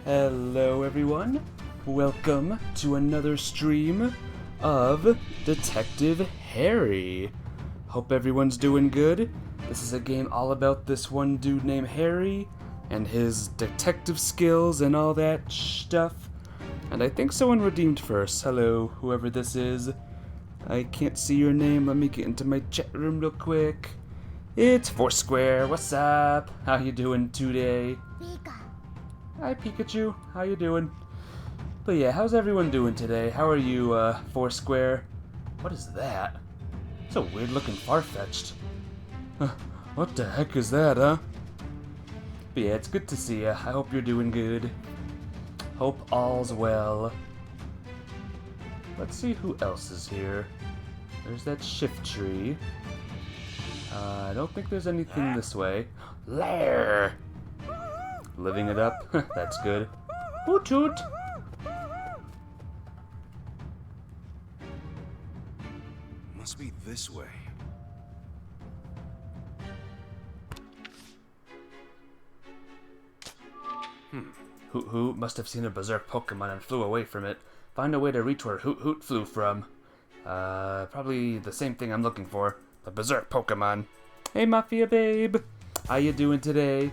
Hello everyone, welcome to another stream of Detective Harry. Hope everyone's doing good. This is a game all about this one dude named Harry and his detective skills and all that stuff. And I think someone redeemed first. Hello, whoever this is. I can't see your name, let me get into my chat room real quick. It's Foursquare, what's up? How you doing today? Hi Pikachu, how you doing? But yeah, how's everyone doing today? How are you, Foursquare? What is that? It's a weird looking Farfetch'd. What the heck is that, huh? But yeah, it's good to see ya. I hope you're doing good. Hope all's well. Let's see who else is here. There's that shift tree. I don't think there's anything this way. Lair! Living it up. That's good. Hoot toot! Must be this way. Hoot Hoot must have seen a berserk Pokemon and flew away from it. Find a way to reach where Hoot Hoot flew from. Probably the same thing I'm looking for. The berserk Pokemon. Hey Mafia babe! How you doing today?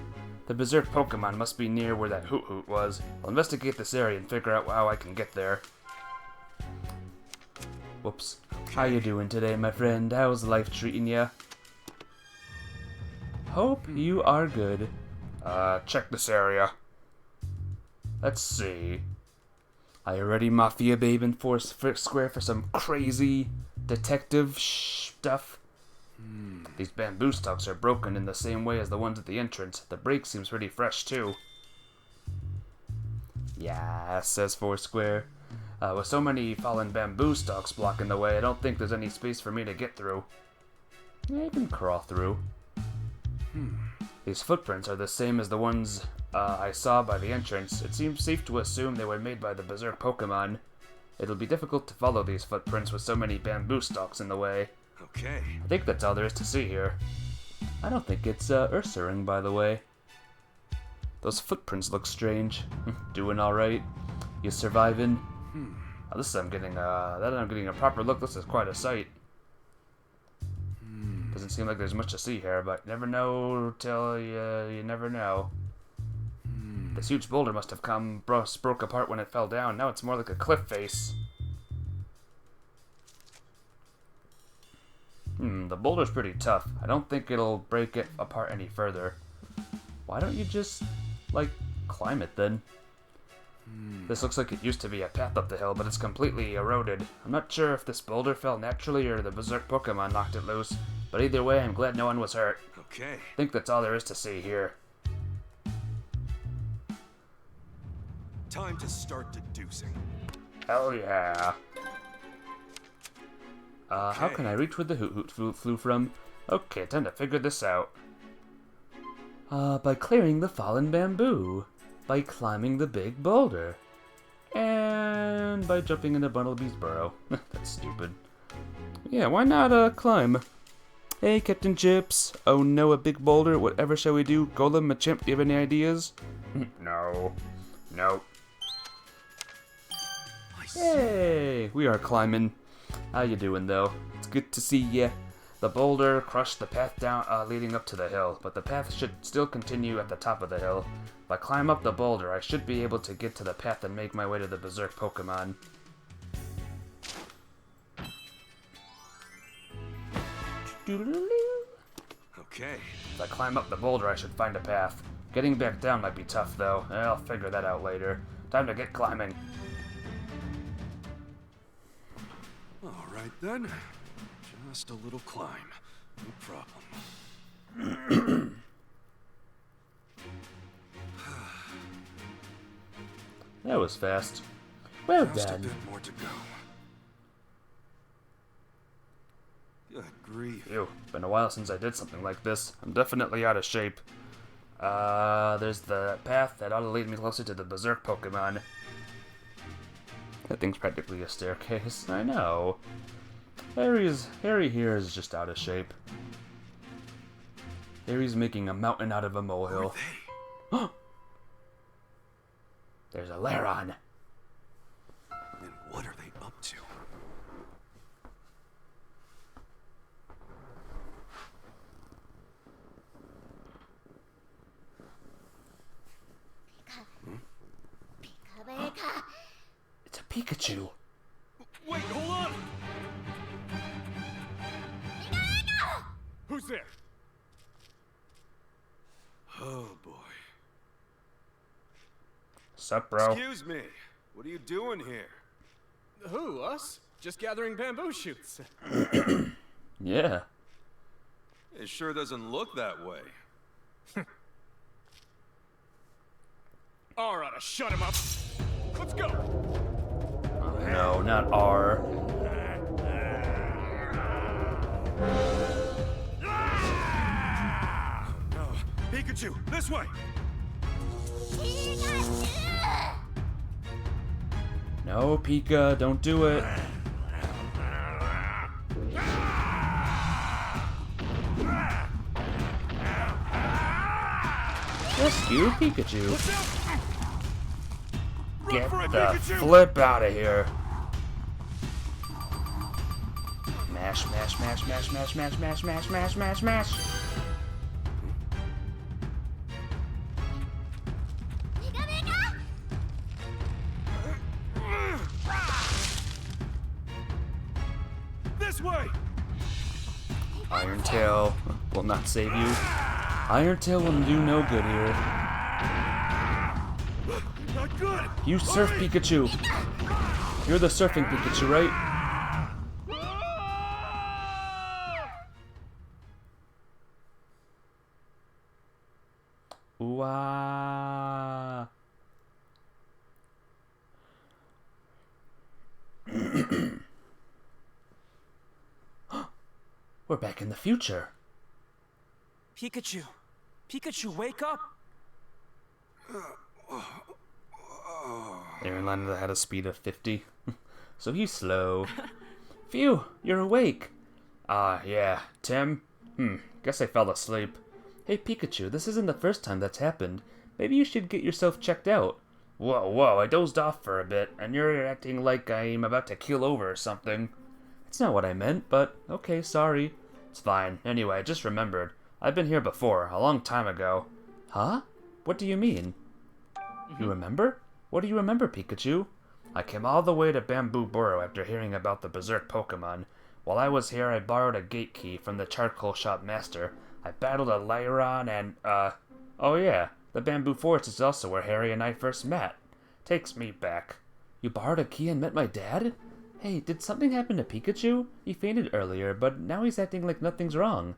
The berserk Pokemon must be near where that Hoot Hoot was. I'll investigate this area and figure out how I can get there. Whoops. How you doing today, my friend? How's life treating ya? Hope you are good. Check this area. Let's see. Are you ready, Mafia Babe and Foursquare, for some crazy detective stuff? These bamboo stalks are broken in the same way as the ones at the entrance. The break seems pretty fresh, too. Yeah, says Foursquare. With so many fallen bamboo stalks blocking the way, I don't think there's any space for me to get through. Yeah, you can crawl through. These footprints are the same as the ones I saw by the entrance. It seems safe to assume they were made by the berserk Pokemon. It'll be difficult to follow these footprints with so many bamboo stalks in the way. Okay. I think that's all there is to see here. I don't think it's Ursaring, by the way. Those footprints look strange. Doing alright? You surviving? Oh, this is I'm getting a proper look. This is quite a sight. Doesn't seem like there's much to see here, but never know till you never know. This huge boulder must have broke apart when it fell down. Now it's more like a cliff face. The boulder's pretty tough. I don't think it'll break it apart any further. Why don't you just, like, climb it then? This looks like it used to be a path up the hill, but it's completely eroded. I'm not sure if this boulder fell naturally or the berserk Pokemon knocked it loose, but either way, I'm glad no one was hurt. Okay. I think that's all there is to see here. Time to start deducing. Hell yeah. How can I reach where the Hoot Hoot flew from? Okay, time to figure this out. By clearing the fallen bamboo. By climbing the big boulder. And by jumping into Bumblebee's burrow. That's stupid. Yeah, why not, climb? Hey, Captain Chips. Oh no, a big boulder. Whatever shall we do? Golem, Machamp, do you have any ideas? No. Nope. Hey, we are climbing. How you doing, though? It's good to see ya. The boulder crushed the path down, leading up to the hill, but the path should still continue at the top of the hill. If I climb up the boulder, I should be able to get to the path and make my way to the berserk Pokemon. Okay. If I climb up the boulder, I should find a path. Getting back down might be tough, though. I'll figure that out later. Time to get climbing. Alright then. Just a little climb. No problem. That was fast. Well Just a done. bit more to go. Good grief. Ew, been a while since I did something like this. I'm definitely out of shape. There's the path that ought to lead me closer to the berserk Pokemon. That thing's practically a staircase. I know. Harry here is just out of shape. Harry's making a mountain out of a molehill. Who are There's a Laron. And what are they up to? It's a Pikachu. Wait, hold on! Who's there? Oh boy. Sup, bro? Excuse me. What are you doing here? Who, us? Just gathering bamboo shoots. Yeah. It sure doesn't look that way. Alright, shut him up. Let's go. No, not R. No. Pikachu, this way! No, Pika, don't do it. Rescue Pikachu. Run Get for it, the Pikachu! flip out of here. Mash, mash, mash, mash, mash, mash, mash, mash, mash, mash, mash. This way! Iron Tail will not save you. Iron Tail will do no good here. Not good! You surf Pikachu. You're the surfing Pikachu, right? Ooh, ah. We're back in the future. Pikachu! Pikachu, wake up! Aaron landed at a speed of 50, so he's slow. Phew, you're awake. Yeah, Tim? Guess I fell asleep. Hey Pikachu, this isn't the first time that's happened. Maybe you should get yourself checked out. Whoa, I dozed off for a bit, and you're acting like I'm about to keel over or something. That's not what I meant, but okay, sorry. It's fine. Anyway, I just remembered. I've been here before, a long time ago. Huh? What do you mean? You remember? What do you remember, Pikachu? I came all the way to Bamboo Burrow after hearing about the Berserk Pokemon. While I was here, I borrowed a gate key from the charcoal shop master. I battled a Lyron and, oh yeah, the Bamboo Forest is also where Harry and I first met. Takes me back. You borrowed a key and met my dad? Hey, did something happen to Pikachu? He fainted earlier, but now he's acting like nothing's wrong.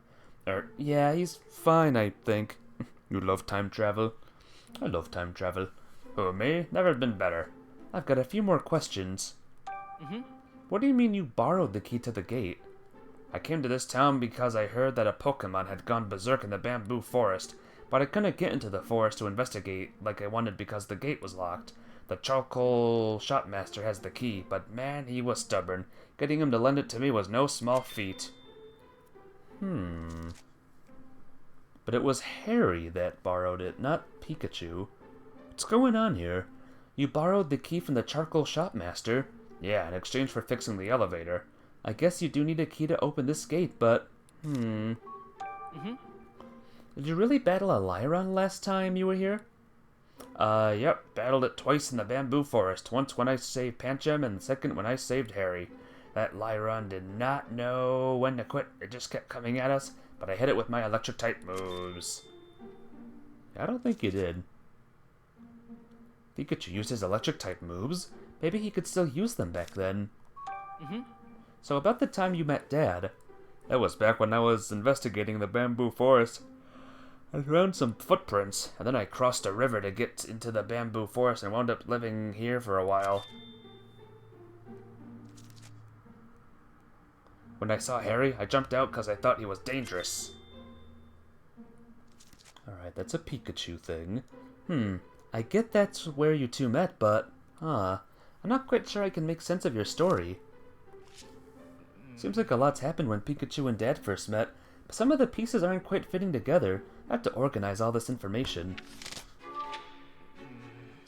Yeah, he's fine, I think. You love time travel? I love time travel. Who, me? Never been better. I've got a few more questions. What do you mean you borrowed the key to the gate? I came to this town because I heard that a Pokemon had gone berserk in the Bamboo Forest, but I couldn't get into the forest to investigate like I wanted because the gate was locked. The charcoal shopmaster has the key, but man, he was stubborn. Getting him to lend it to me was no small feat. But it was Harry that borrowed it, not Pikachu. What's going on here? You borrowed the key from the charcoal shopmaster? Yeah, in exchange for fixing the elevator. I guess you do need a key to open this gate, but... Did you really battle a Lyron last time you were here? Yep. Battled it twice in the Bamboo Forest. Once when I saved Pancham, and the second when I saved Harry. That Lyron did not know when to quit. It just kept coming at us, but I hit it with my electric-type moves. I don't think you did. Pikachu used his electric-type moves? Maybe he could still use them back then. So about the time you met Dad, that was back when I was investigating the Bamboo Forest. I found some footprints, and then I crossed a river to get into the Bamboo Forest and wound up living here for a while. When I saw Harry, I jumped out because I thought he was dangerous. Alright, that's a Pikachu thing. I get that's where you two met, but... I'm not quite sure I can make sense of your story. Seems like a lot's happened when Pikachu and Dad first met, but some of the pieces aren't quite fitting together. I have to organize all this information.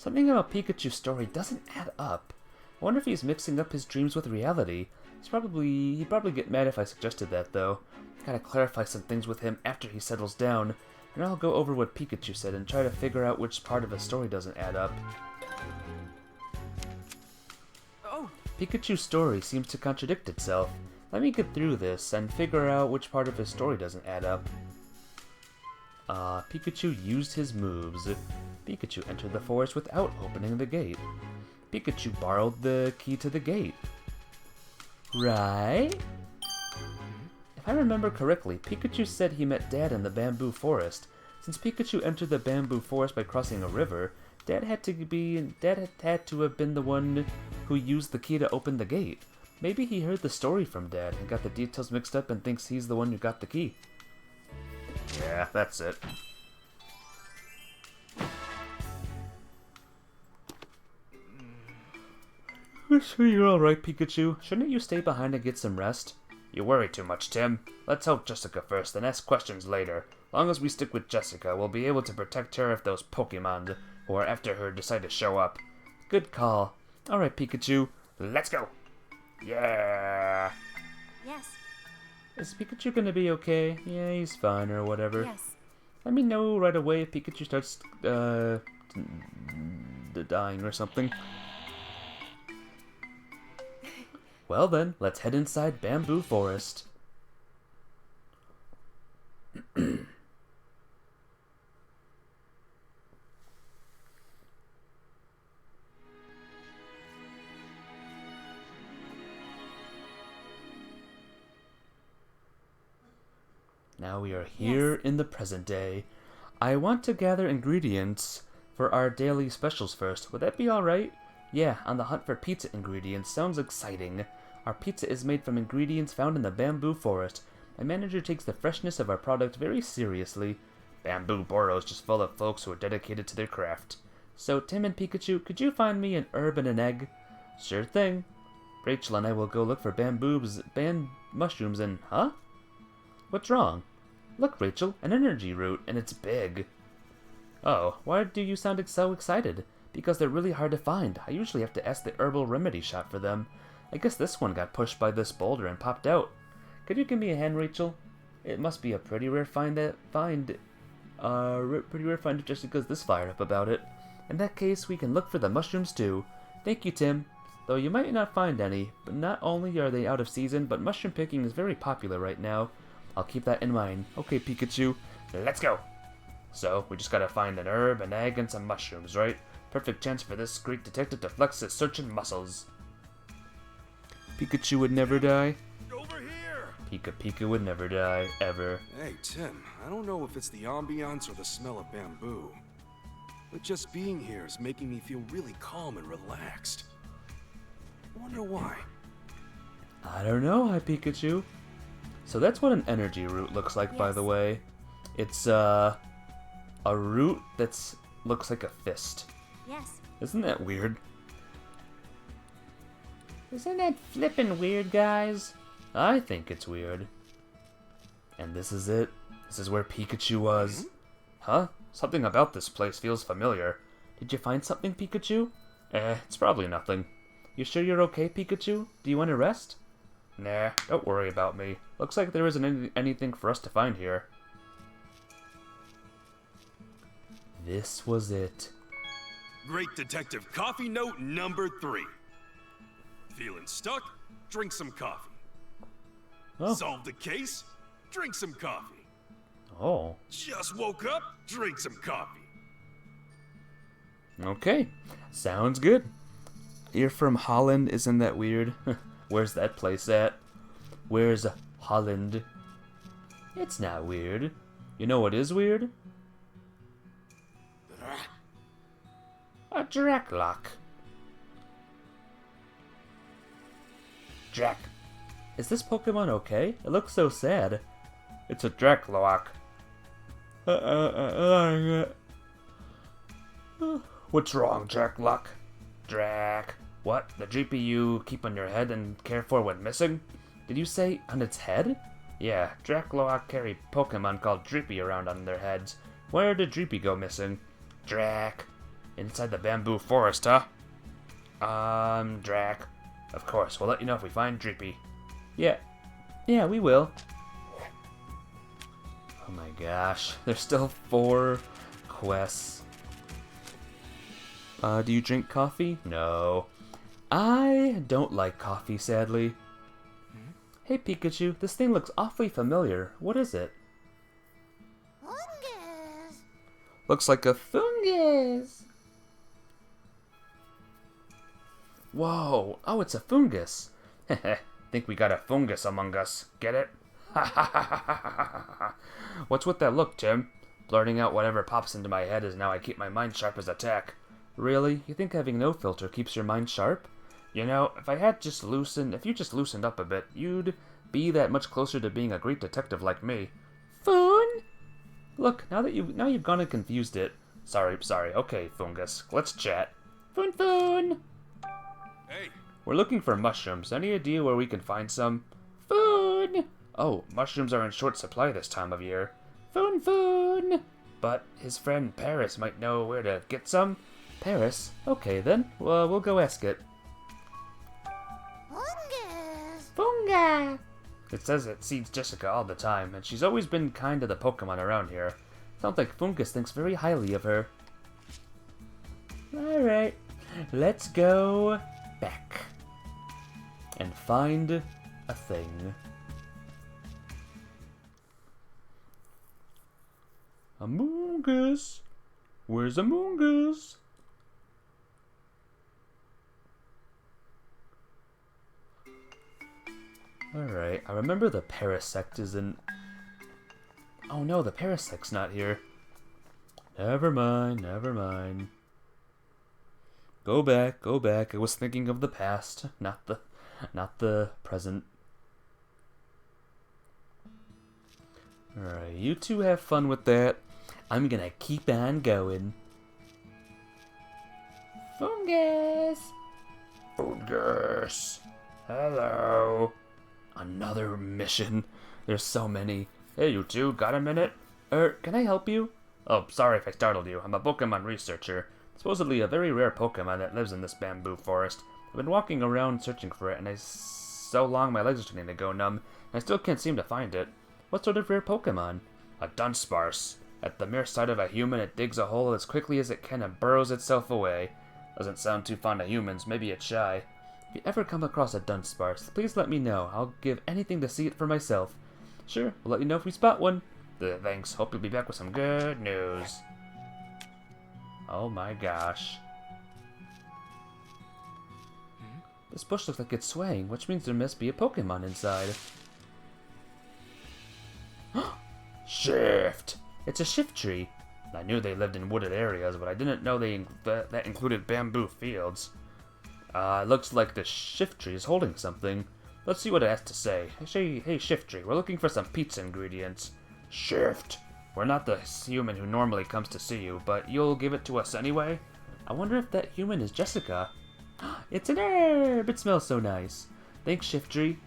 Something about Pikachu's story doesn't add up. I wonder if he's mixing up his dreams with reality. He'd probably get mad if I suggested that, though. Gotta clarify some things with him after he settles down, and I'll go over what Pikachu said and try to figure out which part of his story doesn't add up. Oh, Pikachu's story seems to contradict itself. Let me get through this and figure out which part of his story doesn't add up. Pikachu used his moves. Pikachu entered the forest without opening the gate. Pikachu borrowed the key to the gate. Right? If I remember correctly, Pikachu said he met Dad in the bamboo forest. Since Pikachu entered the bamboo forest by crossing a river, Dad had to have been the one who used the key to open the gate. Maybe he heard the story from Dad and got the details mixed up and thinks he's the one who got the key. Yeah, that's it. Sure you're alright, Pikachu. Shouldn't you stay behind and get some rest? You worry too much, Tim. Let's help Jessica first, then ask questions later. Long as we stick with Jessica, we'll be able to protect her if those Pokemon who are after her decide to show up. Good call. Alright, Pikachu. Let's go! Yeah! Yes. Is Pikachu gonna be okay? Yeah, he's fine or whatever. Yes. Let me know right away if Pikachu starts, dying or something. Well then, let's head inside Bamboo Forest. Now we are here in the present day. I want to gather ingredients for our daily specials first. Would that be alright? Yeah, on the hunt for pizza ingredients. Sounds exciting. Our pizza is made from ingredients found in the bamboo forest. My manager takes the freshness of our product very seriously. Bamboo Boro is just full of folks who are dedicated to their craft. So, Tim and Pikachu, could you find me an herb and an egg? Sure thing. Rachel and I will go look for mushrooms and... Huh? What's wrong? Look, Rachel, an energy root, and it's big. Oh, why do you sound so excited? Because they're really hard to find. I usually have to ask the herbal remedy shop for them. I guess this one got pushed by this boulder and popped out. Could you give me a hand, Rachel? It must be a pretty rare find if Jessica's this fired up about it. In that case, we can look for the mushrooms too. Thank you, Tim. Though you might not find any, but not only are they out of season, but mushroom picking is very popular right now. I'll keep that in mind. Okay, Pikachu, let's go. So, we just gotta find an herb, an egg, and some mushrooms, right? Perfect chance for this Greek detective to flex his searching muscles. Pikachu would never die. Over here! Pika would never die, ever. Hey, Tim, I don't know if it's the ambiance or the smell of bamboo, but just being here is making me feel really calm and relaxed. I wonder why. I don't know, hi Pikachu. So that's what an energy root looks like, by the way. It's, a root that's looks like a fist. Yes. Isn't that weird? Isn't that flippin' weird, guys? I think it's weird. And this is it. This is where Pikachu was. Huh? Something about this place feels familiar. Did you find something, Pikachu? It's probably nothing. You sure you're okay, Pikachu? Do you want to rest? Nah, don't worry about me. Looks like there isn't anything for us to find here. This was it. Great Detective Coffee Note number 3. Feeling stuck? Drink some coffee. Oh. Solve the case? Drink some coffee. Oh. Just woke up? Drink some coffee. Okay. Sounds good. You're from Holland, isn't that weird? Where's that place at? Where's Holland? It's not weird. You know what is weird? A Draclock. Drac. Is this Pokemon okay? It looks so sad. It's a Draclock. What's wrong, Draclock? Drac. What? The GP you keep on your head and care for when missing? Did you say on its head? Yeah, Dracloak carry Pokemon called Drippy around on their heads. Where did Drippy go missing? Drac. Inside the bamboo forest, huh? Drac. Of course, we'll let you know if we find Drippy. Yeah. Yeah, we will. Oh my gosh. There's still 4 quests. Do you drink coffee? No. I don't like coffee, sadly. Hey Pikachu, this thing looks awfully familiar. What is it? Fungus. Looks like a fungus. Whoa. Oh, it's a fungus. Think we got a fungus among us. Get it? What's with that look, Tim? Blurting out whatever pops into my head is now I keep my mind sharp as a tack. Really? You think having no filter keeps your mind sharp? You know, if you just loosened up a bit, you'd be that much closer to being a great detective like me. Fun? Look, now you've gone and confused it. Sorry. Okay, fungus. Let's chat. Fun. Hey, We're looking for mushrooms. Any idea where we can find some? Fun! Oh, mushrooms are in short supply this time of year. Fun! But his friend Paris might know where to get some. Paris? Okay then. Well, we'll go ask it. Fungus. Funga! It says it sees Jessica all the time, and she's always been kind to the Pokemon around here. Sounds like Fungus thinks very highly of her. Alright, let's go back and find a thing. Amoongus! Where's Amoongus? Alright, I remember the Parasect isn't... Oh no, the Parasect's not here. Never mind. Go back. I was thinking of the past, not the present. Alright, you two have fun with that. I'm gonna keep on going. Fungus! Hello! Another mission. There's so many. Hey, you two, got a minute? Can I help you? Oh, sorry if I startled you. I'm a Pokemon researcher. Supposedly a very rare Pokemon that lives in this bamboo forest. I've been walking around searching for it, and so long my legs are starting to go numb, and I still can't seem to find it. What sort of rare Pokemon? A Dunsparce. At the mere sight of a human, it digs a hole as quickly as it can and burrows itself away. Doesn't sound too fond of humans, maybe it's shy. If you ever come across a Dunsparce, please let me know. I'll give anything to see it for myself. Sure, we'll let you know if we spot one. Thanks, hope you'll be back with some good news. Oh my gosh. This bush looks like it's swaying, which means there must be a Pokemon inside. Shift! It's a shift tree. I knew they lived in wooded areas, but I didn't know that included bamboo fields. Looks like the shift tree is holding something. Let's see what it has to say. Hey, shift tree, we're looking for some pizza ingredients. Shift! We're not the human who normally comes to see you, but you'll give it to us anyway? I wonder if that human is Jessica. It's an herb! It smells so nice. Thanks, shift tree.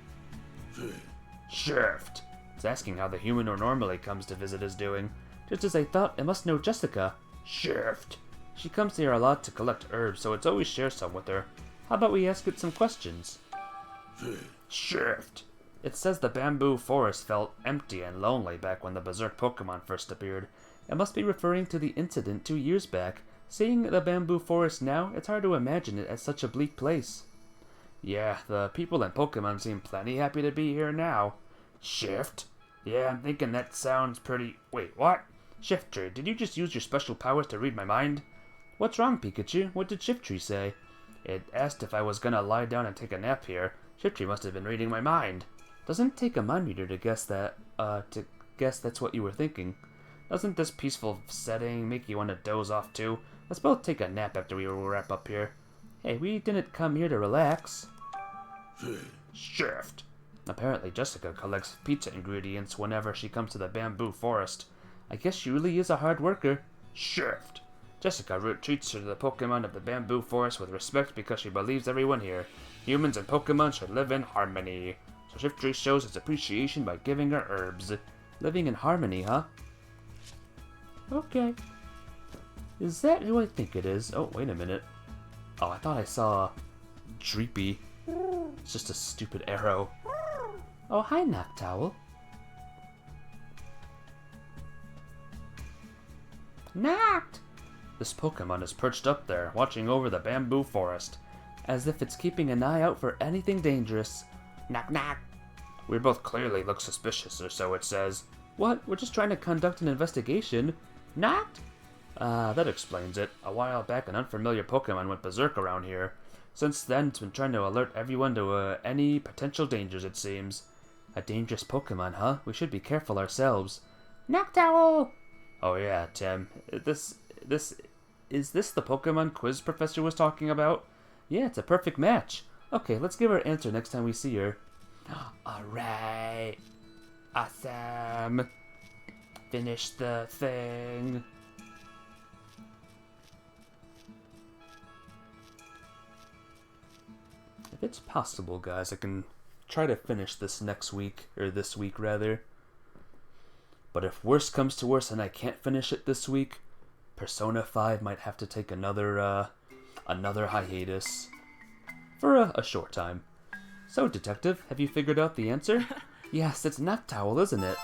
Shift! It's asking how the human who normally comes to visit is doing. Just as I thought, it must know Jessica. Shift! She comes here a lot to collect herbs, so it's always share some with her. How about we ask it some questions? Shift! It says the bamboo forest felt empty and lonely back when the berserk Pokemon first appeared. It must be referring to the incident 2 years back. Seeing the bamboo forest now, it's hard to imagine it as such a bleak place. Yeah, the people and Pokemon seem plenty happy to be here now. Shift? Yeah, I'm thinking that sounds pretty... Wait, what? Shiftry, did you just use your special powers to read my mind? What's wrong, Pikachu? What did Shiftry say? It asked if I was gonna lie down and take a nap here. Shiftry must have been reading my mind. Doesn't take a mind reader to guess that's what you were thinking. Doesn't this peaceful setting make you want to doze off too? Let's both take a nap after we wrap up here. Hey, we didn't come here to relax. Shift. Apparently Jessica collects pizza ingredients whenever she comes to the bamboo forest. I guess she really is a hard worker. Shift. Jessica treats her to the Pokemon of the bamboo forest with respect because she believes everyone here, humans and Pokemon, should live in harmony. So Shiftry shows its appreciation by giving her herbs. Living in harmony, huh? Okay. Is that who I think it is? Oh, wait a minute. Oh, I thought I saw Dreepy. It's just a stupid arrow. Oh, hi, Noctowl. Noct! This Pokemon is perched up there, watching over the bamboo forest, as if it's keeping an eye out for anything dangerous. Knock knock! We both clearly look suspicious, or so it says. What? We're just trying to conduct an investigation. Knocked? That explains it. A while back, an unfamiliar Pokemon went berserk around here. Since then, it's been trying to alert everyone to any potential dangers, it seems. A dangerous Pokemon, huh? We should be careful ourselves. Noctowl! Oh yeah, Tim. Is this the Pokemon quiz Professor was talking about? Yeah, it's a perfect match. Okay, let's give her an answer next time we see her. Alright. Awesome. Finish the thing. If it's possible, guys, I can try to finish this next week, or this week rather. But if worse comes to worse and I can't finish it this week, Persona 5 might have to take another hiatus for a short time. So, Detective, have you figured out the answer? Yes, it's Noctowl, isn't it?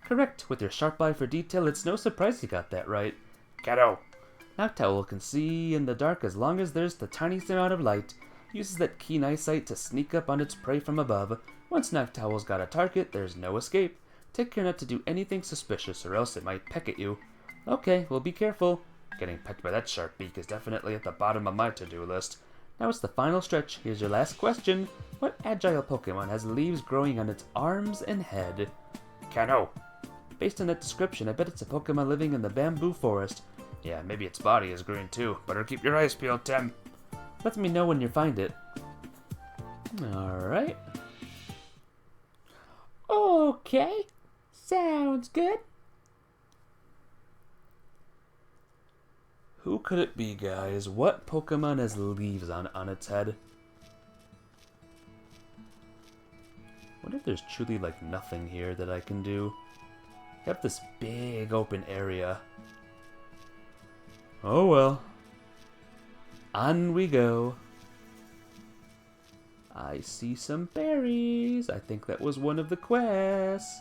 Correct. With your sharp eye for detail, it's no surprise you got that right. Kiddo! Noctowl can see in the dark as long as there's the tiniest amount of light. Uses that keen eyesight to sneak up on its prey from above. Once Noctowl's got a target, there's no escape. Take care not to do anything suspicious or else it might peck at you. Okay, well be careful. Getting pecked by that sharp beak is definitely at the bottom of my to-do list. Now it's the final stretch. Here's your last question. What agile Pokemon has leaves growing on its arms and head? Kano. Based on that description, I bet it's a Pokemon living in the bamboo forest. Yeah, maybe its body is green too. Better keep your eyes peeled, Tim. Let me know when you find it. Alright. Okay. Sounds good. Who could it be, guys? What Pokemon has leaves on its head? What if there's truly like nothing here that I can do? I have this big open area. Oh well. On we go. I see some berries. I think that was one of the quests.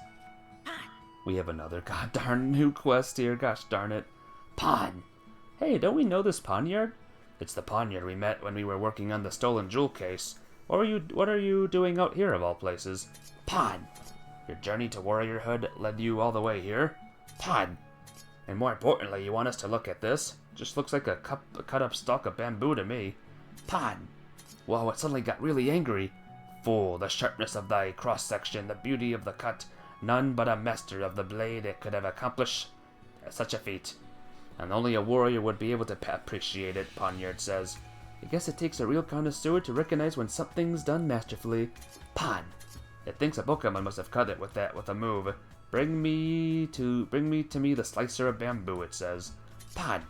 We have another goddarn new quest here. Gosh darn it. Pon. Hey, don't we know this Ponyard? It's the Ponyard we met when we were working on the stolen jewel case. What are you doing out here of all places? Pon. Your journey to warriorhood led you all the way here? Pon. And more importantly, you want us to look at this? Just looks like a cut up stalk of bamboo to me. Pon. Whoa, it suddenly got really angry. Fool, the sharpness of thy cross-section, the beauty of the cut. None but a master of the blade could have accomplished such a feat. And only a warrior would be able to appreciate it, Ponyard says. I guess it takes a real connoisseur to recognize when something's done masterfully. Pon. It thinks a Pokemon must have cut it with a move. Bring me to me the slicer of bamboo, it says. Pon.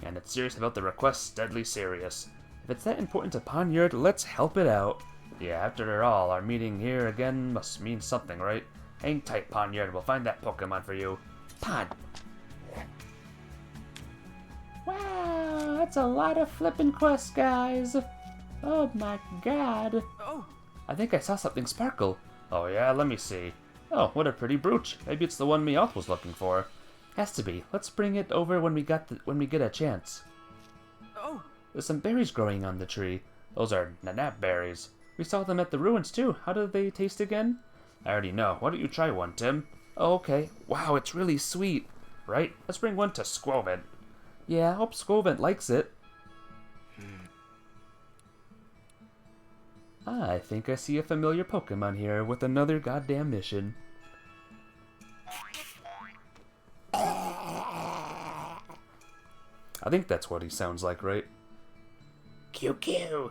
And it's serious about the request, deadly serious. If it's that important to Ponyard, let's help it out. Yeah, after all, our meeting here again must mean something, right? Hang tight, Ponyard. We'll find that Pokemon for you. Pon. Wow, that's a lot of flippin' quests, guys. Oh my god. Oh, I think I saw something sparkle. Oh yeah, let me see. Oh, what a pretty brooch. Maybe it's the one Meowth was looking for. Has to be. Let's bring it over when we get a chance. oh. There's some berries growing on the tree. Those are nanap berries. We saw them at the ruins too. How do they taste again? I already know. Why don't you try one, Tim? Oh, okay. Wow, it's really sweet. Right? Let's bring one to Squovent. Yeah, I hope Squovent likes it. I think I see a familiar Pokemon here with another goddamn mission. I think that's what he sounds like, right? QQ.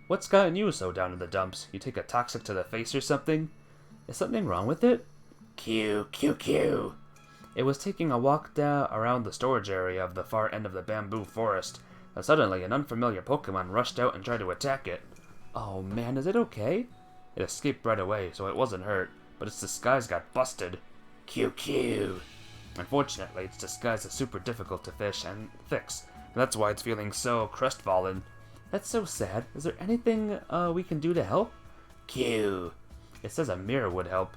What's gotten you so down in the dumps? You take a toxic to the face or something? Is something wrong with it? QQ. It was taking a walk around the storage area of the far end of the bamboo forest, and suddenly an unfamiliar Pokemon rushed out and tried to attack it. Oh man, is it okay? It escaped right away, so it wasn't hurt, but its disguise got busted. QQ. Unfortunately, its disguise is super difficult to fish and fix, and that's why it's feeling so crestfallen. That's so sad. Is there anything we can do to help? Q. It says a mirror would help.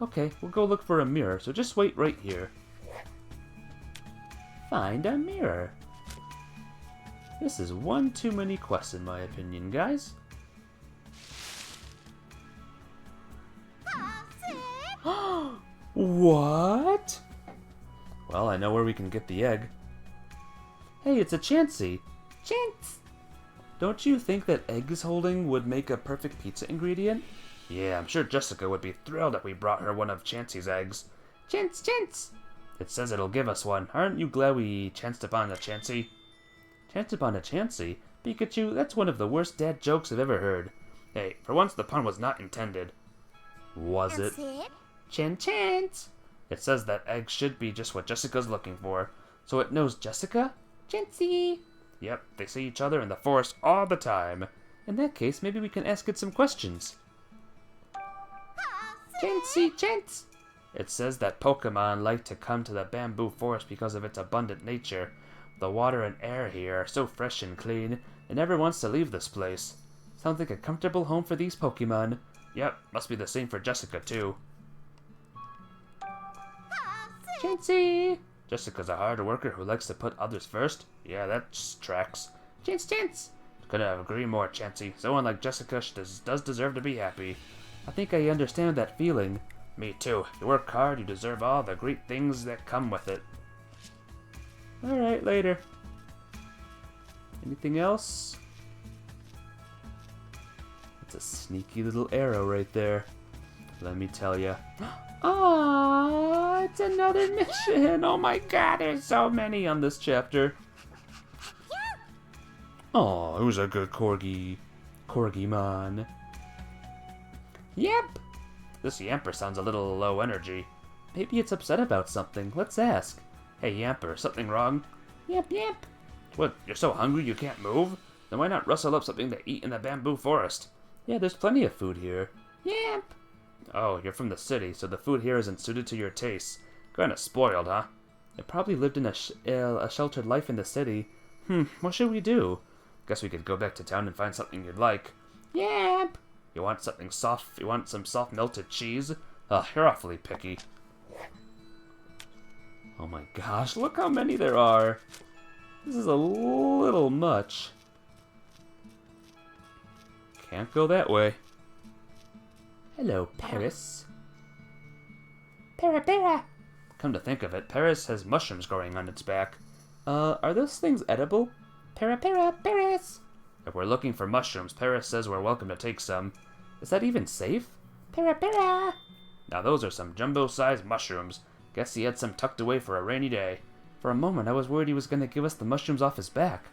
Okay, we'll go look for a mirror, so just wait right here. Find a mirror. This is one too many quests in my opinion, guys. What? Well, I know where we can get the egg. Hey, it's a Chansey. Chance! Don't you think that eggs holding would make a perfect pizza ingredient? Yeah, I'm sure Jessica would be thrilled if we brought her one of Chansey's eggs. Chance, Chance! It says it'll give us one. Aren't you glad we chanced upon a Chansey? Chanced upon a Chansey? Pikachu, that's one of the worst dad jokes I've ever heard. Hey, for once the pun was not intended. Was it? Chance! It says that egg should be just what Jessica's looking for. So it knows Jessica? Chansey! Yep, they see each other in the forest all the time. In that case, maybe we can ask it some questions. Chansey, Chance! It says that Pokemon like to come to the bamboo forest because of its abundant nature. The water and air here are so fresh and clean, it never wants to leave this place. Sounds like a comfortable home for these Pokemon. Yep, must be the same for Jessica too. Chansey! Jessica's a hard worker who likes to put others first. Yeah, that tracks. Chance! Couldn't agree more, Chansey. Someone like Jessica does deserve to be happy. I think I understand that feeling. Me too. You work hard, you deserve all the great things that come with it. Alright, later. Anything else? It's a sneaky little arrow right there. Let me tell ya. Oh, it's another mission! Oh my god, there's so many on this chapter. Oh, who's a good corgi? Corgi-mon. Yep! This Yamper sounds a little low energy. Maybe it's upset about something. Let's ask. Hey Yamper, something wrong? Yep. What, you're so hungry you can't move? Then why not rustle up something to eat in the bamboo forest? Yeah, there's plenty of food here. Yep! Oh, you're from the city, so the food here isn't suited to your tastes. Kinda spoiled, huh? You probably lived in a sheltered life in the city. What should we do? Guess we could go back to town and find something you'd like. Yep! You want something soft? You want some soft melted cheese? Ugh, you're awfully picky. Oh my gosh, look how many there are. This is a little much. Can't go that way. Hello, Paris. Para. Come to think of it, Paris has mushrooms growing on its back. Are those things edible? Paris. If we're looking for mushrooms, Paris says we're welcome to take some. Is that even safe? Para. Now those are some jumbo-sized mushrooms. Guess he had some tucked away for a rainy day. For a moment, I was worried he was going to give us the mushrooms off his back.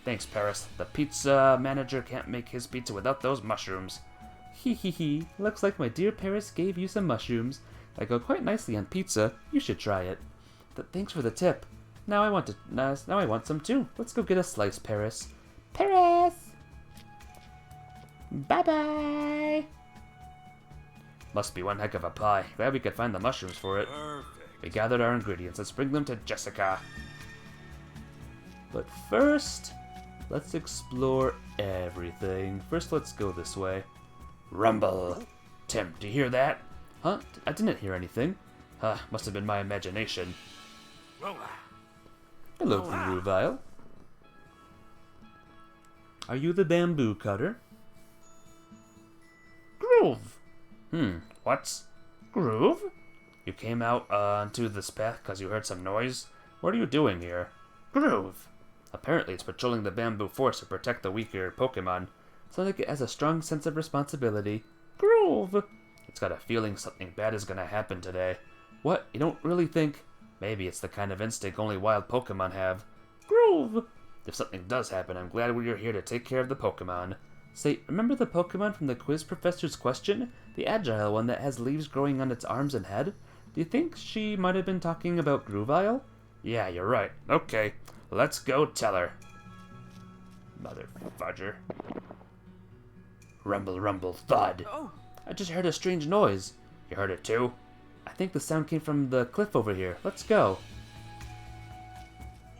Thanks, Paris. The pizza manager can't make his pizza without those mushrooms. Hee. Looks like my dear Paris gave you some mushrooms. They go quite nicely on pizza. You should try it. Thanks for the tip. Now I want some too. Let's go get a slice, Paris. Paris! Bye-bye! Must be one heck of a pie. Glad we could find the mushrooms for it. Perfect. We gathered our ingredients. Let's bring them to Jessica. But first, let's explore everything. First, let's go this way. Rumble. Tim, do you hear that? Huh? I didn't hear anything. Must have been my imagination. Hello, Gruvile. Are you the bamboo cutter? Groove! What? Groove? You came out onto this path because you heard some noise? What are you doing here? Groove! Apparently it's patrolling the bamboo forest to protect the weaker Pokemon. Sounds like it has a strong sense of responsibility. Groove! It's got a feeling something bad is gonna happen today. What? You don't really think? Maybe it's the kind of instinct only wild Pokemon have. Groove! If something does happen, I'm glad we're here to take care of the Pokemon. Say, remember the Pokemon from the quiz professor's question? The agile one that has leaves growing on its arms and head? Do you think she might have been talking about Gruvile? Yeah, you're right. Okay, let's go tell her. Mother fudger. Rumble, rumble, thud. Oh, I just heard a strange noise. You heard it too? I think the sound came from the cliff over here. Let's go.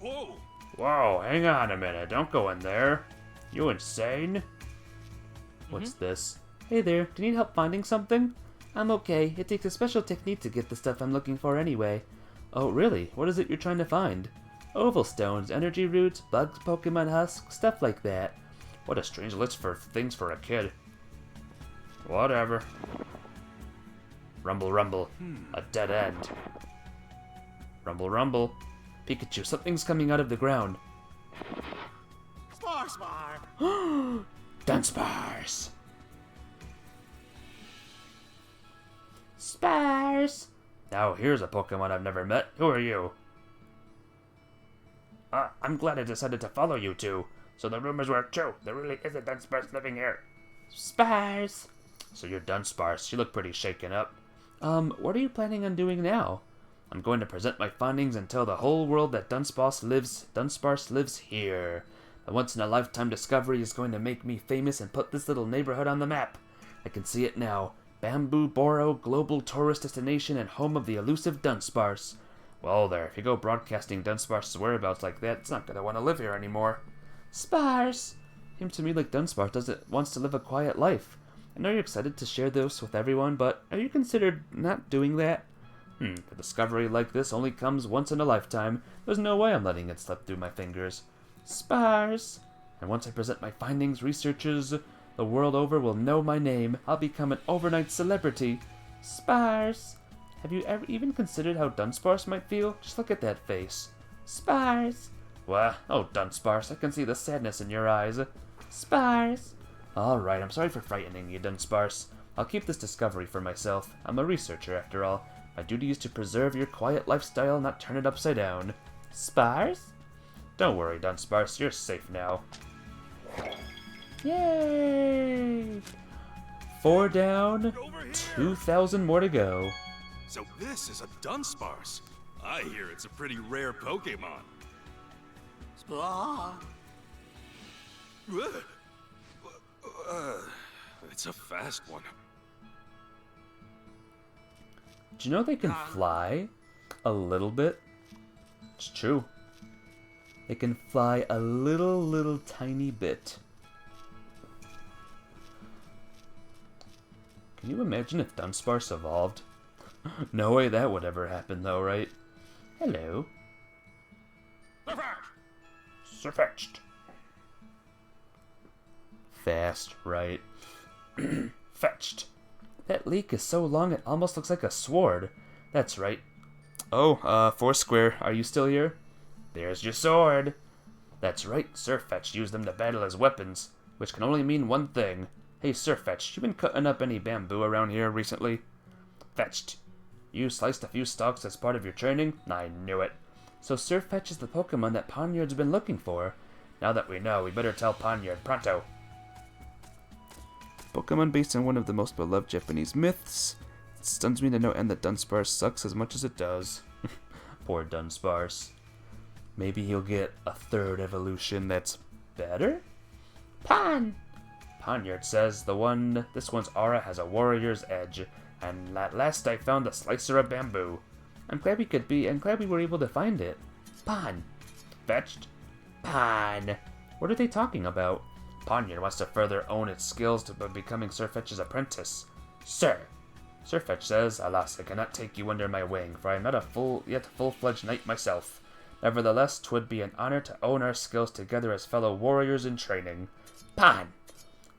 Whoa! Whoa, hang on a minute. Don't go in there. You insane? What's this? Hey there, do you need help finding something? I'm okay. It takes a special technique to get the stuff I'm looking for anyway. Oh, really? What is it you're trying to find? Oval stones, energy roots, bugs, Pokemon husks, stuff like that. What a strange list for things for a kid. Whatever. Rumble, rumble. A dead end. Rumble, rumble. Pikachu, something's coming out of the ground. Spar, spar. Dunsparce! Sparse! Now here's a Pokemon I've never met. Who are you? I'm glad I decided to follow you two. So the rumors were true. There really is a Dunsparce living here. Sparse! So you're Dunsparce. You look pretty shaken up. What are you planning on doing now? I'm going to present my findings and tell the whole world that Dunsparce lives here. A once-in-a-lifetime discovery is going to make me famous and put this little neighborhood on the map. I can see it now. Bamboo Boro, global tourist destination and home of the elusive Dunsparce. Well there, if you go broadcasting Dunsparce's whereabouts like that, it's not going to want to live here anymore. Sparse! Seems to me like Dunsparce wants to live a quiet life. I know you're excited to share this with everyone, but have you considered not doing that? A discovery like this only comes once in a lifetime. There's no way I'm letting it slip through my fingers. Sparse! And once I present my findings, researchers the world over will know my name. I'll become an overnight celebrity. Sparse! Have you ever even considered how Dunsparce might feel? Just look at that face. Sparse! What? Oh, Dunsparce, I can see the sadness in your eyes. Sparse! Alright, I'm sorry for frightening you, Dunsparce. I'll keep this discovery for myself. I'm a researcher, after all. My duty is to preserve your quiet lifestyle, not turn it upside down. Sparse? Don't worry, Dunsparce, you're safe now. Yay! 4 down, Over here! 2,000 more to go. So this is a Dunsparce. I hear it's a pretty rare Pokemon. Spar. It's a fast one. Do you know they can fly? A little bit? It's true. They can fly a little tiny bit. Can you imagine if Dunsparce evolved? No way that would ever happen though, right? Hello. Surfetched. Fast, right? Fetched. That leak is so long it almost looks like a sword. That's right. Oh, Foursquare, are you still here? There's your sword. That's right, Surfetched used them to battle as weapons, which can only mean one thing. Hey, Surfetched, you been cutting up any bamboo around here recently? Fetched. You sliced a few stalks as part of your training? I knew it. So Surfetched is the Pokemon that Ponyard's been looking for. Now that we know, we better tell Ponyard pronto. Pokemon based on one of the most beloved Japanese myths. It stuns me to no end that Dunsparce sucks as much as it does. Poor Dunsparce. Maybe he'll get a third evolution that's better? Ponyard says this one's aura has a warrior's edge, and at last I found the slicer of bamboo. I'm glad we were able to find it. Fetched. What are they talking about? Ponyard wants to further own its skills by becoming Surfetch's apprentice. Sir! Surfetch says, alas, I cannot take you under my wing, for I am not a full-fledged knight myself. Nevertheless, 'twould be an honor to own our skills together as fellow warriors in training.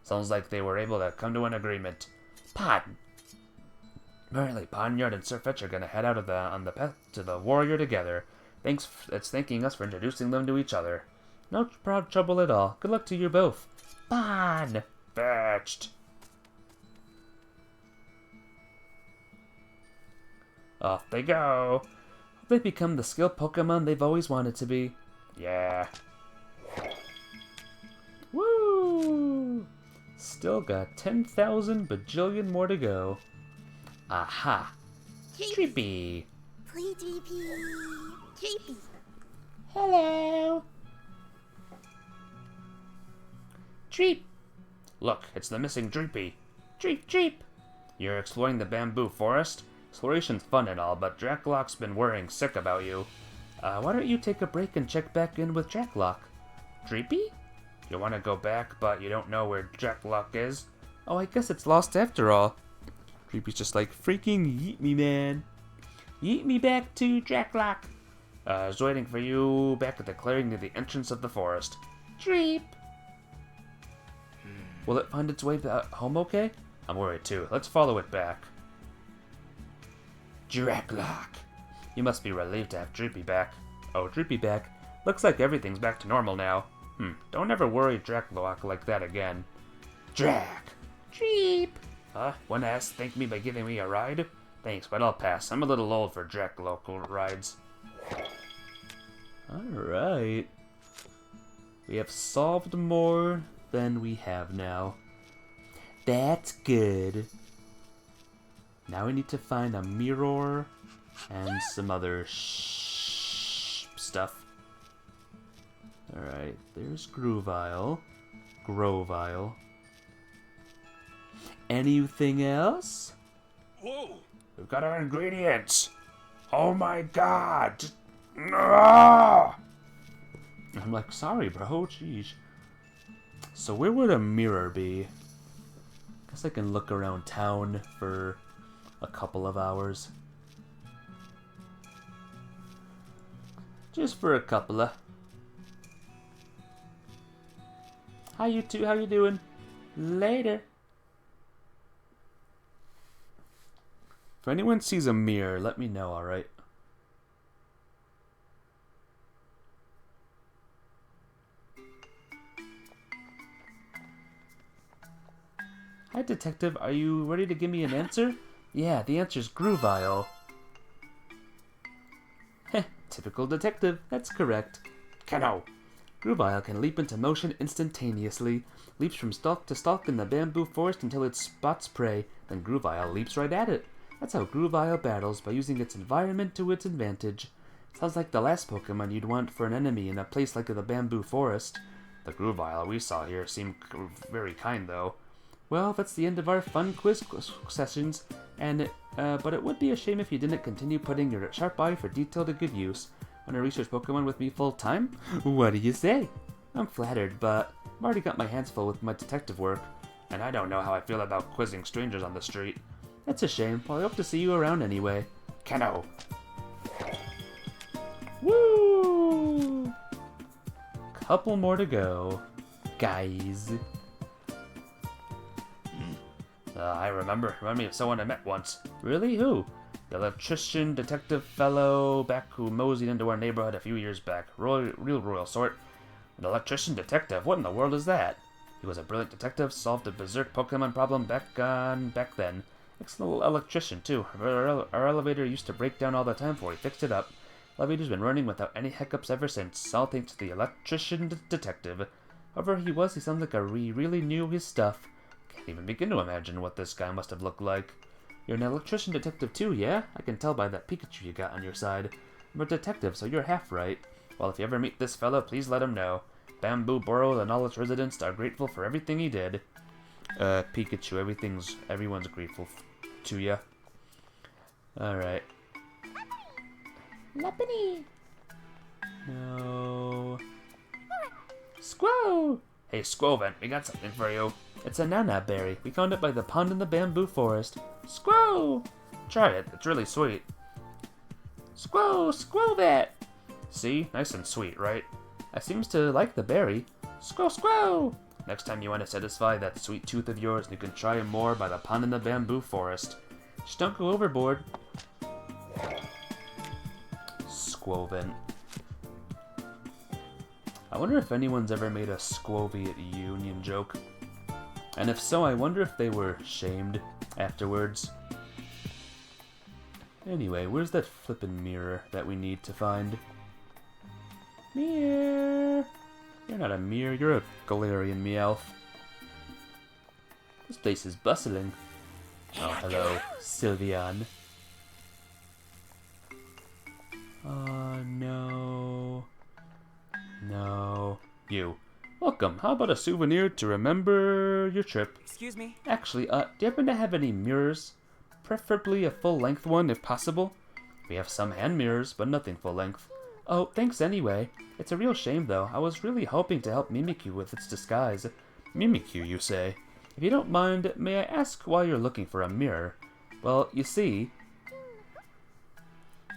Sounds like they were able to come to an agreement. Apparently, Ponyard and Surfetch are gonna head out on the path to the warrior together. It's thanking us for introducing them to each other. No trouble at all. Good luck to you both. Fetched. Off they go. Hope they become the skilled Pokemon they've always wanted to be. Yeah. Woo! Still got 10,000 bajillion more to go. Aha! Treepy! Play Dreepy. Dreepy. Hello! Treep! Look, it's the missing Dreepy. Treep! You're exploring the bamboo forest? Exploration's fun and all, but Jacklock's been worrying sick about you. Why don't you take a break and check back in with Jacklock? Dreepy? You want to go back, but you don't know where Jacklock is? Oh, I guess it's lost after all. Dreepy's just like, freaking yeet me, man. Yeet me back to Jacklock. I was waiting for you back at the clearing near the entrance of the forest. Dreep. Will it find its way back home okay? I'm worried too. Let's follow it back. Jacklock. You must be relieved to have Dreepy back. Oh, Dreepy back? Looks like everything's back to normal now. Don't ever worry Jacklock like that again. Drac. Dreep. Wanna thank me by giving me a ride? Thanks, but I'll pass. I'm a little old for Jacklock rides. Alright. We have solved more than we have now. That's good. Now we need to find a mirror and some other stuff. Alright, there's Grovyle. Anything else? Whoa! We've got our ingredients! Oh my god! Ah! I'm like, sorry bro, jeez. So where would a mirror be? Guess I can look around town for a couple of hours. Just for a couple of. How you doing? Later. If anyone sees a mirror, let me know, alright? Hi, detective. Are you ready to give me an answer? Yeah, the answer's Grovyle. Heh, typical detective. That's correct. Keno! Grovyle can leap into motion instantaneously, leaps from stalk to stalk in the bamboo forest until it spots prey, then Grovyle leaps right at it. That's how Grovyle battles, by using its environment to its advantage. Sounds like the last Pokemon you'd want for an enemy in a place like the bamboo forest. The Grovyle we saw here seemed very kind, though. Well, that's the end of our fun quiz sessions, and but it would be a shame if you didn't continue putting your sharp eye for detail to good use. Want to research Pokemon with me full time? What do you say? I'm flattered, but I've already got my hands full with my detective work, and I don't know how I feel about quizzing strangers on the street. That's a shame. Well, I hope to see you around anyway. Keno! Woo! Couple more to go, guys. I remember me of someone I met once. Really? Who? The electrician detective fellow back who moseyed into our neighborhood a few years back. Real royal sort. An electrician detective? What in the world is that? He was a brilliant detective, solved a berserk Pokemon problem back then. Excellent electrician, too. Our elevator used to break down all the time before he fixed it up. Elevator's been running without any hiccups ever since, all thanks to the electrician detective. However he sounds like he really knew his stuff. Can't even begin to imagine what this guy must have looked like. You're an electrician detective too, yeah? I can tell by that Pikachu you got on your side. I'm a detective, so you're half right. Well, if you ever meet this fella, please let him know. Bamboo Borough and all its residents are grateful for everything he did. Pikachu, everyone's grateful to ya. Alright. Leppany. No. Squirrel! Hey, Squovent, we got something for you. It's a nana berry. We found it by the pond in the bamboo forest. Squirrel! Try it. It's really sweet. Squirrel that! See? Nice and sweet, right? I seems to like the berry. Squirrel! Next time you want to satisfy that sweet tooth of yours, you can try more by the pond in the bamboo forest. Just don't go overboard. Squovent. I wonder if anyone's ever made a Squoviate Union joke. And if so, I wonder if they were shamed afterwards. Anyway, where's that flippin' mirror that we need to find? Mirror! You're not a mirror, you're a Galarian Meowth. This place is bustling. Oh, hello, Sylveon. Oh, no. No. You. Welcome. How about a souvenir to remember your trip? Excuse me? Actually, do you happen to have any mirrors? preferably a full-length one if possible. We have some hand mirrors, but nothing full-length. Oh, thanks anyway. It's a real shame, though. I was really hoping to help Mimikyu with its disguise. Mimikyu, you say? If you don't mind, may I ask why you're looking for a mirror? Well, you see...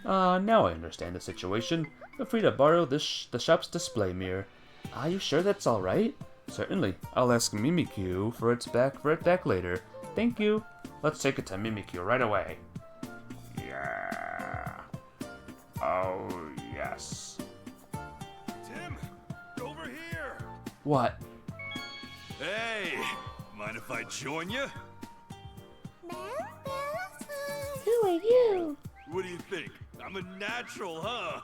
now I understand the situation. Feel free to borrow the shop's display mirror. Are you sure that's alright? Certainly. I'll ask Mimikyu for it back later. Thank you. Let's take it to Mimikyu right away. Yeah. Oh, yes. Tim, over here. What? Hey, mind if I join you? Who are you? What do you think? I'm a natural, huh?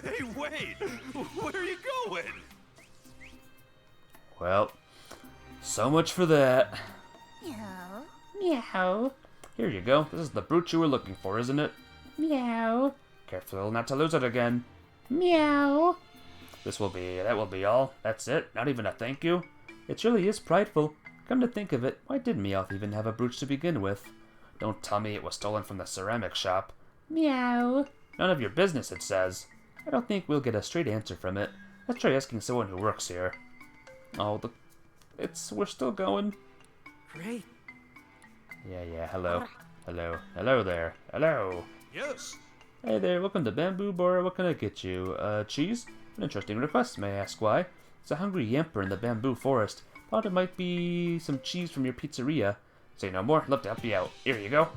Hey, wait! Where are you going? Well, so much for that. Meow. Meow. Here you go. This is the brooch you were looking for, isn't it? Meow. Careful not to lose it again. Meow. That will be all. That's it. Not even a thank you. It really is prideful. Come to think of it, why did Meowth even have a brooch to begin with? Don't tell me it was stolen from the ceramic shop. Meow. None of your business, it says. I don't think we'll get a straight answer from it. Let's try asking someone who works here. Oh, we're still going. Great. Yeah, hello. Hello there. Hello. Yes. Hey there, welcome to Bamboo Bar. What can I get you? Cheese? An interesting request, may I ask why? It's a hungry yamper in the bamboo forest. Thought it might be some cheese from your pizzeria. Say no more, love to help you out. Here you go.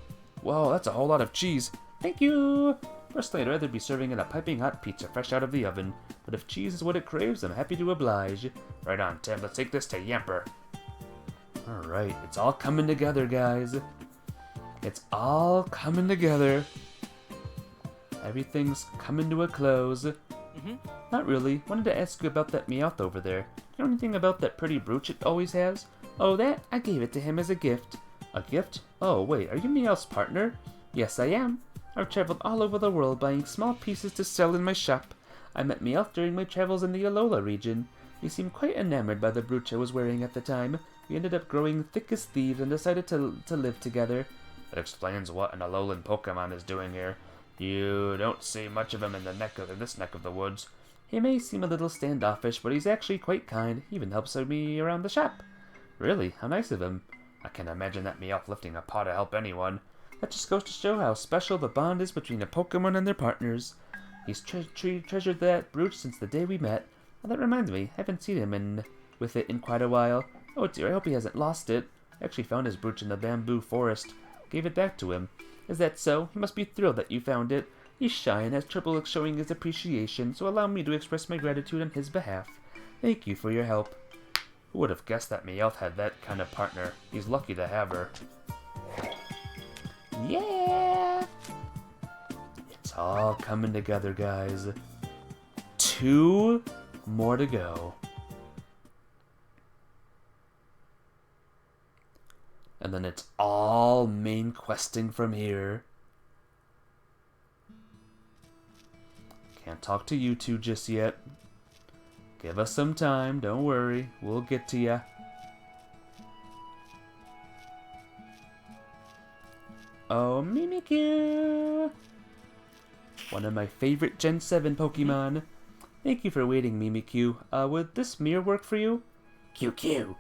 Whoa, that's a whole lot of cheese. Thank you! Personally, I'd rather be serving in a piping hot pizza fresh out of the oven. But if cheese is what it craves, I'm happy to oblige. Right on, Tim, let's take this to Yamper. Alright, it's all coming together, guys. It's all coming together. Everything's coming to a close. Not really. Wanted to ask you about that Meowth over there. You know anything about that pretty brooch it always has? Oh, that? I gave it to him as a gift. A gift? Oh, wait, are you Meowth's partner? Yes, I am. I've traveled all over the world buying small pieces to sell in my shop. I met Meowth during my travels in the Alola region. He seemed quite enamored by the brooch I was wearing at the time. We ended up growing thick as thieves and decided to live together. That explains what an Alolan Pokemon is doing here. You don't see much of him in this neck of the woods. He may seem a little standoffish, but he's actually quite kind. He even helps me around the shop. Really? How nice of him. I can't imagine that Meowth lifting a paw to help anyone. That just goes to show how special the bond is between a Pokemon and their partners. He's treasured that brooch since the day we met. Oh, that reminds me, I haven't seen him with it in quite a while. Oh dear, I hope he hasn't lost it. I actually found his brooch in the bamboo forest. Gave it back to him. Is that so? He must be thrilled that you found it. He's shy and has trouble showing his appreciation, so allow me to express my gratitude on his behalf. Thank you for your help. Who would have guessed that Meowth had that kind of partner? He's lucky to have her. Yeah! It's all coming together, guys. 2 more to go. And then it's all main questing from here. Can't talk to you two just yet. Give us some time, don't worry. We'll get to ya. Oh, Mimikyu! One of my favorite Gen 7 Pokemon. Thank you for waiting, Mimikyu. Would this mirror work for you? QQ.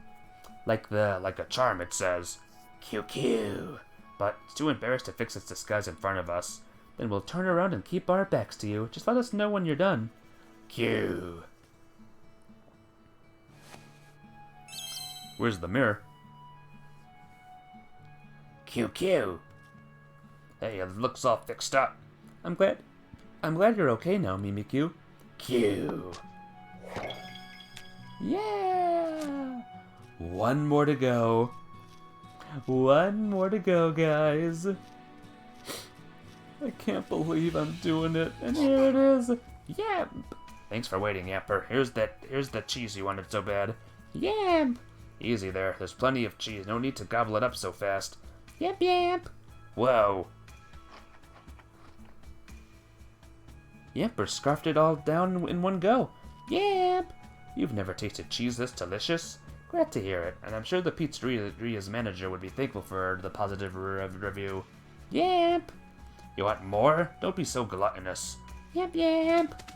Like a charm, it says. QQ. But it's too embarrassed to fix its disguise in front of us. Then we'll turn around and keep our backs to you. Just let us know when you're done. Q. Where's the mirror? QQ. Hey, it looks all fixed up. I'm glad you're okay now, Mimikyu. Q. Yeah! 1 more to go. 1 more to go, guys. I can't believe I'm doing it. And here it is. Yamp! Thanks for waiting, Yamper. Here's the cheese you wanted so bad. Yamp! Easy there. There's plenty of cheese. No need to gobble it up so fast. Yamp, yamp! Whoa. Yamper scarfed it all down in one go. Yamp! You've never tasted cheese this delicious? Glad to hear it, and I'm sure the pizzeria's manager would be thankful for the positive review. Yep. You want more? Don't be so gluttonous. Yep, yep.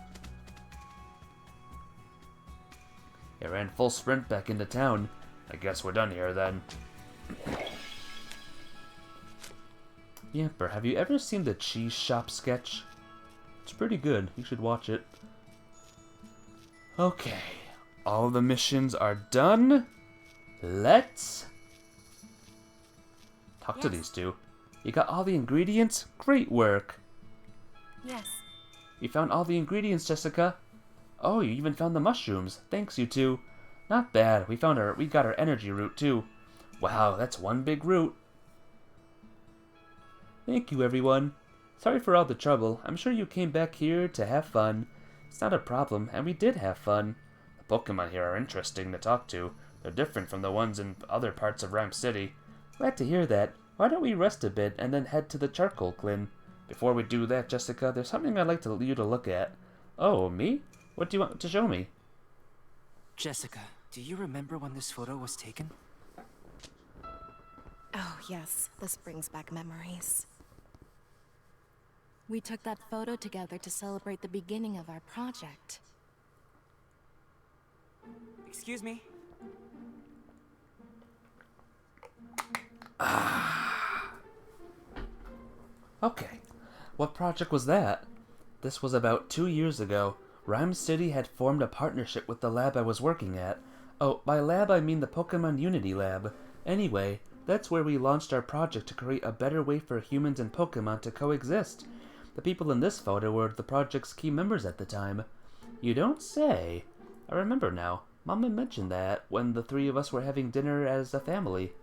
He ran full sprint back into town. I guess we're done here then. Yamper, have you ever seen the cheese shop sketch? It's pretty good. You should watch it. Okay. All the missions are done. Let's talk to these two. You got all the ingredients? Great work. Yes. You found all the ingredients, Jessica. Oh, you even found the mushrooms. Thanks, you two. Not bad. We got our energy root too. Wow, that's one big root. Thank you, everyone. Sorry for all the trouble. I'm sure you came back here to have fun. It's not a problem, and we did have fun. The Pokemon here are interesting to talk to. They're different from the ones in other parts of Rhyme City. Glad to hear that. Why don't we rest a bit and then head to the charcoal Clin? Before we do that, Jessica, there's something I'd like you to look at. Oh, me? What do you want to show me? Jessica, do you remember when this photo was taken? Oh, yes. This brings back memories. We took that photo together to celebrate the beginning of our project. Excuse me? Okay. What project was that? This was about 2 years ago. Rhyme City had formed a partnership with the lab I was working at. Oh, by lab I mean the Pokemon Unity Lab. Anyway, that's where we launched our project to create a better way for humans and Pokemon to coexist. The people in this photo were the project's key members at the time. You don't say. I remember now. Mama mentioned that when the three of us were having dinner as a family.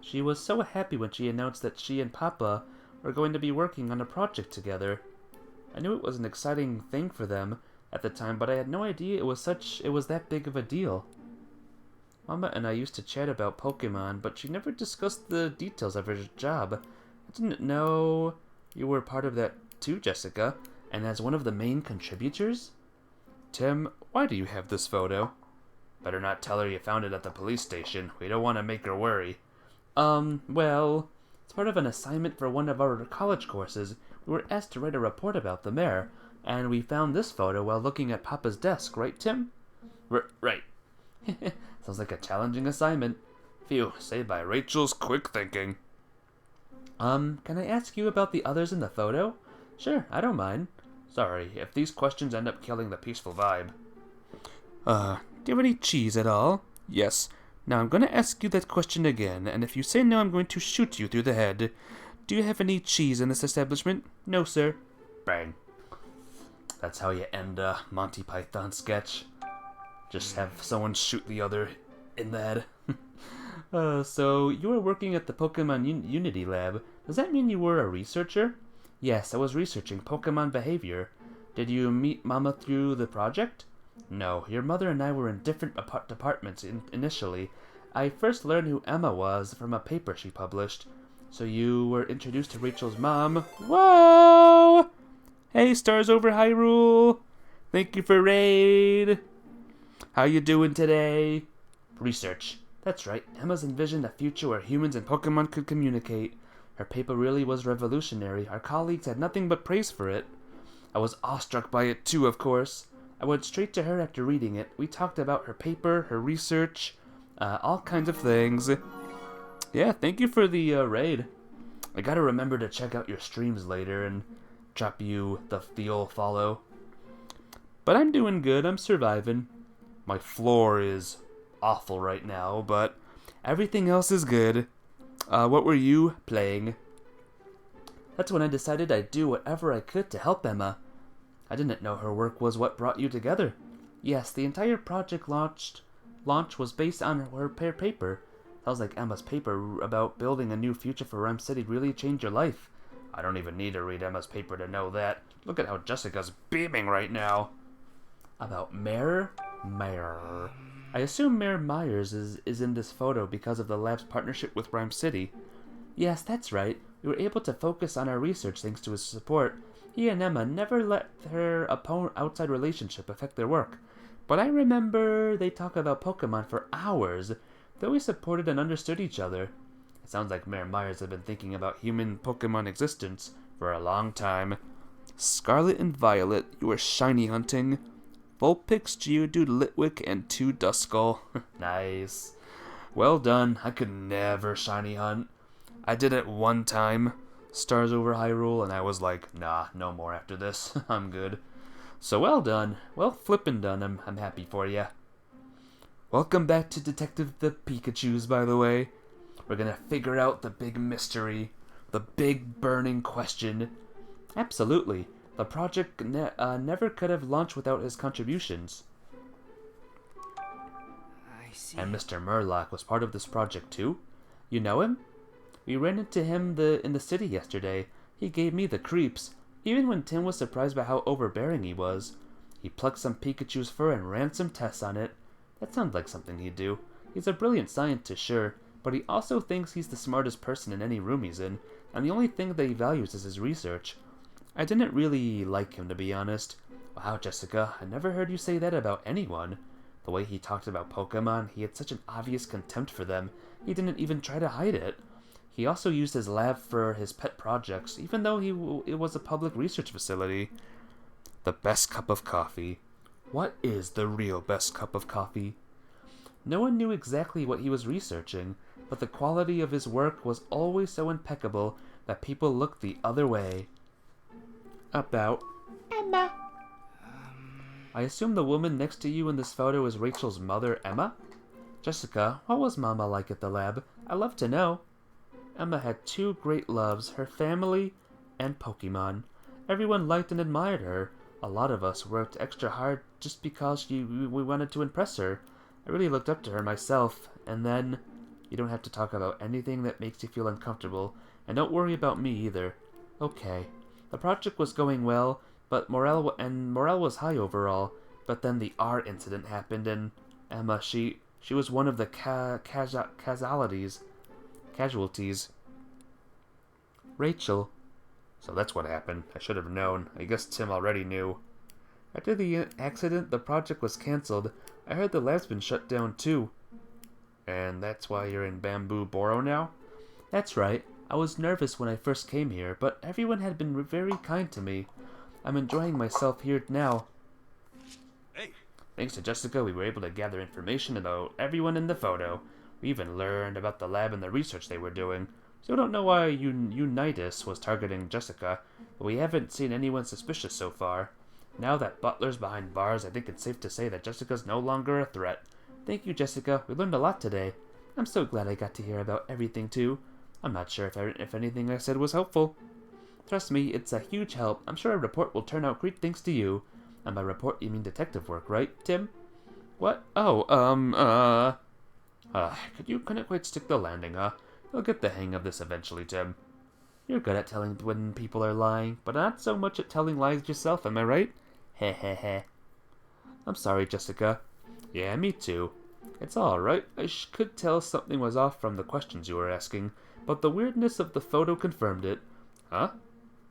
She was so happy when she announced that she and Papa were going to be working on a project together. I knew it was an exciting thing for them at the time, but I had no idea it was that big of a deal. Mama and I used to chat about Pokemon, but she never discussed the details of her job. I didn't know you were part of that too, Jessica, and as one of the main contributors? Tim, why do you have this photo? Better not tell her you found it at the police station. We don't want to make her worry. Well, it's part of an assignment for one of our college courses. We were asked to write a report about the mayor, and we found this photo while looking at Papa's desk, right, Tim? Right. Sounds like a challenging assignment. Phew, saved by Rachel's quick thinking. Can I ask you about the others in the photo? Sure, I don't mind. Sorry, if these questions end up killing the peaceful vibe. Do you have any cheese at all? Yes. Now I'm gonna ask you that question again, and if you say no, I'm going to shoot you through the head. Do you have any cheese in this establishment? No, sir. Bang. That's how you end a Monty Python sketch. Just have someone shoot the other in the head. So you were working at the Pokemon Unity Lab. Does that mean you were a researcher? Yes, I was researching Pokemon behavior. Did you meet Mama through the project? No, your mother and I were in different departments initially. I first learned who Emma was from a paper she published. So you were introduced to Rachel's mom. Whoa! Hey, Stars over Hyrule! Thank you for raid! How you doing today? Research. That's right, Emma's envisioned a future where humans and Pokemon could communicate. Her paper really was revolutionary. Our colleagues had nothing but praise for it. I was awestruck by it too, of course. I went straight to her after reading it. We talked about her paper, her research, all kinds of things. Yeah, thank you for the raid. I gotta remember to check out your streams later and drop you the old follow. But I'm doing good, I'm surviving. My floor is awful right now, but everything else is good. What were you playing? That's when I decided I'd do whatever I could to help Emma. I didn't know her work was what brought you together. Yes, the entire project launch was based on her paper. Sounds like Emma's paper about building a new future for Rhyme City really changed your life. I don't even need to read Emma's paper to know that. Look at how Jessica's beaming right now. About Mayor? I assume Mayor Myers is in this photo because of the lab's partnership with Rhyme City. Yes, that's right. We were able to focus on our research thanks to his support. He and Emma never let their outside relationship affect their work. But I remember they talk about Pokemon for hours. They always supported and understood each other. It sounds like Mayor Myers had been thinking about human Pokemon existence for a long time. Scarlet and Violet, you were shiny hunting. Vulpix, Geodude, Litwick, and 2 Duskull. Nice. Well done. I could never shiny hunt. I did it one time, Stars over Hyrule, and I was like, nah, no more after this. I'm good. So well done. Well flippin' done. I'm happy for ya. Welcome back to Detective the Pikachus, by the way. We're gonna figure out the big mystery, the big burning question. Absolutely. The project never could have launched without his contributions. I see. And Mr. Murlock was part of this project too? You know him? We ran into him in the city yesterday. He gave me the creeps. Even when Tim was surprised by how overbearing he was. He plucked some Pikachu's fur and ran some tests on it. That sounds like something he'd do. He's a brilliant scientist, sure, but he also thinks he's the smartest person in any room he's in, and the only thing that he values is his research. I didn't really like him, to be honest. Wow, Jessica, I never heard you say that about anyone. The way he talked about Pokemon, he had such an obvious contempt for them, he didn't even try to hide it. He also used his lab for his pet projects, even though it was a public research facility. The best cup of coffee. What is the real best cup of coffee? No one knew exactly what he was researching, but the quality of his work was always so impeccable that people looked the other way. About Emma. I assume the woman next to you in this photo is Rachel's mother, Emma? Jessica, what was Mama like at the lab? I'd love to know. Emma had 2 great loves, her family and Pokemon. Everyone liked and admired her. A lot of us worked extra hard just because we wanted to impress her. I really looked up to her myself, and then... You don't have to talk about anything that makes you feel uncomfortable, and don't worry about me either. Okay. The project was going well, but morale was high overall, but then the R incident happened, and Emma, she was one of the casualties. Rachel. So that's what happened. I should have known. I guess Tim already knew. After the accident, the project was cancelled. I heard the lab's been shut down too. And that's why you're in Bamboo Boro now? That's right. I was nervous when I first came here, but everyone had been very kind to me. I'm enjoying myself here now. Hey, Thanks to Jessica, we were able to gather information about everyone in the photo. We even learned about the lab and the research they were doing. So I don't know why Unitas was targeting Jessica, but we haven't seen anyone suspicious so far. Now that Butler's behind bars, I think it's safe to say that Jessica's no longer a threat. Thank you, Jessica. We learned a lot today. I'm so glad I got to hear about everything, too. I'm not sure if anything I said was helpful. Trust me, it's a huge help. I'm sure a report will turn out great thanks to you. And by report, you mean detective work, right, Tim? What? Oh, couldn't quite stick the landing, huh? You'll get the hang of this eventually, Tim. You're good at telling when people are lying, but not so much at telling lies yourself, am I right? Heh heh heh. I'm sorry, Jessica. Yeah, me too. It's alright. I could tell something was off from the questions you were asking, but the weirdness of the photo confirmed it. Huh?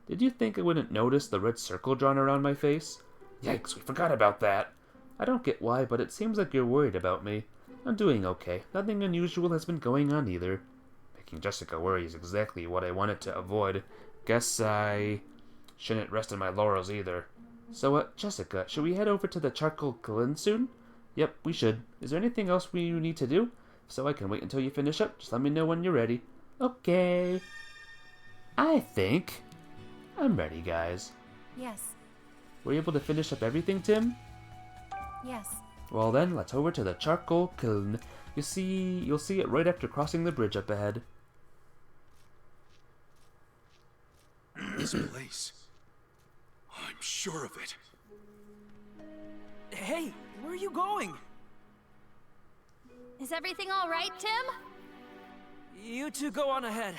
Did you think I wouldn't notice the red circle drawn around my face? Yikes, we forgot about that. I don't get why, but it seems like you're worried about me. I'm doing okay. Nothing unusual has been going on either. Making Jessica worry is exactly what I wanted to avoid. Guess I shouldn't rest on my laurels either. So, Jessica, should we head over to the charcoal kiln soon? Yep, we should. Is there anything else we need to do? So I can wait until you finish up. Just let me know when you're ready. Okay. I think I'm ready, guys. Yes. Were you able to finish up everything, Tim? Yes. Well then, let's over to the charcoal kiln. You'll see it right after crossing the bridge up ahead. This place. I'm sure of it. Hey, where are you going? Is everything all right, Tim? You two go on ahead.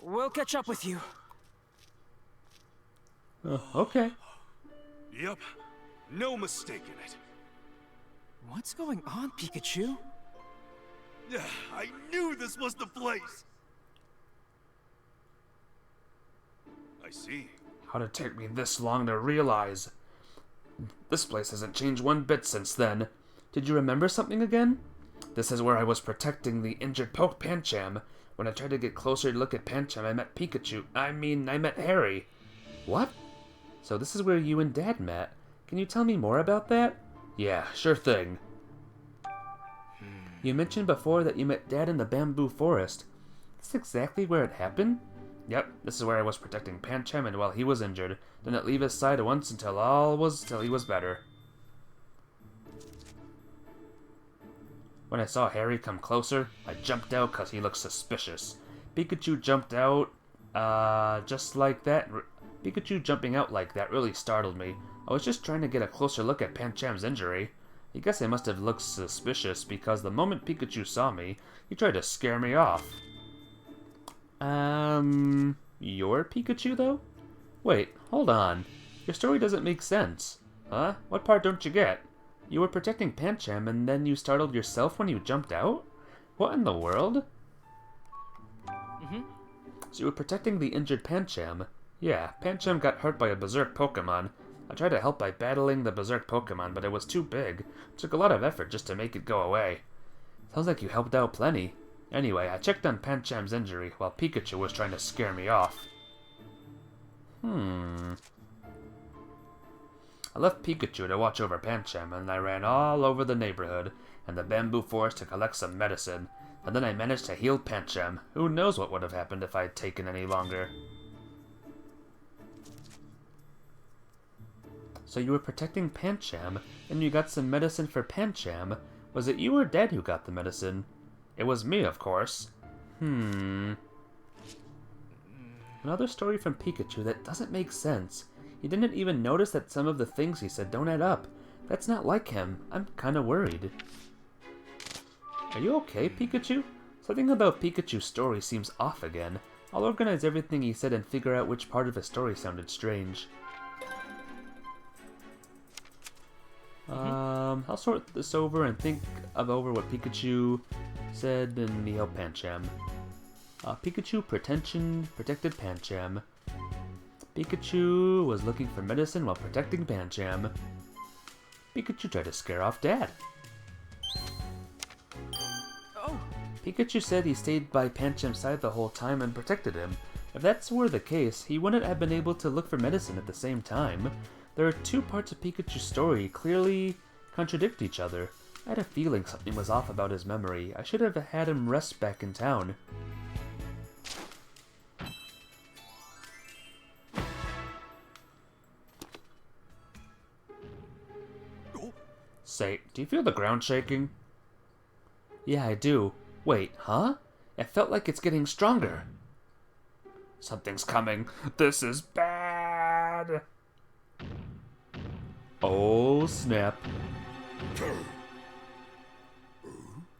We'll catch up with you. Okay. Yep, no mistaking it. What's going on, Pikachu? Yeah, I knew this was the place. I see. How'd it take me this long to realize? This place hasn't changed one bit since then. Did you remember something again? This is where I was protecting the injured Pancham. When I tried to get closer to look at Pancham, I met Pikachu. I met Harry. What? So this is where you and Dad met. Can you tell me more about that? Yeah, sure thing. You mentioned before that you met Dad in the bamboo forest. That's exactly where it happened? Yep, this is where I was protecting Pancham and while he was injured. Didn't leave his side once until he was better. When I saw Harry come closer, I jumped out because he looked suspicious. Pikachu jumped out, just like that. Pikachu jumping out like that really startled me. I was just trying to get a closer look at Pancham's injury. I guess I must have looked suspicious because the moment Pikachu saw me, he tried to scare me off. You're Pikachu though? Wait, hold on. Your story doesn't make sense. Huh? What part don't you get? You were protecting Pancham and then you startled yourself when you jumped out? What in the world? So you were protecting the injured Pancham? Yeah, Pancham got hurt by a berserk Pokemon. I tried to help by battling the berserk Pokemon, but it was too big. It took a lot of effort just to make it go away. Sounds like you helped out plenty. Anyway, I checked on Pancham's injury while Pikachu was trying to scare me off. I left Pikachu to watch over Pancham, and I ran all over the neighborhood and the bamboo forest to collect some medicine. And then I managed to heal Pancham. Who knows what would have happened if I had taken any longer. So you were protecting Pancham, and you got some medicine for Pancham. Was it you or Dad who got the medicine? It was me, of course. Another story from Pikachu that doesn't make sense. He didn't even notice that some of the things he said don't add up. That's not like him. I'm kinda worried. Are you okay, Pikachu? Something about Pikachu's story seems off again. I'll organize everything he said and figure out which part of his story sounded strange. I'll sort this over and think over what Pikachu said and heal Pancham. Pikachu protected Pancham. Pikachu was looking for medicine while protecting Pancham. Pikachu tried to scare off Dad. Pikachu said he stayed by Pancham's side the whole time and protected him. If that's were the case, he wouldn't have been able to look for medicine at the same time. There are two parts of Pikachu's story clearly contradict each other. I had a feeling something was off about his memory. I should have had him rest back in town. Say, do you feel the ground shaking? Yeah, I do. Wait, huh? It felt like it's getting stronger. Something's coming. This is bad. Oh, snap.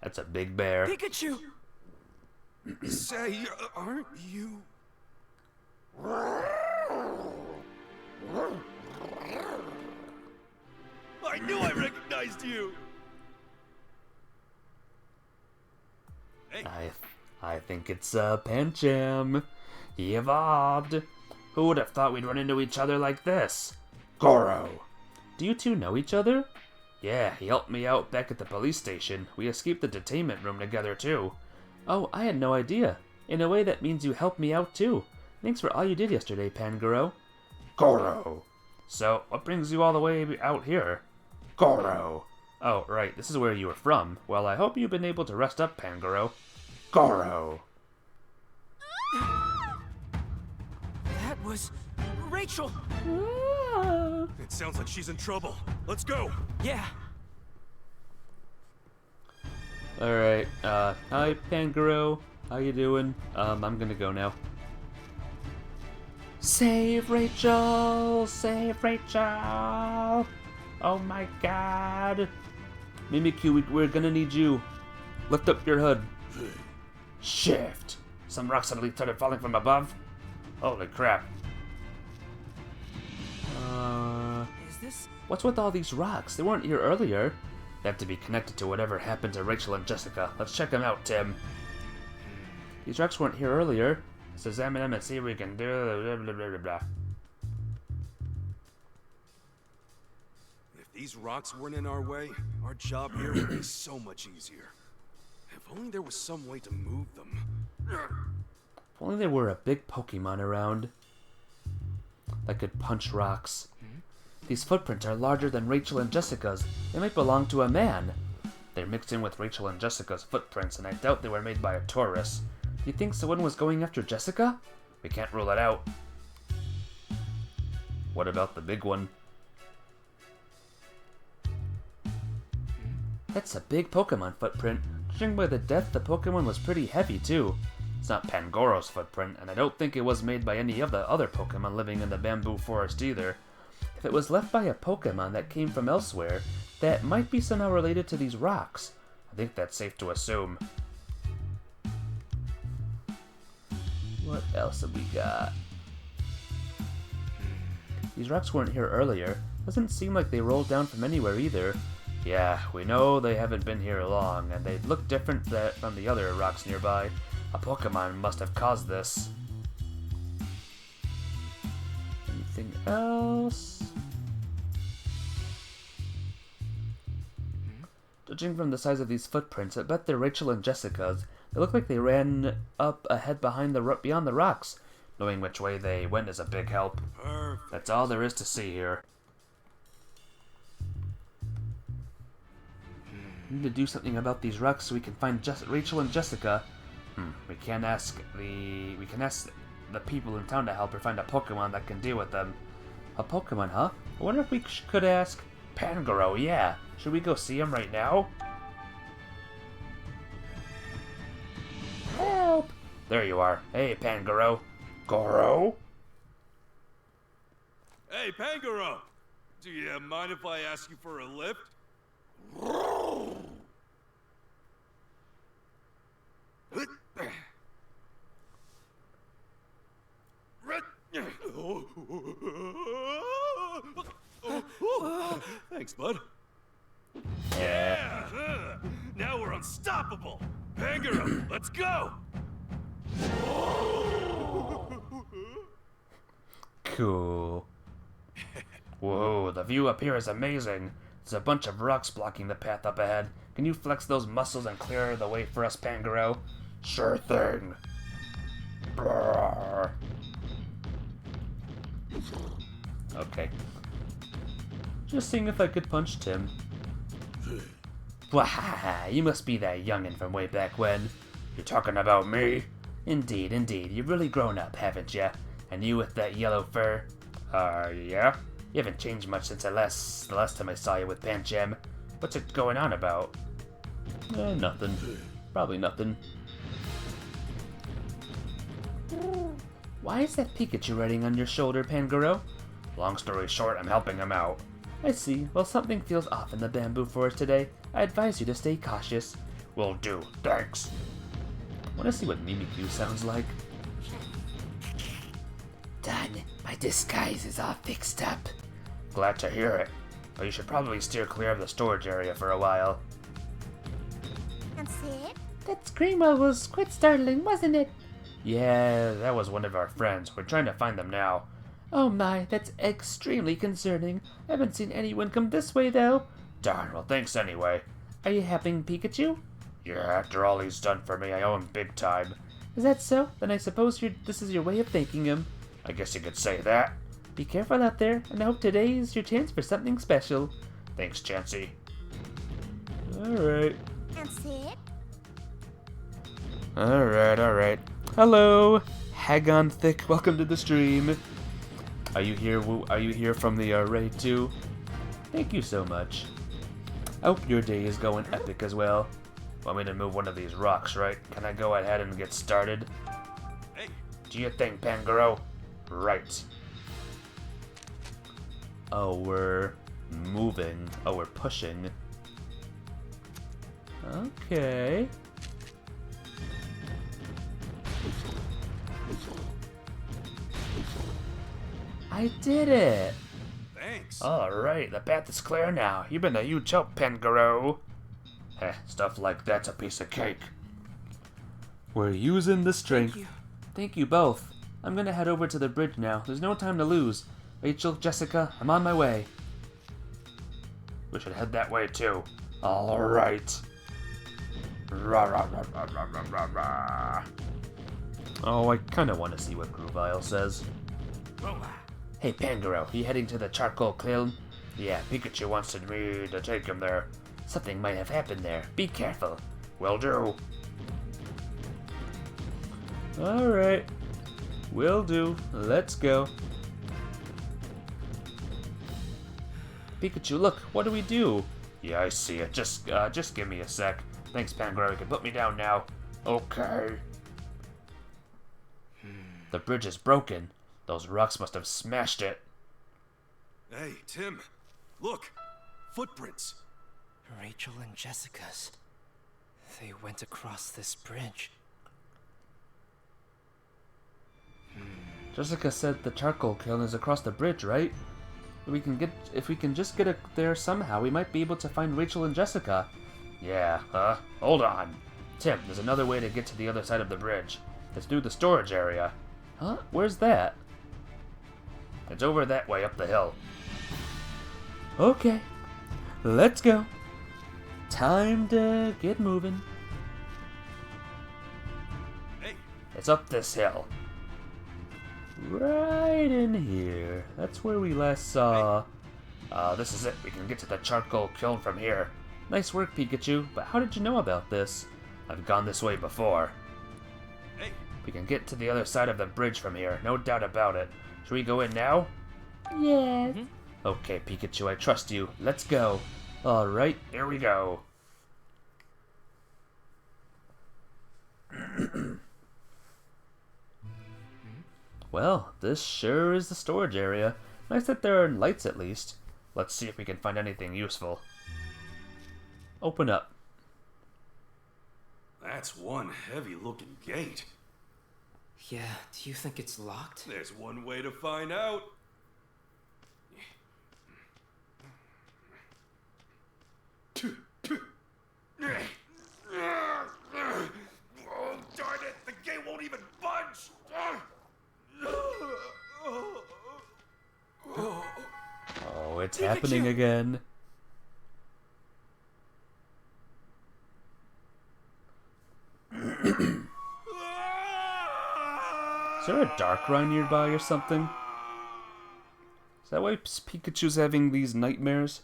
That's a big bear. Pikachu! Say, aren't you... I knew I recognized you! Hey, I think it's Pancham. He evolved. Who would have thought we'd run into each other like this? Goro! Do you two know each other? Yeah, he helped me out back at the police station. We escaped the detainment room together too. Oh, I had no idea. In a way, that means you helped me out too. Thanks for all you did yesterday, Pangoro. Goro! So, what brings you all the way out here? Goro! Oh, right, this is where you were from. Well, I hope you've been able to rest up, Pangoro. Goro! That was... Rachel! it sounds like she's in trouble. Let's go! Yeah. Alright, hi, Pangoro. How you doing? I'm gonna go now. Save Rachel! Save Rachel! Oh my god! Mimikyu, we're gonna need you. Lift up your hood. Shift! Some rocks suddenly started falling from above. Holy crap. Is this... What's with all these rocks? They weren't here earlier. They have to be connected to whatever happened to Rachel and Jessica. Let's check them out, Tim. These rocks weren't here earlier. Let's examine them and see what we can do. Blah, blah, blah, blah, blah. these rocks weren't in our way, our job here would be so much easier. If only there was some way to move them. If only there were a big Pokemon around that could punch rocks. These footprints are larger than Rachel and Jessica's. They might belong to a man. They're mixed in with Rachel and Jessica's footprints, and I doubt they were made by a Taurus. Do you think someone was going after Jessica? We can't rule it out. What about the big one? That's a big Pokemon footprint. Judging by the death, the Pokemon was pretty heavy too. It's not Pangoro's footprint, and I don't think it was made by any of the other Pokemon living in the bamboo forest either. If it was left by a Pokemon that came from elsewhere, that might be somehow related to these rocks. I think that's safe to assume. What else have we got? These rocks weren't here earlier. Doesn't seem like they rolled down from anywhere either. Yeah, we know they haven't been here long, and they look different from the other rocks nearby. A Pokemon must have caused this. Anything else? Judging from the size of these footprints, I bet they're Rachel and Jessica's. They look like they ran up ahead beyond the rocks. Knowing which way they went is a big help. Perfect. That's all there is to see here. We need to do something about these rocks so we can find Rachel and Jessica. We can ask the people in town to help her find a Pokemon that can deal with them. A Pokemon, huh? I wonder if we could ask Pangoro. Yeah. Should we go see him right now? Help! There you are. Hey, Pangoro. Goro? Hey, Pangoro! Do you mind if I ask you for a lift? Thanks, bud. Yeah. Now we're unstoppable! Pangoro, let's go! Cool. Whoa, the view up here is amazing. There's a bunch of rocks blocking the path up ahead. Can you flex those muscles and clear the way for us, Pangoro? Sure thing. Brrr. Okay. Just seeing if I could punch Tim. Wahaha, you must be that youngin' from way back when. You're talking about me? Indeed, indeed. You've really grown up, haven't ya? And you with that yellow fur? Yeah? You haven't changed much since the last time I saw you with Pancham. What's it going on about? Nothing. Probably nothing. Why is that Pikachu riding on your shoulder, Pangoro? Long story short, I'm helping him out. I see. Well, something feels off in the bamboo forest today. I advise you to stay cautious. Will do. Thanks. Want to see what Mimikyu sounds like? Done. My disguise is all fixed up. Glad to hear it. But you should probably steer clear of the storage area for a while. That's it? That scream was quite startling, wasn't it? Yeah, that was one of our friends. We're trying to find them now. Oh my, that's extremely concerning. I haven't seen anyone come this way, though. Darn, well thanks anyway. Are you helping Pikachu? Yeah, after all he's done for me, I owe him big time. Is that so? Then I suppose this is your way of thanking him. I guess you could say that. Be careful out there, and I hope today is your chance for something special. Thanks, Chansey. Alright. That's it? Alright. Hello, Hagon Thick. Welcome to the stream. Are you here from the raid too? Thank you so much. I hope your day is going epic as well. Want me to move one of these rocks, right? Can I go ahead and get started? Hey, Do you think, Pangoro? Right. Oh, we're moving. Oh, we're pushing. Okay. I did it! Thanks. Alright, the path is clear now. You've been a huge help, Pangoro. Heh, stuff like that's a piece of cake. We're using the strength. Thank you both. I'm gonna head over to the bridge now. There's no time to lose. Rachel, Jessica, I'm on my way. We should head that way too. Alright. Rah, rah, rah, rah, rah, rah, rah, rah. Oh, I kinda wanna see what Gruvile says. Hey Pangoro, you heading to the charcoal kiln? Yeah, Pikachu wants me to take him there. Something might have happened there. Be careful. Will do. Alright. Will do. Let's go. Pikachu, look, what do we do? Yeah, I see it. Just give me a sec. Thanks, Pangoro. You can put me down now. Okay. The bridge is broken. Those rocks must have smashed it. Hey, Tim. Look. Footprints. Rachel and Jessica's. They went across this bridge. Jessica said the charcoal kiln is across the bridge, right? If we can just get it there somehow, we might be able to find Rachel and Jessica. Yeah, hold on. Tim, there's another way to get to the other side of the bridge. It's through the storage area. Huh? Where's that? It's over that way up the hill. Okay. Let's go. Time to get moving. Hey. It's up this hill. Right in here. That's where we last saw... this is it. We can get to the charcoal kiln from here. Nice work, Pikachu. But how did you know about this? I've gone this way before. Hey. We can get to the other side of the bridge from here. No doubt about it. Should we go in now? Yeah. Okay, Pikachu, I trust you. Let's go. Alright, here we go. Well, this sure is the storage area. Nice that there are lights at least. Let's see if we can find anything useful. Open up. That's one heavy-looking gate. Yeah, do you think it's locked? There's one way to find out. Oh, darn it! The gate won't even budge! Oh, it's happening again. Is there a Darkrai nearby or something? Is that why Pikachu's having these nightmares?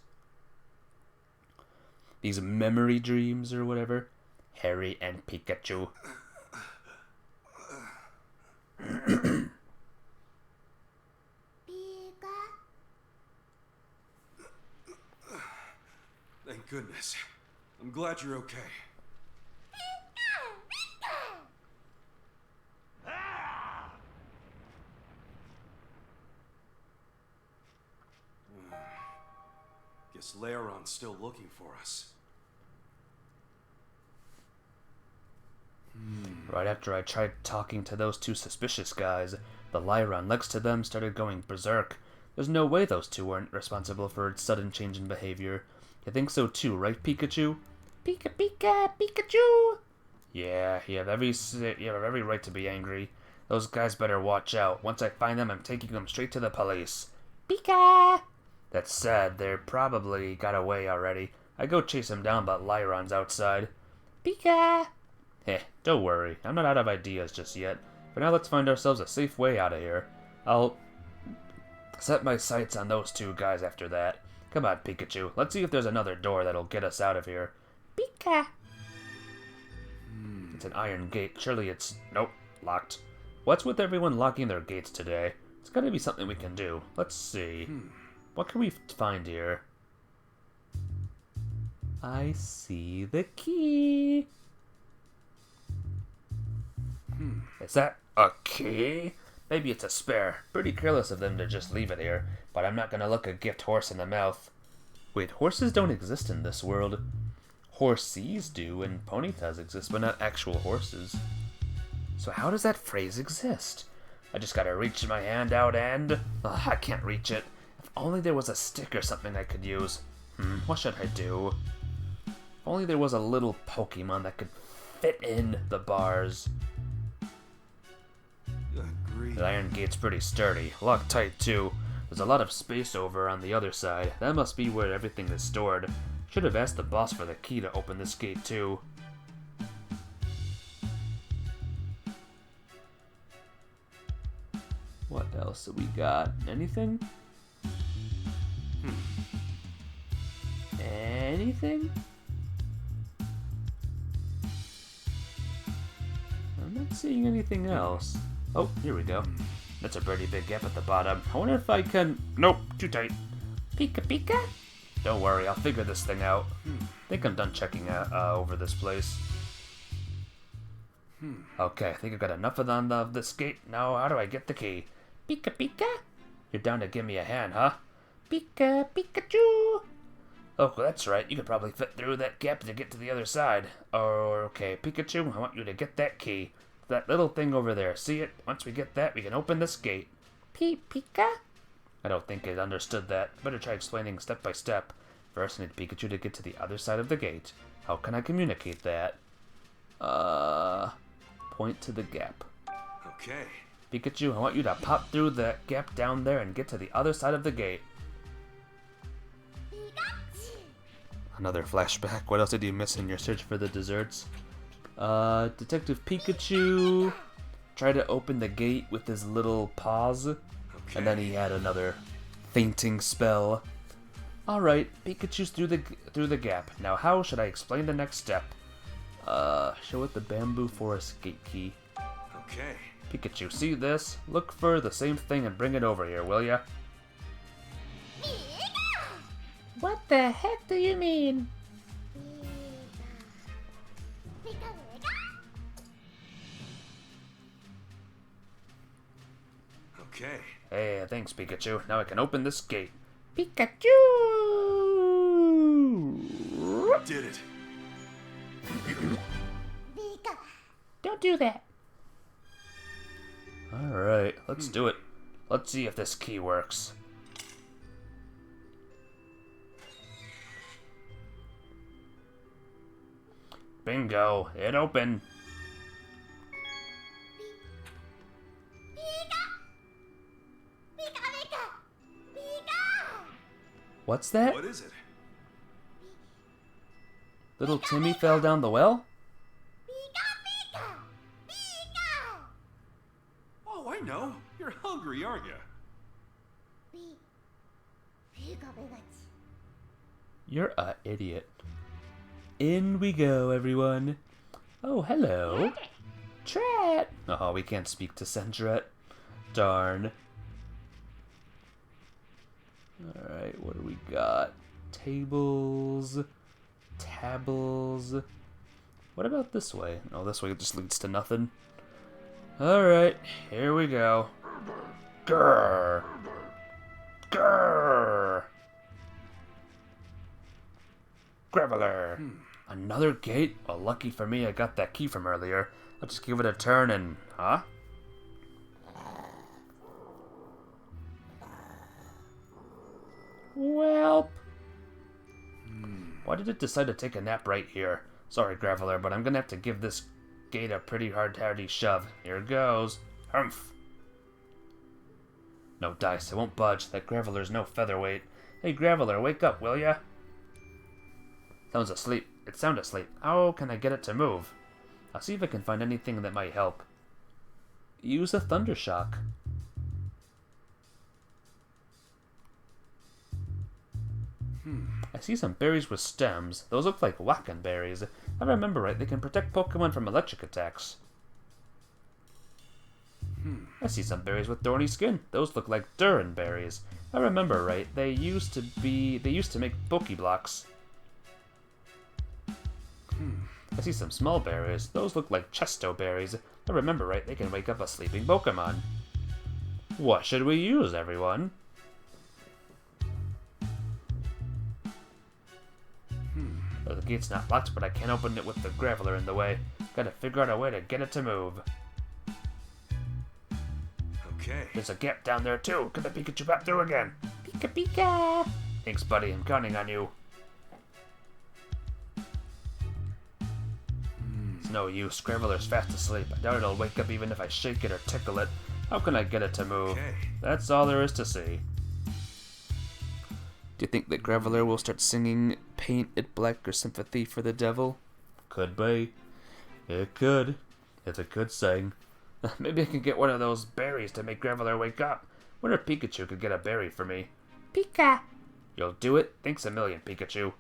These memory dreams or whatever? Harry and Pikachu. Thank goodness. I'm glad you're okay. Guess Laeron's still looking for us. Right after I tried talking to those two suspicious guys, the Lyron next to them started going berserk. There's no way those two weren't responsible for its sudden change in behavior. You think so too, right, Pikachu? Pika Pika, Pikachu! Yeah, you have every right to be angry. Those guys better watch out. Once I find them, I'm taking them straight to the police. Pika! That's sad. They probably got away already. I go chase them down, but Lyron's outside. Pika! Heh, don't worry. I'm not out of ideas just yet. For now, let's find ourselves a safe way out of here. I'll set my sights on those two guys after that. Come on, Pikachu. Let's see if there's another door that'll get us out of here. Pika! It's an iron gate. Surely it's... Nope. Locked. What's with everyone locking their gates today? It's gotta be something we can do. Let's see. What can we find here? I see the key. Is that a key? Maybe it's a spare. Pretty careless of them to just leave it here, but I'm not gonna look a gift horse in the mouth. Wait, horses don't exist in this world. Horsies do, and ponytails exist, but not actual horses. So how does that phrase exist? I just gotta reach my hand out and... Ugh, I can't reach it. If only there was a stick or something I could use. What should I do? If only there was a little Pokemon that could fit in the bars. Agreed. The iron gate's pretty sturdy. Locked tight, too. There's a lot of space over on the other side. That must be where everything is stored. Should have asked the boss for the key to open this gate too. What else have we got? Anything? Anything? I'm not seeing anything else. Oh, here we go. That's a pretty big gap at the bottom. I wonder if I can... Nope, too tight. Pika Pika? Don't worry, I'll figure this thing out. I think I'm done checking over this place. Okay, I think I've got enough of this gate. Now, how do I get the key? Pika Pika? You're down to give me a hand, huh? Pika Pikachu! Oh, that's right. You could probably fit through that gap to get to the other side. Okay, Pikachu, I want you to get that key. That little thing over there. See it? Once we get that, we can open this gate. Pika? I don't think it understood that. Better try explaining step by step. First, I need Pikachu to get to the other side of the gate. How can I communicate that? Point to the gap. Okay. Pikachu, I want you to pop through that gap down there and get to the other side of the gate. Another flashback. What else did you miss in your search for the desserts? Detective Pikachu tried to open the gate with his little paws, and then he had another fainting spell. Alright, Pikachu's through the gap. Now how should I explain the next step? Show it the bamboo forest gate key. Okay. Pikachu, see this? Look for the same thing and bring it over here, will ya? What the heck do you mean? Okay. Hey, thanks, Pikachu. Now I can open this gate. Pikachu! Did it. Don't do that. Alright, let's do it. Let's see if this key works. Bingo, it opened. What's that? What is it? Little Timmy fell down the well? Oh, I know. You're hungry, aren't you? You're a idiot. In we go, everyone. Oh, hello. Tret! Oh, we can't speak to Sentret. Darn. Alright, what do we got? Tables. Tables. What about this way? Oh, this way just leads to nothing. Alright, here we go. Grrr. Grrr. Graveler. Another gate? Well, lucky for me I got that key from earlier. I'll just give it a turn and... Huh? Welp. Why did it decide to take a nap right here? Sorry, Graveler, but I'm gonna have to give this gate a pretty hardy shove. Here goes. Humph. No dice, it won't budge. That Graveler's no featherweight. Hey, Graveler, wake up, will ya? Sounds asleep. It's sound asleep. How can I get it to move? I'll see if I can find anything that might help. Use a Thundershock. I see some berries with stems. Those look like Wacken berries. If I remember right, they can protect Pokemon from electric attacks. I see some berries with thorny skin. Those look like Durin berries. If I remember right, they used to make Pokeblocks. I see some small berries. Those look like Chesto berries. If I remember right, they can wake up a sleeping Pokemon. What should we use, everyone? Well, the gate's not locked, but I can't open it with the Graveler in the way. Gotta figure out a way to get it to move. Okay. There's a gap down there too. Can the Pikachu pop through again? Pika Pika! Thanks, buddy. I'm counting on you. It's no use. Graveler's fast asleep. I doubt it'll wake up even if I shake it or tickle it. How can I get it to move? Okay. That's all there is to see. Do you think that Graveler will start singing Paint It Black or Sympathy for the Devil? Could be. It could. If it could sing. Maybe I can get one of those berries to make Graveler wake up. Wonder if Pikachu could get a berry for me. Pika. You'll do it? Thanks a million, Pikachu.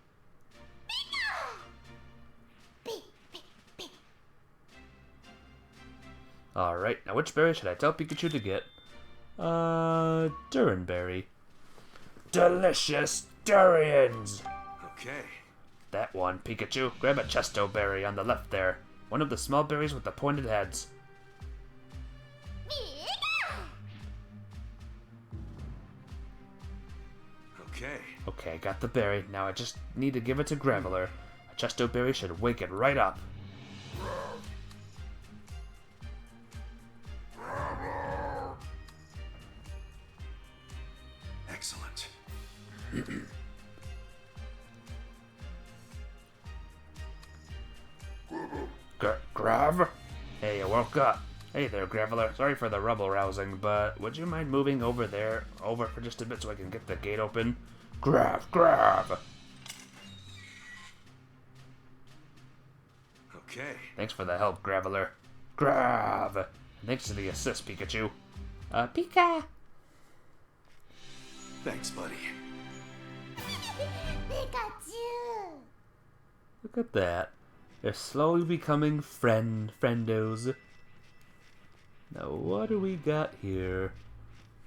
Alright, now which berry should I tell Pikachu to get? Duranberry. Delicious durians! Okay. That one, Pikachu. Grab a Chesto berry on the left there. One of the small berries with the pointed heads. Okay. Okay, got the berry. Now I just need to give it to Graveler. A Chesto berry should wake it right up. Excellent. Grav? Hey, you woke up. Hey there, Graveler. Sorry for the rubble rousing, but would you mind moving over for just a bit so I can get the gate open? Grav! Okay. Thanks for the help, Graveler. Grav! And thanks for the assist, Pikachu. Pika. Thanks, buddy. Pikachu! Look at that. They're slowly becoming friendos. Now, what do we got here?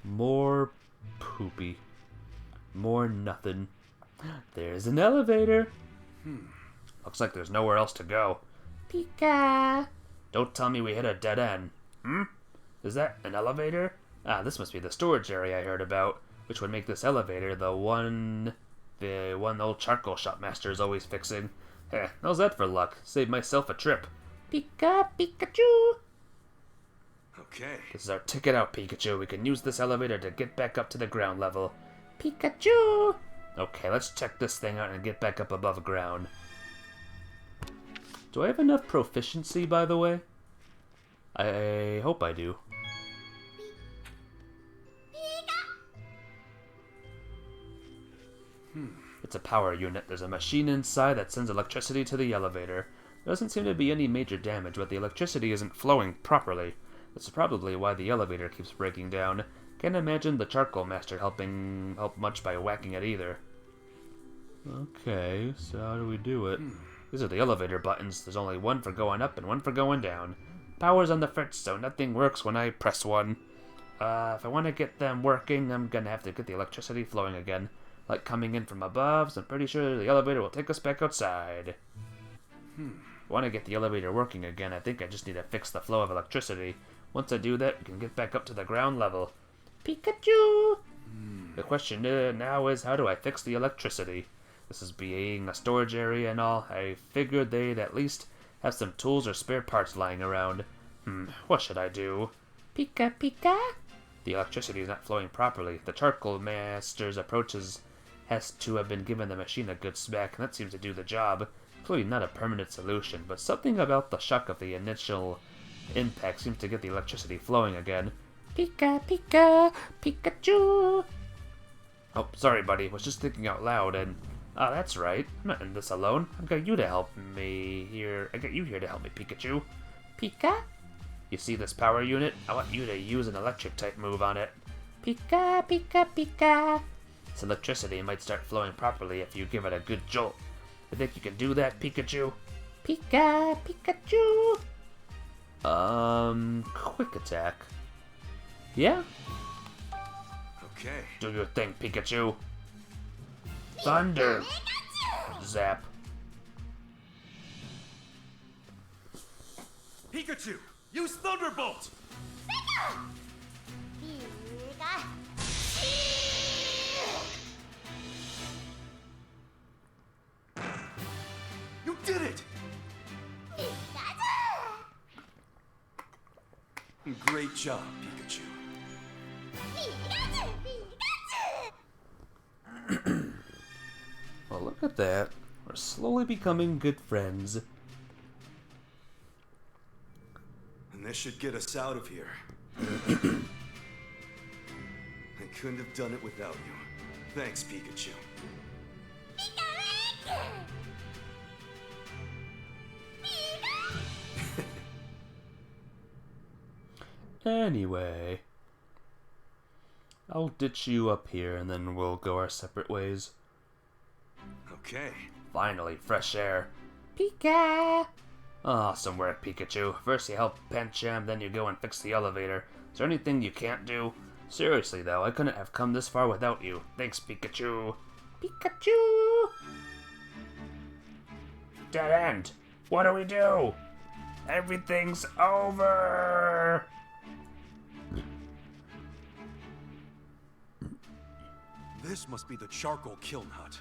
More poopy. More nothing. There's an elevator. Looks like there's nowhere else to go. Pika. Don't tell me we hit a dead end. Is that an elevator? Ah, this must be the storage area I heard about, which would make this elevator the one old charcoal shop master is always fixing. How's that for luck? Saved myself a trip. Pika. Pikachu. Okay. This is our ticket out, Pikachu. We can use this elevator to get back up to the ground level. Pikachu. Okay, let's check this thing out and get back up above ground. Do I have enough proficiency, by the way? I hope I do. It's a power unit. There's a machine inside that sends electricity to the elevator. There doesn't seem to be any major damage, but the electricity isn't flowing properly. That's probably why the elevator keeps breaking down. Can't imagine the charcoal master help much by whacking it either. Okay, so how do we do it? These are the elevator buttons. There's only one for going up and one for going down. Power's on the fritz, so nothing works when I press one. If I want to get them working, I'm gonna have to get the electricity flowing again. Like coming in from above, so I'm pretty sure the elevator will take us back outside. If I want to get the elevator working again, I think I just need to fix the flow of electricity. Once I do that, we can get back up to the ground level. Pikachu. The question now is, how do I fix the electricity? This is being a storage area and all. I figured they'd at least have some tools or spare parts lying around. What should I do? Pika. Pika. The electricity is not flowing properly. The charcoal master's approaches has to have been given the machine a good smack, and that seems to do the job. Clearly not a permanent solution, but something about the shock of the initial impact seems to get the electricity flowing again. Pika. Pika. Pikachu. Oh, sorry, buddy. Was just thinking out loud, and that's right. I'm not in this alone. I've got you to help me here. I got you here to help me, Pikachu. Pika. You see this power unit? I want you to use an electric type move on it. Pika. Pika. Pika. This electricity might start flowing properly if you give it a good jolt. You think you can do that, Pikachu? Pika. Pikachu. Quick attack. Yeah? Okay. Do your thing, Pikachu. Thunder. Zap. Pikachu, use Thunderbolt! You did it! Great job, Pikachu. Well, look at that. We're slowly becoming good friends. And this should get us out of here. I couldn't have done it without you. Thanks, Pikachu. Anyway, I'll ditch you up here and then we'll go our separate ways. Okay. Finally, fresh air. Pika. Awesome work, Pikachu. First you help Pancham, then you go and fix the elevator. Is there anything you can't do? Seriously though, I couldn't have come this far without you. Thanks, Pikachu. Pikachu. Dead end. What do we do? Everything's over. This must be the charcoal kiln hut.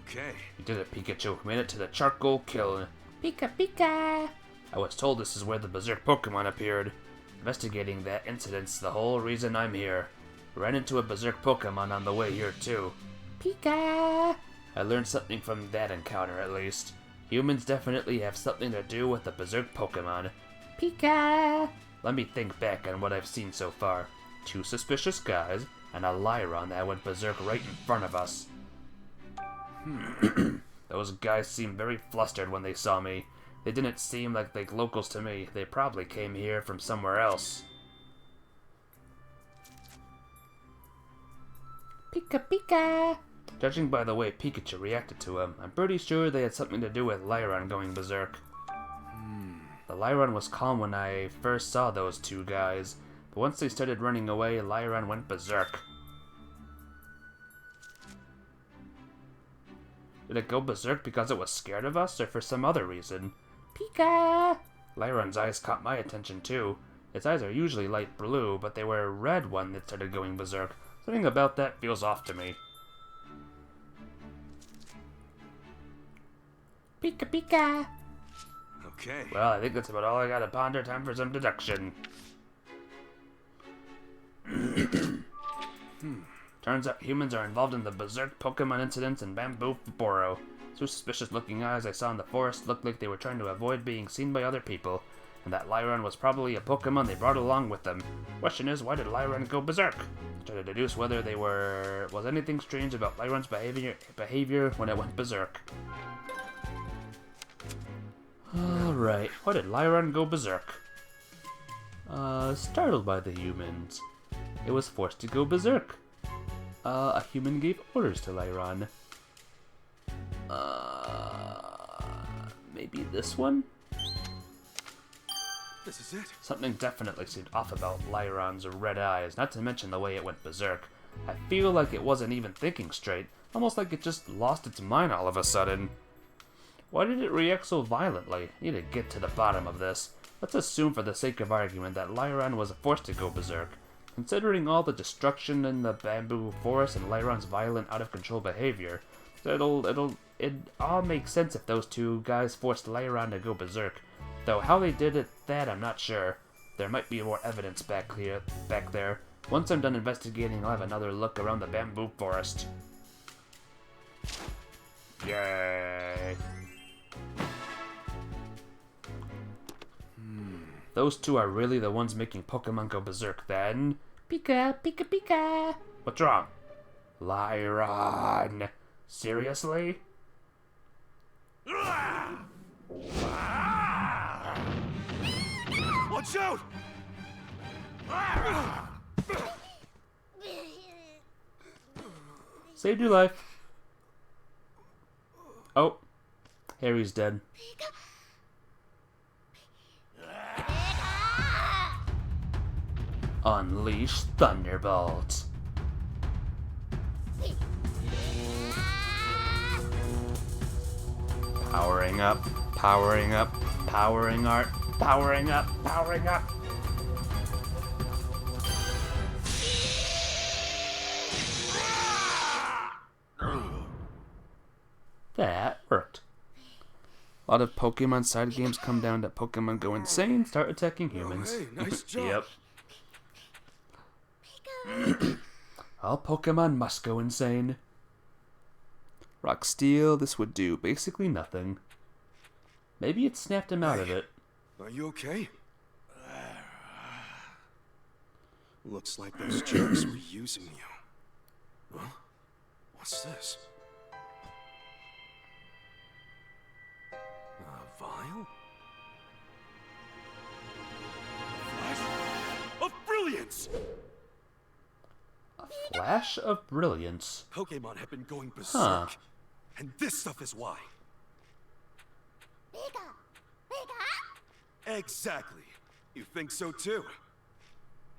Okay. You did it, Pikachu. We made it to the charcoal kiln. Pika Pika. I was told this is where the berserk Pokemon appeared. Investigating that incident's the whole reason I'm here. Ran into a berserk Pokemon on the way here too. Pika. I learned something from that encounter at least. Humans definitely have something to do with the berserk Pokemon. Pika. Let me think back on what I've seen so far. 2 suspicious guys, and a Lyron that went berserk right in front of us. Those guys seemed very flustered when they saw me. They didn't seem like locals to me. They probably came here from somewhere else. Pika Pika. Judging by the way Pikachu reacted to him, I'm pretty sure they had something to do with Lyron going berserk. The Lyron was calm when I first saw those 2 guys, but once they started running away, Lyron went berserk. Did it go berserk because it was scared of us, or for some other reason? Pika. Lyron's eyes caught my attention too. Its eyes are usually light blue, but they were red when it started going berserk. Something about that feels off to me. Pika Pika. Okay. Well, I think that's about all I gotta ponder. Time for some deduction. Turns out humans are involved in the berserk Pokemon incidents in Bamboo Boro. 2 suspicious-looking eyes I saw in the forest looked like they were trying to avoid being seen by other people, and that Lyron was probably a Pokemon they brought along with them. Question is, why did Lyron go berserk? Try to deduce whether was anything strange about Lyron's behavior when it went berserk. Alright, why did Lyron go berserk? Startled by the humans. It was forced to go berserk. A human gave orders to Lyron. Maybe this one? This is it. Something definitely seemed off about Lyron's red eyes, not to mention the way it went berserk. I feel like it wasn't even thinking straight, almost like it just lost its mind all of a sudden. Why did it react so violently? I need to get to the bottom of this. Let's assume for the sake of argument that Lyron was forced to go berserk. Considering all the destruction in the bamboo forest and Lyron's violent, out-of-control behavior, it all makes sense if those 2 guys forced Lyron to go berserk. Though how they did that I'm not sure. There might be more evidence back there. Once I'm done investigating, I'll have another look around the bamboo forest. Yay! Those 2 are really the ones making Pokemon go berserk then. Pika Pika Pika. What's wrong? Lyron! Seriously? Watch out! Saved your life. Oh. Harry's dead. Unleash Thunderbolt. Powering up, powering up, powering art, powering up, powering up. That worked. A lot of Pokemon side games come down to Pokemon go insane, start attacking humans. Oh, hey, nice job. Yep. All Pokemon must go insane. Rock Steel, this would do basically nothing. Maybe it snapped him out of it. Are you okay? Looks like those jerks were using you. Huh? What's this? A vial? Flash of brilliance! Flash of brilliance. Pokemon have been going berserk. Huh. And this stuff is why. Exactly. You think so too?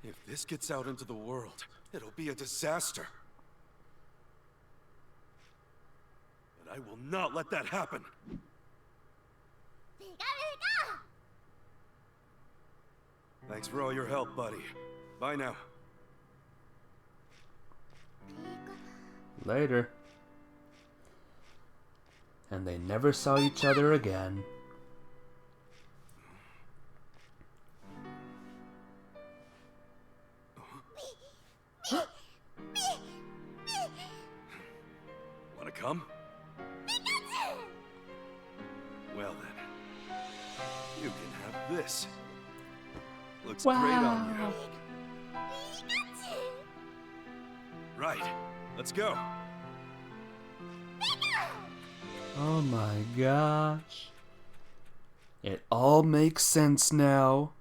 If this gets out into the world, it'll be a disaster. But I will not let that happen. Thanks for all your help, buddy. Bye now. Later. And they never saw each other again. Wanna come? Well then, you can have this. Looks great on you. Right, let's go. Oh my gosh. It all makes sense now.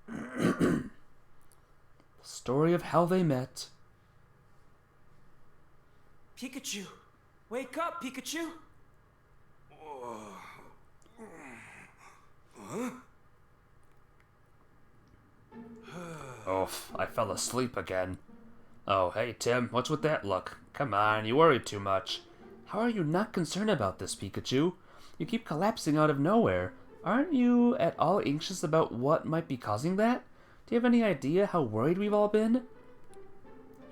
The story of how they met. Pikachu! Wake up, Pikachu! Oof, I fell asleep again. Oh, hey Tim, what's with that look? Come on, you worry too much. How are you not concerned about this, Pikachu? You keep collapsing out of nowhere. Aren't you at all anxious about what might be causing that? Do you have any idea how worried we've all been?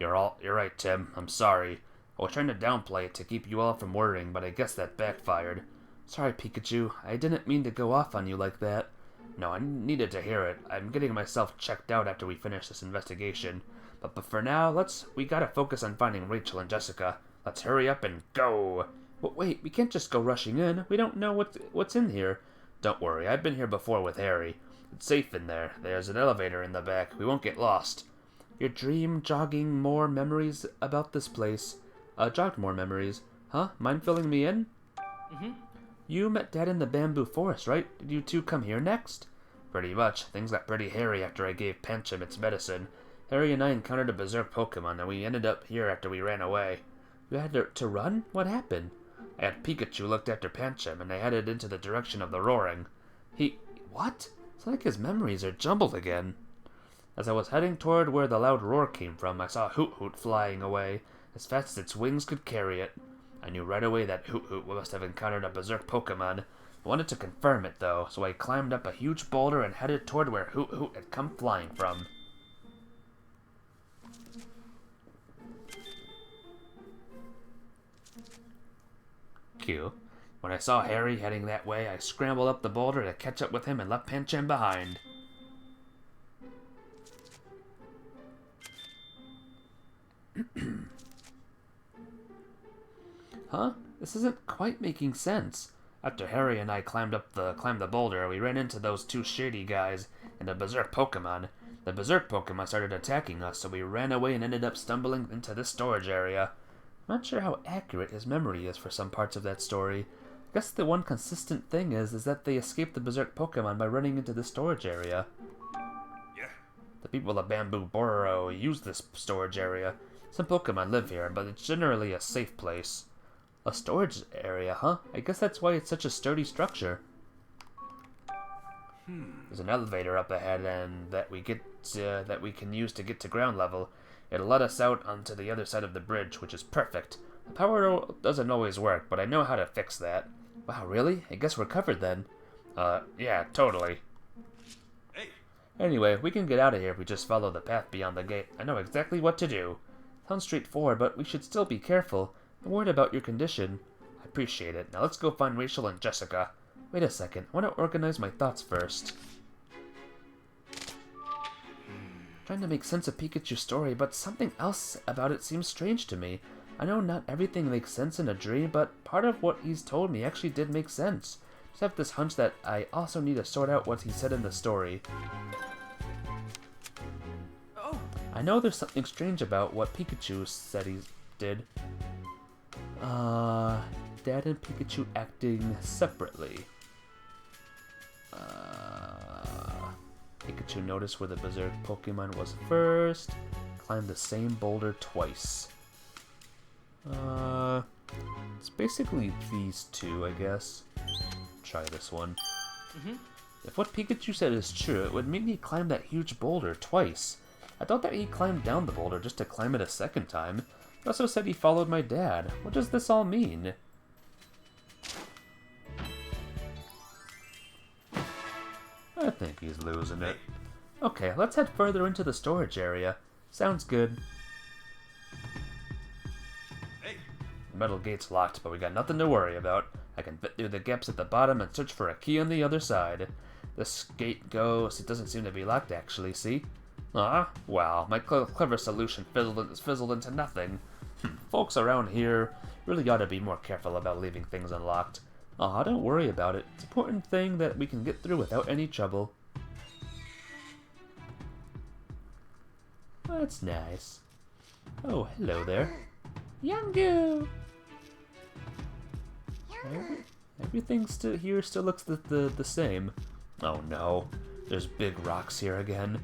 You're right, Tim. I'm sorry. I was trying to downplay it to keep you all from worrying, but I guess that backfired. Sorry, Pikachu. I didn't mean to go off on you like that. No, I needed to hear it. I'm getting myself checked out after we finish this investigation. But for now, we gotta focus on finding Rachel and Jessica. Let's hurry up and go. But wait, we can't just go rushing in. We don't know what's in here. Don't worry, I've been here before with Harry. It's safe in there. There's an elevator in the back. We won't get lost. Your dream jogging more memories about this place. Jogged more memories. Huh? Mind filling me in? Mm-hmm. You met Dad in the bamboo forest, right? Did you two come here next? Pretty much. Things got pretty hairy after I gave Pancham its medicine. Harry and I encountered a berserk Pokemon, and we ended up here after we ran away. You had to run? What happened? I had Pikachu looked after Pancham, and I headed into the direction of the roaring. What? It's like his memories are jumbled again. As I was heading toward where the loud roar came from, I saw Hoot Hoot flying away, as fast as its wings could carry it. I knew right away that Hoot Hoot must have encountered a berserk Pokemon. I wanted to confirm it, though, so I climbed up a huge boulder and headed toward where Hoot Hoot had come flying from. Q. When I saw Harry heading that way, I scrambled up the boulder to catch up with him and left Pancham behind. Huh? This isn't quite making sense. After Harry and I climbed the boulder, we ran into those two shady guys and a berserk Pokemon. The berserk Pokemon started attacking us, so we ran away and ended up stumbling into this storage area. I'm not sure how accurate his memory is for some parts of that story. I guess the one consistent thing is that they escaped the berserk Pokemon by running into the storage area. Yeah. The people of Bamboo Borough use this storage area. Some Pokemon live here, but it's generally a safe place. A storage area, huh? I guess that's why it's such a sturdy structure. There's an elevator up ahead, and that we can use to get to ground level. It'll let us out onto the other side of the bridge, which is perfect. The power doesn't always work, but I know how to fix that. Wow, really? I guess we're covered then. Yeah, totally. Hey, Anyway, we can get out of here if we just follow the path beyond the gate. I know exactly what to do. Sounds straightforward, but we should still be careful. I'm worried about your condition. I appreciate it. Now let's go find Rachel and Jessica. Wait a second. I want to organize my thoughts first. Trying to make sense of Pikachu's story, but something else about it seems strange to me. I know not everything makes sense in a dream, but part of what he's told me actually did make sense. Just have this hunch that I also need to sort out what he said in the story. I know there's something strange about what Pikachu said he did. Dad and Pikachu acting separately. Pikachu noticed where the Berserk Pokemon was first. Climbed the same boulder twice. It's basically these two, I guess. Try this one. If what Pikachu said is true, it would mean he climbed that huge boulder twice. I thought that he climbed down the boulder just to climb it a second time. He also said he followed my dad. What does this all mean? I think he's losing it. Okay, let's head further into the storage area. Sounds good. Hey, The metal gate's locked, but we got nothing to worry about. I can fit through the gaps at the bottom and search for a key on the other side. This gate goes... It doesn't seem to be locked, actually, see? Wow, my clever solution fizzled into nothing. Folks around here really ought to be more careful about leaving things unlocked. Don't worry about it. It's an important thing that we can get through without any trouble. That's nice. Oh, hello there. Yangu! Everything here still looks the same. Oh no, there's big rocks here again.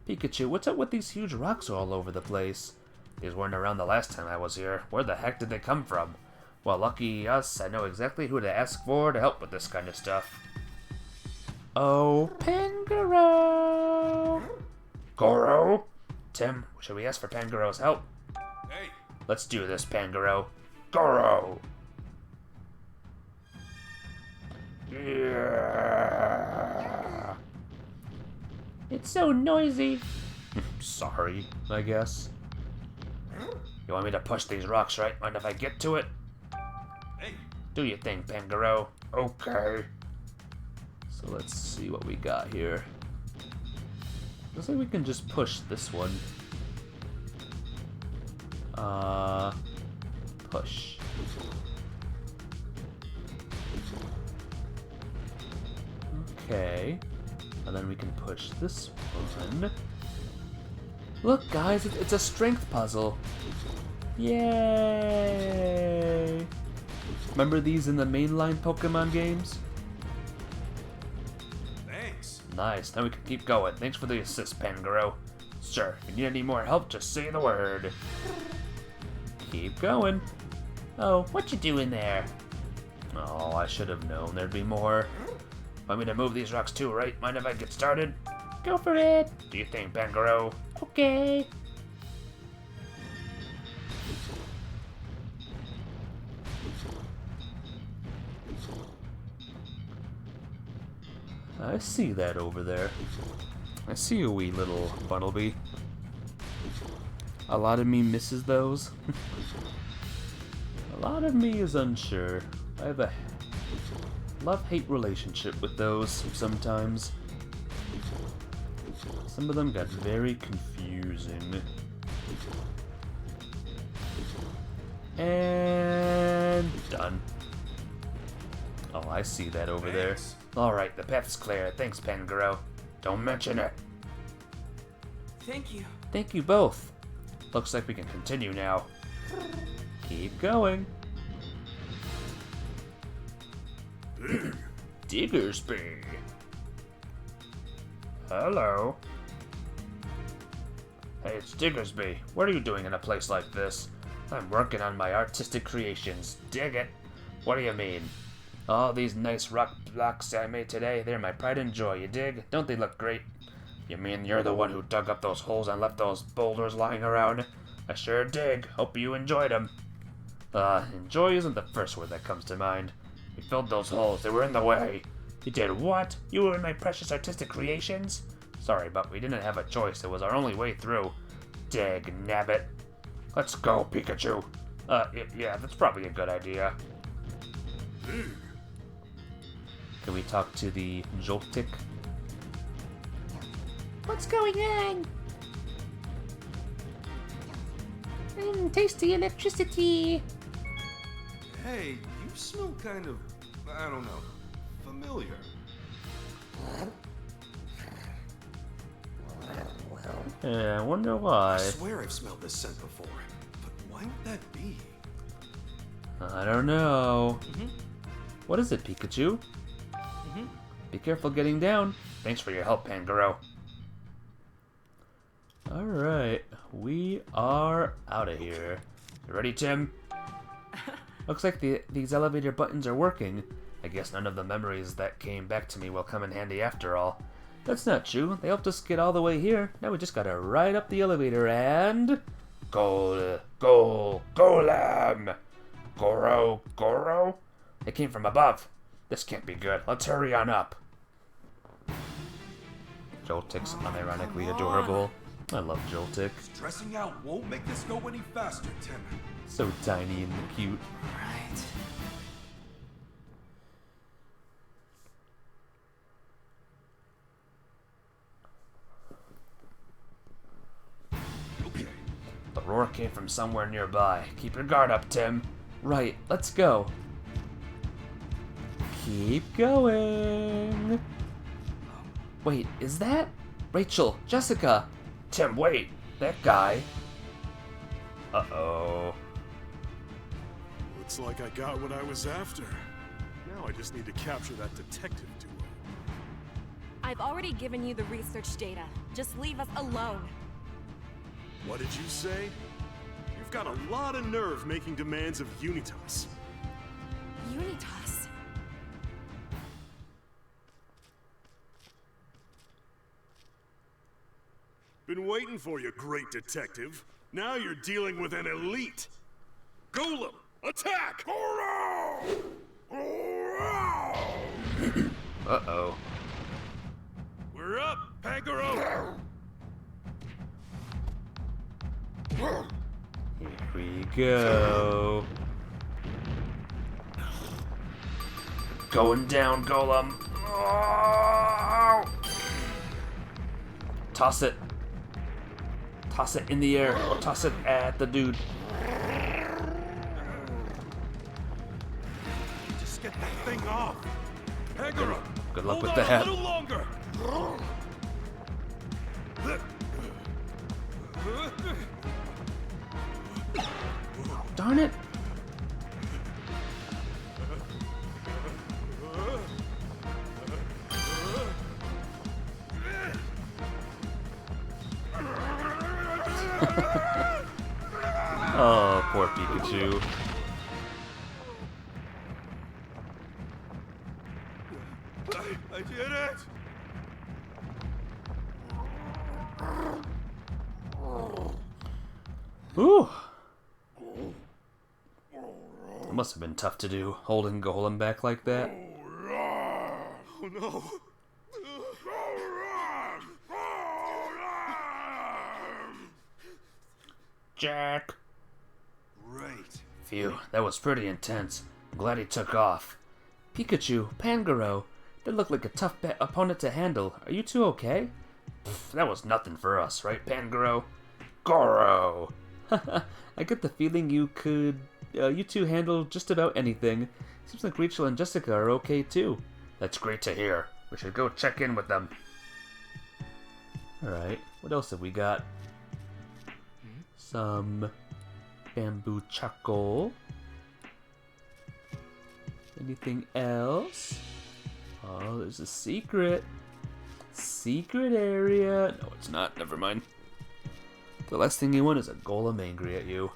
Pikachu, what's up with these huge rocks all over the place? These weren't around the last time I was here. Where the heck did they come from? Well, lucky us, I know exactly who to ask for to help with this kind of stuff. Oh, Pangoro! Goro? Tim, should we ask for Pangoro's help? hey, Let's do this, Pangoro. Goro! Yeah. It's so noisy. Sorry, I guess. You want me to push these rocks, right? Mind if I get to it? hey, Do your thing, Pangoro. Okay. So let's see what we got here. Looks like we can just push this one. Push. Okay. And then we can push this one. Look, guys, it's a strength puzzle. Yay! Remember these in the mainline Pokemon games? thanks. Nice, now we can keep going. Thanks for the assist, Pangoro. Sure, if you need any more help, just say the word. Keep going. Oh, what you doing there? Oh, I should have known there'd be more. Want me to move these rocks too, right? Mind if I get started? Go for it. Do you think, Pangoro? Okay. I see that over there. I see a wee little Bunnelby. A lot of me misses those. A lot of me is unsure. I have a love-hate relationship with those sometimes. Some of them got very confusing. And done. Oh, I see that over there. Thanks. Alright, the path's clear. Thanks, Pangoro. Don't mention it. Thank you. Thank you both. Looks like we can continue now. Keep going. Diggersby. Hello. Hey, it's Diggersby. What are you doing in a place like this? I'm working on my artistic creations. Dig it. What do you mean? All these nice rock blocks I made today, they're my pride and joy, you dig? Don't they look great? You mean you're the one who dug up those holes and left those boulders lying around? I sure dig. Hope you enjoyed them. Enjoy isn't the first word that comes to mind. We filled those holes. They were in the way. You did what? You were in my precious artistic creations? Sorry, but we didn't have a choice. It was our only way through. Dag nabbit. Let's go, Pikachu. Yeah, that's probably a good idea. Can we talk to the Joltik? What's going on? Taste the electricity. Hey, you smell kind of, I don't know, familiar. Yeah, I wonder I why. swear I've smelled this scent before. But why would that be? I don't know. What is it, Pikachu? Be careful getting down. Thanks for your help, Pangoro. Alright, we are out of here. You ready, Tim? Looks like these elevator buttons are working. I guess none of the memories that came back to me will come in handy after all. That's not true. They helped us get all the way here. Now we just gotta ride up the elevator and... Golem! Goro? It came from above. This can't be good. Let's hurry on up. Joltik's unironically adorable. I love Joltik. Stressing out won't make this go any faster, Tim. So tiny and cute. Right. Okay. The roar came from somewhere nearby. Keep your guard up, Tim. Right, let's go. Keep going. Wait, is that? Rachel, Jessica. Tim, wait. That guy. Uh-oh. Looks like I got what I was after. Now I just need to capture that detective duo. I've already given you the research data. Just leave us alone. What did you say? You've got a lot of nerve making demands of Unitas. Unitas. Been waiting for you, great detective. Now you're dealing with an elite. Golem, attack! Uh-oh. We're up, Pangoro! Here we go. Going down, Golem. Oh! Toss it. Toss it in the air. Or toss it at the dude. Just get that thing off. Pangoro, Good luck hold with on that. a little longer. Darn it. Oh, poor Pikachu. I did it! Ooh. It must have been tough to do, holding Golem back like that. Oh no! Jack. Right. Phew, that was pretty intense. I'm glad he took off. Pikachu, Pangoro, they look like a tough opponent to handle. Are you two okay? Pff, that was nothing for us, right, Pangoro? Goro! I get the feeling you two handle just about anything. Seems like Rachel and Jessica are okay too. That's great to hear. We should go check in with them. Alright, what else have we got? Some bamboo charcoal. Anything else? Oh, there's a secret. Secret area. No, it's not. Never mind. The last thing you want is a golem angry at you.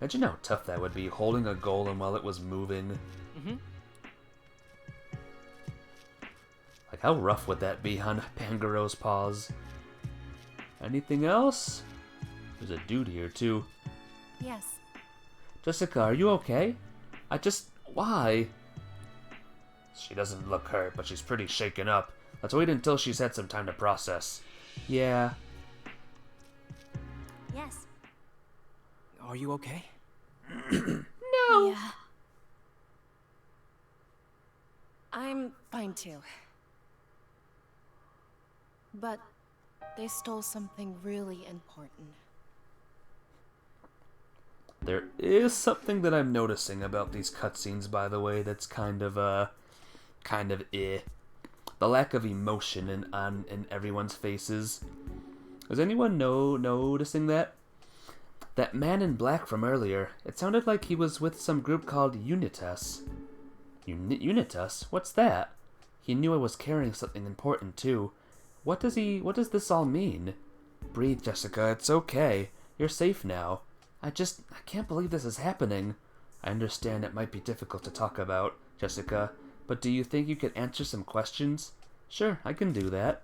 Imagine how tough that would be, holding a golem while it was moving. Like, how rough would that be on Pangoro's paws? Anything else? There's a dude here, too. Yes. Jessica, are you okay? Why? She doesn't look hurt, but she's pretty shaken up. Let's wait until she's had some time to process. Yeah. Yes. Are you okay? No. Yeah. I'm fine too. But they stole something really important. There is something that I'm noticing about these cutscenes, by the way, that's kind of eh. The lack of emotion in everyone's faces. Is anyone noticing that? That man in black from earlier, it sounded like he was with some group called Unitas. Unitas? What's that? He knew I was carrying something important too. What does this all mean? Breathe, Jessica, it's okay. You're safe now. I can't believe this is happening. I understand it might be difficult to talk about, Jessica, but do you think you could answer some questions? Sure, I can do that.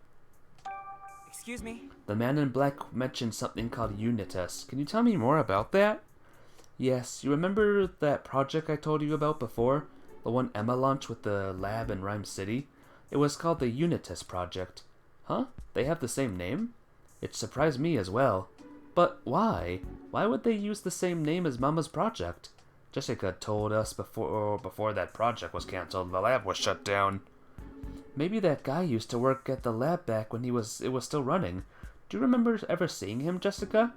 Excuse me? The man in black mentioned something called Unitas. Can you tell me more about that? Yes, you remember that project I told you about before? The one Emma launched with the lab in Rhyme City? It was called the Unitas Project. Huh? They have the same name? It surprised me as well. But why? Why would they use the same name as Mama's project? Jessica told us before that project was cancelled, the lab was shut down. Maybe that guy used to work at the lab back when it was still running. Do you remember ever seeing him, Jessica?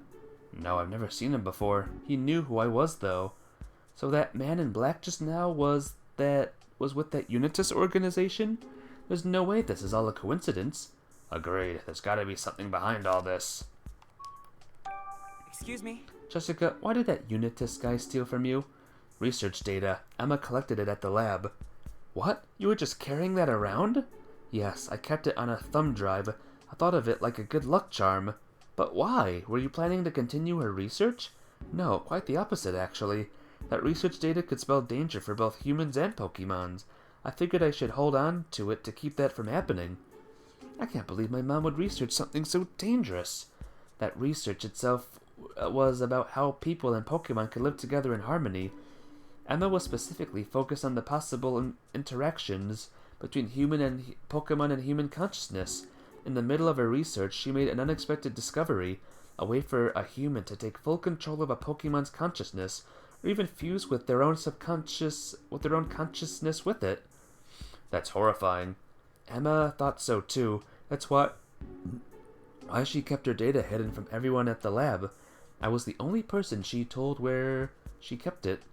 No, I've never seen him before. He knew who I was, though. So that man in black just now was with that Unitas organization? There's no way this is all a coincidence. Agreed. There's gotta be something behind all this. Excuse me? Jessica, why did that Unitas guy steal from you? Research data. Emma collected it at the lab. What? You were just carrying that around? Yes, I kept it on a thumb drive. I thought of it like a good luck charm. But why? Were you planning to continue her research? No, quite the opposite, actually. That research data could spell danger for both humans and Pokemons. I figured I should hold on to it to keep that from happening. I can't believe my mom would research something so dangerous. That research itself was about how people and Pokemon could live together in harmony. Emma was specifically focused on the possible interactions between human and Pokemon and human consciousness. In the middle of her research, she made an unexpected discovery, a way for a human to take full control of a Pokemon's consciousness, or even fuse with their own consciousness with it. That's horrifying. Emma thought so too. That's why she kept her data hidden from everyone at the lab. I was the only person she told where she kept it.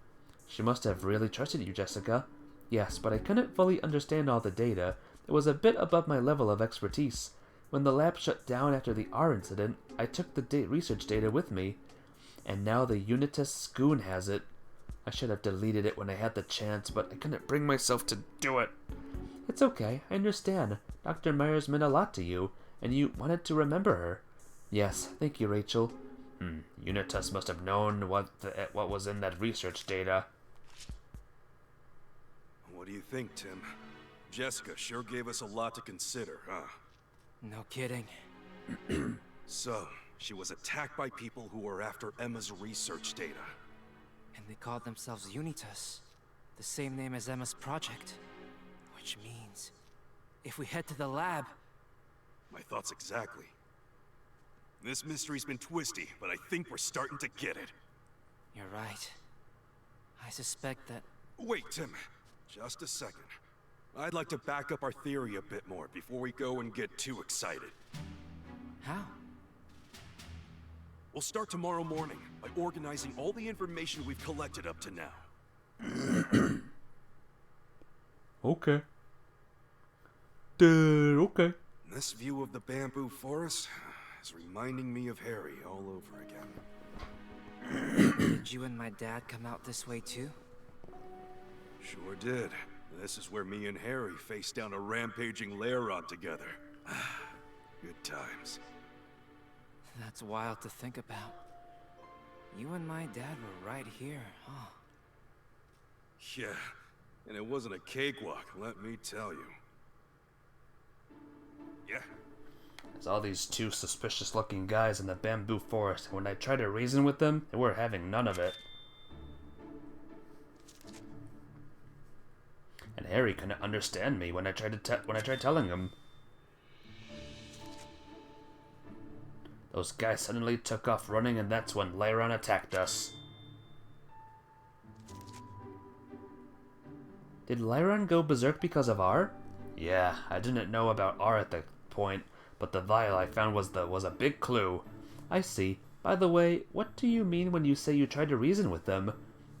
She must have really trusted you, Jessica. Yes, but I couldn't fully understand all the data. It was a bit above my level of expertise. When the lab shut down after the R incident, I took the research data with me. And now the Unitas Scoon has it. I should have deleted it when I had the chance, but I couldn't bring myself to do it. It's okay, I understand. Dr. Myers meant a lot to you, and you wanted to remember her. Yes, thank you, Rachel. Unitas must have known what was in that research data. What do you think, Tim? Jessica sure gave us a lot to consider, huh? No kidding. So, she was attacked by people who were after Emma's research data. And they called themselves Unitas, the same name as Emma's project. Which means, if we head to the lab... My thoughts exactly. This mystery's been twisty, but I think we're starting to get it. You're right. I suspect that... Wait, Tim. Just a second. I'd like to back up our theory a bit more before we go and get too excited. How? We'll start tomorrow morning by organizing all the information we've collected up to now. Okay. Okay. This view of the bamboo forest is reminding me of Harry all over again. Did you and my dad come out this way too? Sure did. This is where me and Harry faced down a rampaging Lairon together. Good times. That's wild to think about. You and my dad were right here, huh? Yeah, and it wasn't a cakewalk, let me tell you. Yeah. There's all these two suspicious-looking guys in the bamboo forest, and when I tried to reason with them, they were having none of it. And Harry couldn't understand me when I tried telling him. Those guys suddenly took off running, and that's when Lairon attacked us. Did Lairon go berserk because of R? Yeah, I didn't know about R at the point, but the vial I found was a big clue. I see. By the way, what do you mean when you say you tried to reason with them?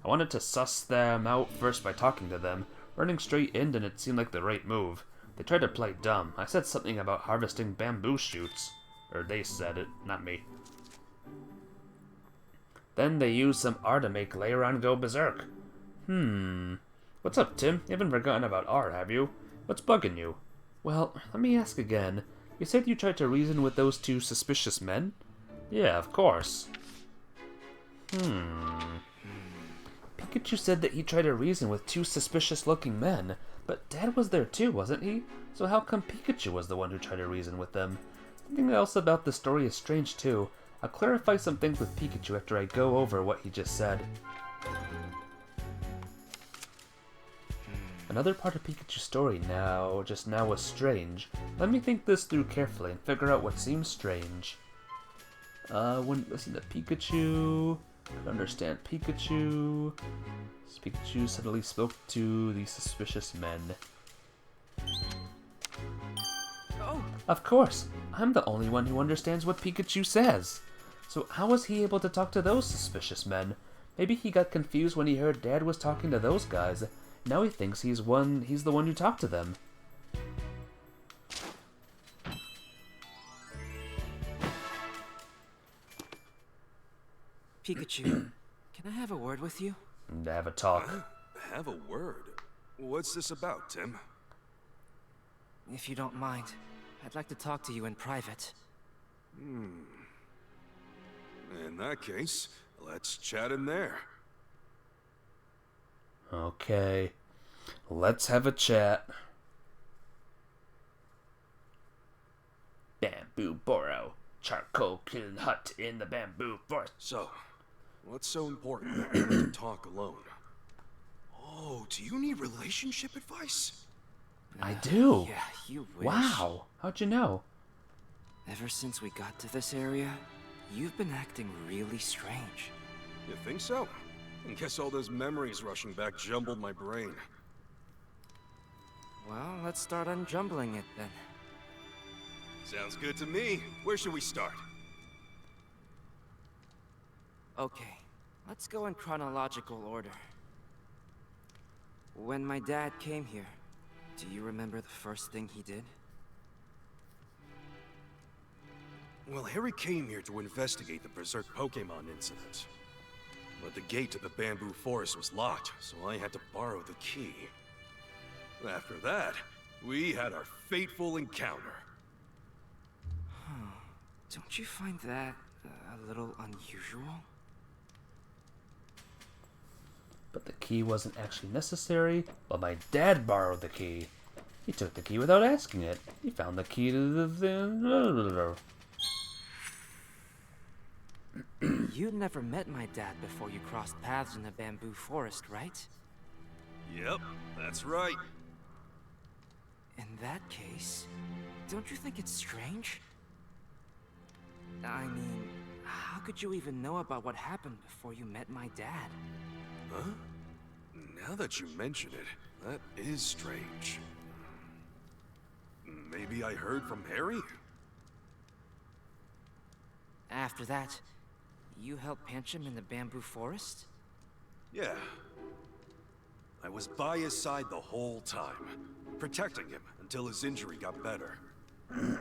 I wanted to suss them out first by talking to them. Running straight in didn't seem like the right move. They tried to play dumb. I said something about harvesting bamboo shoots. Or they said it, not me. Then they used some R to make Leiron go berserk. What's up, Tim? You haven't forgotten about R, have you? What's bugging you? Well, let me ask again. You said you tried to reason with those two suspicious men? Yeah, of course. Pikachu said that he tried to reason with two suspicious-looking men, but Dad was there too, wasn't he? So how come Pikachu was the one who tried to reason with them? Something else about the story is strange too. I'll clarify some things with Pikachu after I go over what he just said. Another part of Pikachu's story just now was strange. Let me think this through carefully and figure out what seems strange. When listening to Pikachu, could understand Pikachu. Pikachu suddenly spoke to the suspicious men. Oh, Of course, I'm the only one who understands what Pikachu says. So how was he able to talk to those suspicious men? Maybe he got confused when he heard Dad was talking to those guys. Now he thinks he's the one who talked to them. Pikachu, can I have a word with you? And have a talk. Have a word? What's this about, Tim? If you don't mind, I'd like to talk to you in private. In that case, let's chat in there. Okay. Let's have a chat. Bamboo Burrow. Charcoal kiln hut in the bamboo forest. So, what's so important that we have to talk alone? Oh, do you need relationship advice? I do. Yeah, you wish. Wow. How'd you know? Ever since we got to this area, you've been acting really strange. You think so? I guess all those memories rushing back jumbled my brain. Well, let's start unjumbling it then. Sounds good to me. Where should we start? Okay, let's go in chronological order. When my dad came here, do you remember the first thing he did? Well, Harry came here to investigate the Berserk Pokemon incident. But the gate to the bamboo forest was locked, so I had to borrow the key. After that, we had our fateful encounter. Don't you find that a little unusual? But the key wasn't actually necessary. Well, my dad borrowed the key. He took the key without asking it. He found the key to the... You'd never met my dad before you crossed paths in the bamboo forest, right? Yep, that's right. In that case, don't you think it's strange? I mean, how could you even know about what happened before you met my dad? Huh? Now that you mention it, that is strange. Maybe I heard from Harry? After that, you helped Pancham in the bamboo forest? Yeah. I was by his side the whole time, protecting him until his injury got better.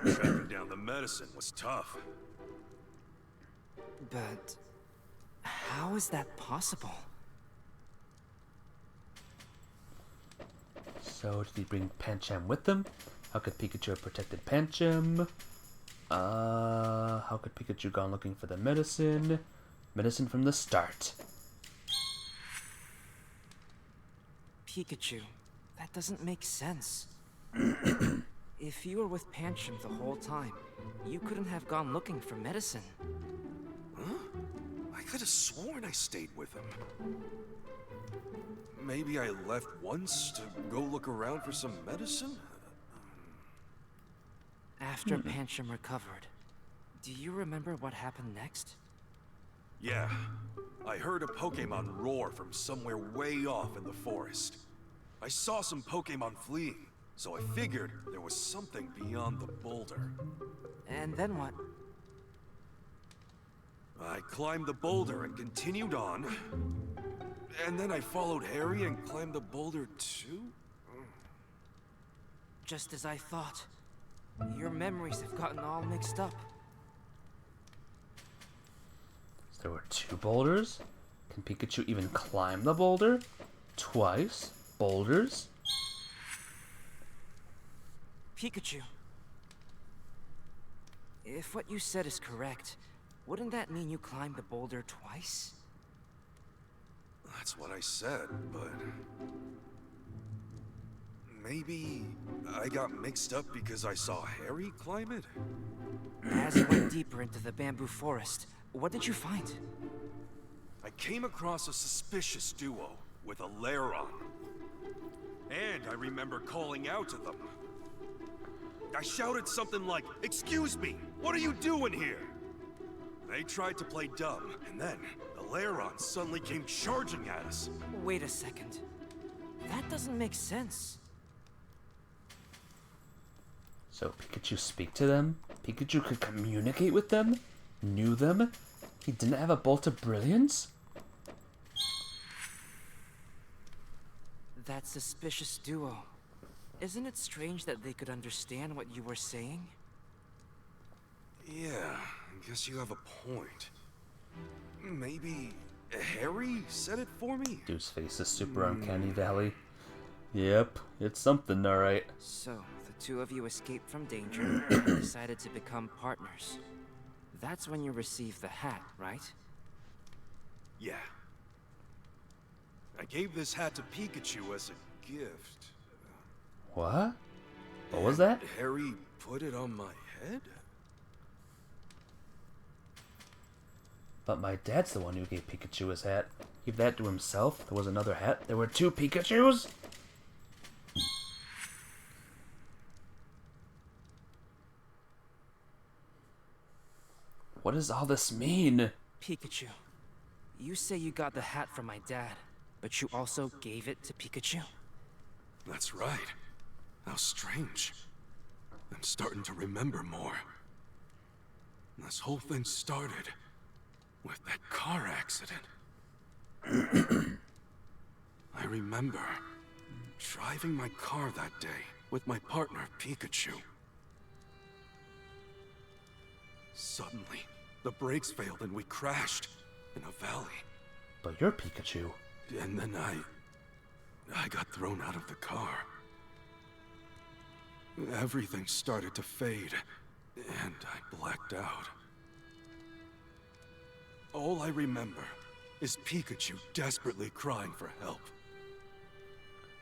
Tracking down the medicine was tough. But how is that possible? So, did he bring Pancham with them? How could Pikachu have protected Pancham? How could Pikachu gone looking for the medicine? Medicine from the start. Pikachu, that doesn't make sense. If you were with Pancham the whole time, you couldn't have gone looking for medicine. Huh? I could have sworn I stayed with him. Maybe I left once to go look around for some medicine? After Pancham recovered, do you remember what happened next? Yeah. I heard a Pokemon roar from somewhere way off in the forest. I saw some Pokemon fleeing, so I figured there was something beyond the boulder. And then what? I climbed the boulder and continued on. And then I followed Harry and climbed the boulder too? Just as I thought. Your memories have gotten all mixed up. There were 2 boulders? Can Pikachu even climb the boulder? Twice? Boulders? Pikachu. If what you said is correct, wouldn't that mean you climbed the boulder twice? That's what I said, but... maybe I got mixed up because I saw Harry climb it? As you went deeper into the bamboo forest, what did you find? I came across a suspicious duo with a lair on. And I remember calling out to them. I shouted something like, "Excuse me, what are you doing here?" They tried to play dumb, and then the Lairon suddenly came charging at us. Wait a second. That doesn't make sense. So Pikachu speak to them? Pikachu could communicate with them? Knew them? He didn't have a bolt of brilliance? That suspicious duo. Isn't it strange that they could understand what you were saying? Yeah, I guess you have a point. Maybe Harry said it for me? Dude's face is super uncanny valley. Yep, it's something, alright. So, the two of you escaped from danger and decided to become partners. That's when you received the hat, right? Yeah. I gave this hat to Pikachu as a gift. What? What was that? Harry put it on my head? But my dad's the one who gave Pikachu his hat. He gave that to himself. There was another hat. There were 2 Pikachus? What does all this mean? Pikachu, you say you got the hat from my dad, but you also gave it to Pikachu? That's right. How strange. I'm starting to remember more. This whole thing started with that car accident. I remember driving my car that day with my partner, Pikachu. Suddenly, the brakes failed and we crashed in a valley. But you're Pikachu. And then I got thrown out of the car. Everything started to fade, and I blacked out. All I remember is Pikachu desperately crying for help.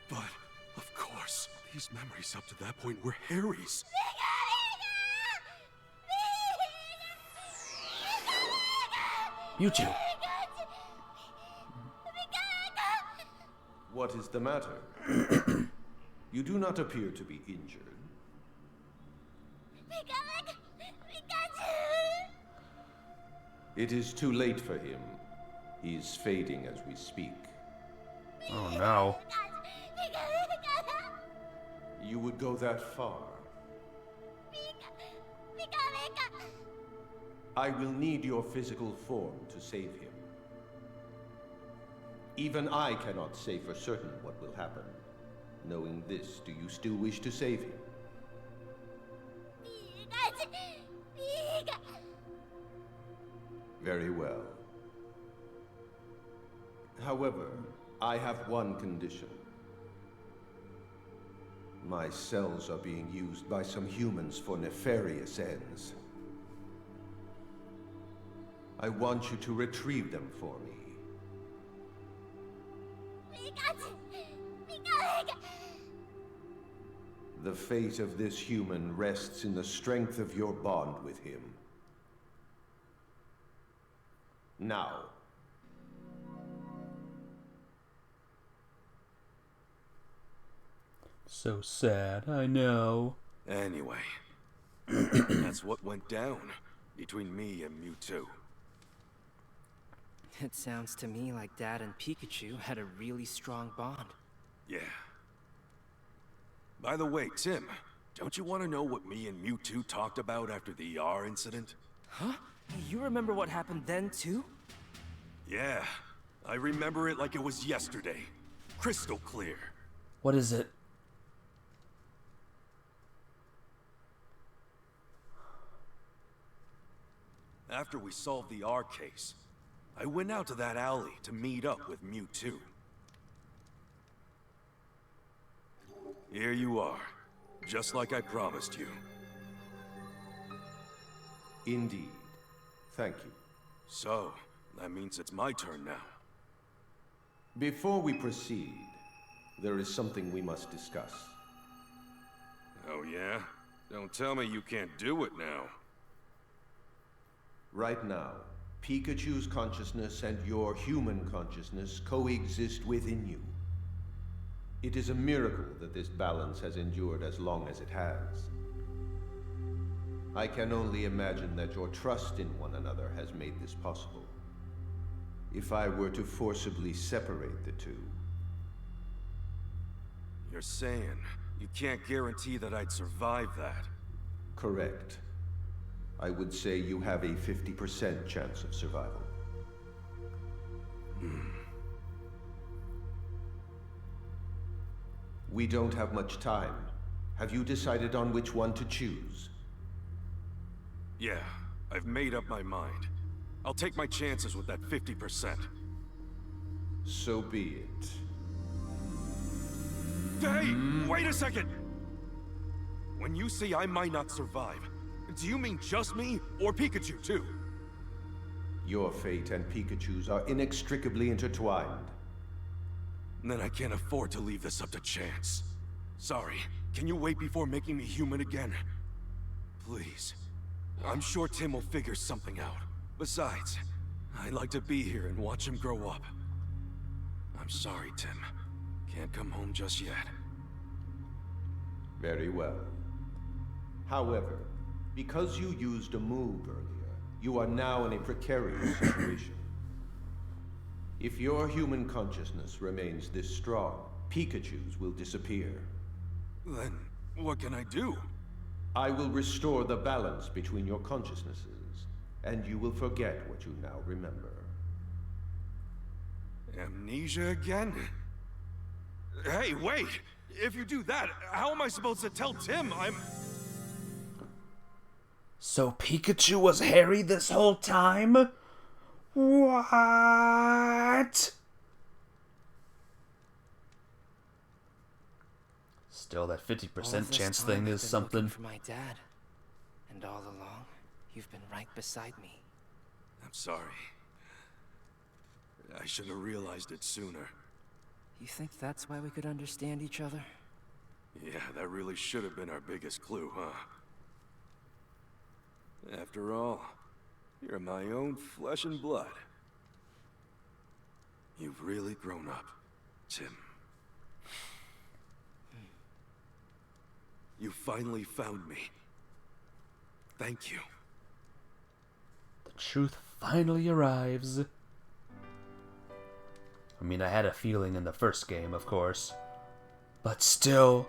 But, of course, these memories up to that point were Harry's. Mewtwo. What is the matter? You do not appear to be injured. It is too late for him. He's fading as we speak. Oh no. You would go that far? I will need your physical form to save him. Even I cannot say for certain what will happen. Knowing this, do you still wish to save him? Very well. However, I have one condition. My cells are being used by some humans for nefarious ends. I want you to retrieve them for me. The fate of this human rests in the strength of your bond with him. Now. So sad, I know. Anyway, that's what went down between me and Mewtwo. It sounds to me like Dad and Pikachu had a really strong bond. Yeah. By the way, Tim, don't you want to know what me and Mewtwo talked about after the ER incident? Huh? You remember what happened then, too? Yeah. I remember it like it was yesterday. Crystal clear. What is it? After we solved the R case, I went out to that alley to meet up with Mewtwo. Here you are, just like I promised you. Indeed. Thank you. So, that means it's my turn now. Before we proceed, there is something we must discuss. Oh yeah? Don't tell me you can't do it now. Right now, Pikachu's consciousness and your human consciousness coexist within you. It is a miracle that this balance has endured as long as it has. I can only imagine that your trust in one another has made this possible. If I were to forcibly separate the two... You're saying you can't guarantee that I'd survive that? Correct. I would say you have a 50% chance of survival. We don't have much time. Have you decided on which one to choose? Yeah, I've made up my mind. I'll take my chances with that 50%. So be it. Hey, wait a second! When you say I might not survive, do you mean just me, or Pikachu too? Your fate and Pikachu's are inextricably intertwined. Then I can't afford to leave this up to chance. Sorry, can you wait before making me human again? Please. I'm sure Tim will figure something out. Besides, I'd like to be here and watch him grow up. I'm sorry, Tim. Can't come home just yet. Very well. However, because you used a move earlier, you are now in a precarious situation. If your human consciousness remains this strong, Pikachu's will disappear. Then, what can I do? I will restore the balance between your consciousnesses, and you will forget what you now remember. Amnesia again? Hey, wait! If you do that, how am I supposed to tell Tim I'm... So Pikachu was Harry this whole time? What? Still, that 50% chance thing is something. For my dad, and all along, you've been right beside me. I'm sorry. I should have realized it sooner. You think that's why we could understand each other? Yeah, that really should have been our biggest clue, huh? After all, you're my own flesh and blood. You've really grown up, Tim. You finally found me. Thank you. The truth finally arrives. I mean, I had a feeling in the first game, of course. But still,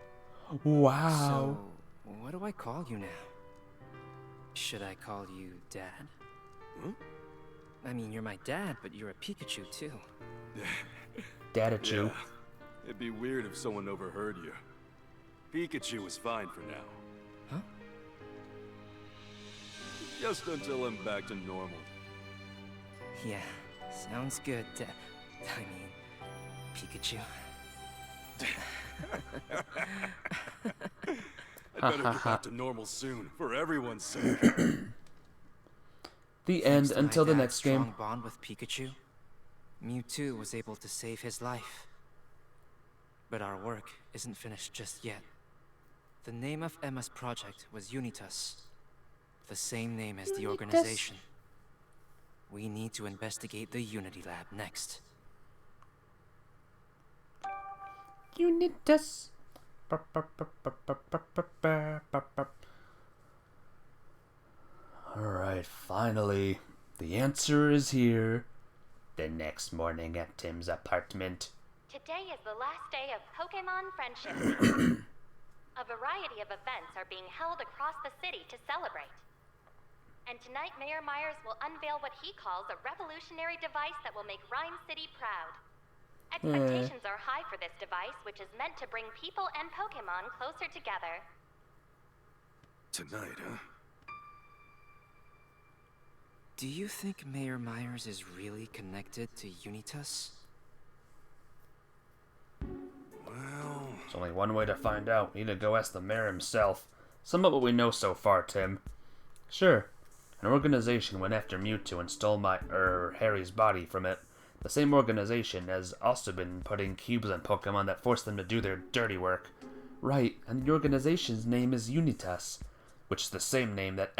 wow. So, what do I call you now? Should I call you Dad? Huh? I mean, you're my dad, but you're a Pikachu, too. Dadachu. Yeah. It'd be weird if someone overheard you. Pikachu is fine for now. Huh? Just until I'm back to normal. Yeah, sounds good, Dad. I mean, Pikachu. I'd better get back to normal soon, for everyone's sake. The end Thanks to until my the dad's next game. strong bond with Pikachu, Mewtwo was able to save his life. But our work isn't finished just yet. The name of Emma's project was Unitas, the same name as the organization. We need to investigate the Unity Lab next. Unitas. Alright, finally. The answer is here. The next morning at Tim's apartment. Today is the last day of Pokemon Friendship Week. A variety of events are being held across the city to celebrate. And tonight, Mayor Myers will unveil what he calls a revolutionary device that will make Rhyme City proud. Expectations are high for this device, which is meant to bring people and Pokemon closer together. Tonight, huh? Do you think Mayor Myers is really connected to Unitas? Well... There's only one way to find out. We need to go ask the mayor himself. Some of what we know so far, Tim. Sure. An organization went after Mewtwo and stole Harry's body from it. The same organization has also been putting cubes on Pokemon that forced them to do their dirty work. Right, and the organization's name is Unitas, which is the same name that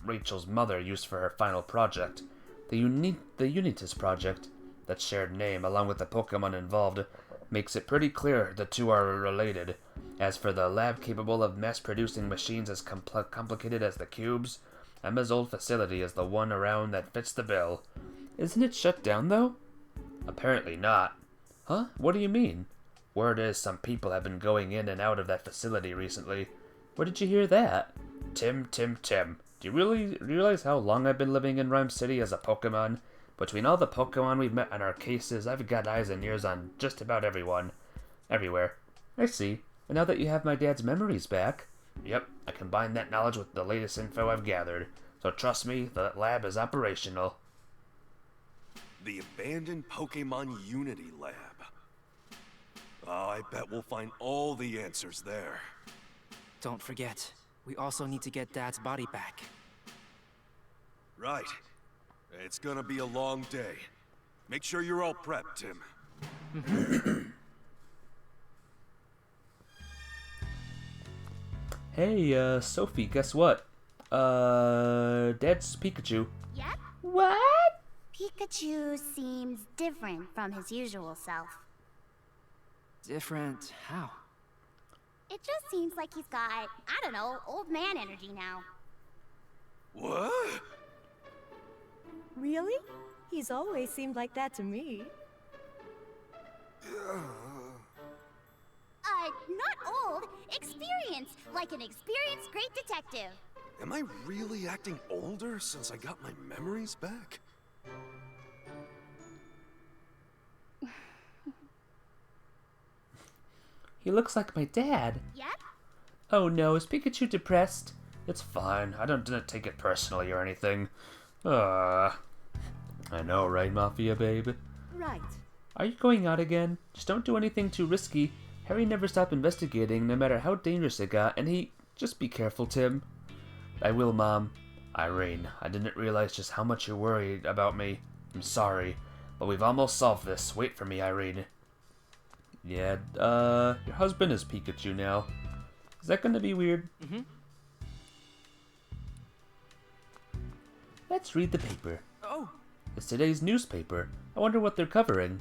Rachel's mother used for her final project. The Unitas project, that shared name, along with the Pokemon involved, makes it pretty clear the two are related. As for the lab capable of mass-producing machines as complicated as the cubes, Emma's old facility is the one around that fits the bill. Isn't it shut down, though? Apparently not. Huh? What do you mean? Word is some people have been going in and out of that facility recently. Where did you hear that? Tim. Do you really realize how long I've been living in Rhyme City as a Pokemon? Between all the Pokemon we've met in our cases, I've got eyes and ears on just about everyone. Everywhere. I see. And now that you have my dad's memories back... Yep, I combined that knowledge with the latest info I've gathered. So trust me, the lab is operational. The abandoned Pokemon Unity Lab. Oh, I bet we'll find all the answers there. Don't forget, we also need to get Dad's body back. Right. It's gonna be a long day. Make sure you're all prepped, Tim. Hey, Sophie, guess what? Dad's Pikachu. Yep. What? Pikachu seems different from his usual self. Different how? It just seems like he's got, I don't know, old man energy now. What? Really? He's always seemed like that to me. Not old. Experienced. Like an experienced great detective. Am I really acting older since I got my memories back? He looks like my dad. Yep. Oh no, is Pikachu depressed? It's fine. I didn't take it personally or anything. I know, right, Mafia babe? Right. Are you going out again? Just don't do anything too risky. Harry never stopped investigating, no matter how dangerous it got, and he... Just be careful, Tim. I will, Mom. Irene, I didn't realize just how much you're worried about me. I'm sorry, but we've almost solved this. Wait for me, Irene. Yeah, your husband is Pikachu now. Is that gonna be weird? Mm-hmm. Let's read the paper. Oh! It's today's newspaper. I wonder what they're covering.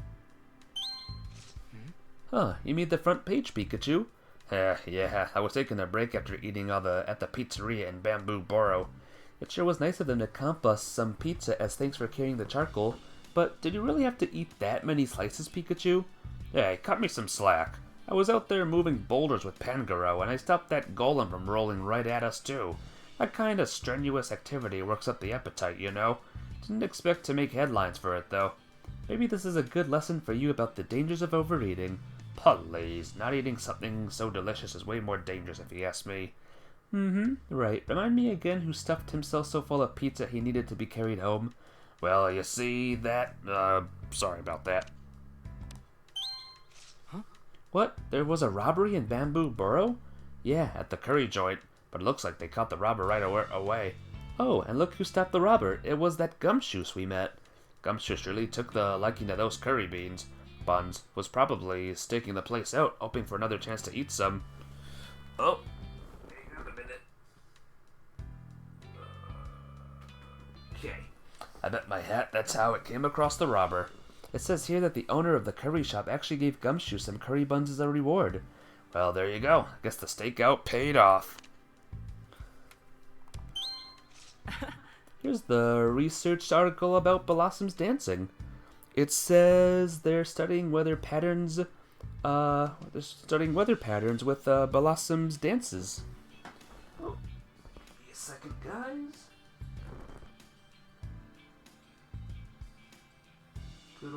Huh, you made the front page, Pikachu? Yeah, I was taking a break after eating at the pizzeria in Bamboo Borough. It sure was nice of them to comp us some pizza as thanks for carrying the charcoal. But did you really have to eat that many slices, Pikachu? Hey, cut me some slack. I was out there moving boulders with Pangoro, and I stopped that golem from rolling right at us, too. That kind of strenuous activity works up the appetite, you know? Didn't expect to make headlines for it, though. Maybe this is a good lesson for you about the dangers of overeating. Please, not eating something so delicious is way more dangerous if you ask me. Right. Remind me again who stuffed himself so full of pizza he needed to be carried home. Well, you see that... sorry about that. Huh? What? There was a robbery in Bamboo Borough? Yeah, at the curry joint, but it looks like they caught the robber right away. Oh, and look who stopped the robber. It was that Gumshoos we met. Gumshoos really took the liking to those curry beans. Buns was probably staking the place out, hoping for another chance to eat some. Oh, hang on a minute. Okay, I bet my hat that's how it came across the robber. It says here that the owner of the curry shop actually gave Gumshoe some curry buns as a reward. Well, there you go. I guess the stakeout paid off. Here's the research article about Blossom's dancing. It says they're studying weather patterns. With Blossom's dances. Oh, give me a second, guys. Good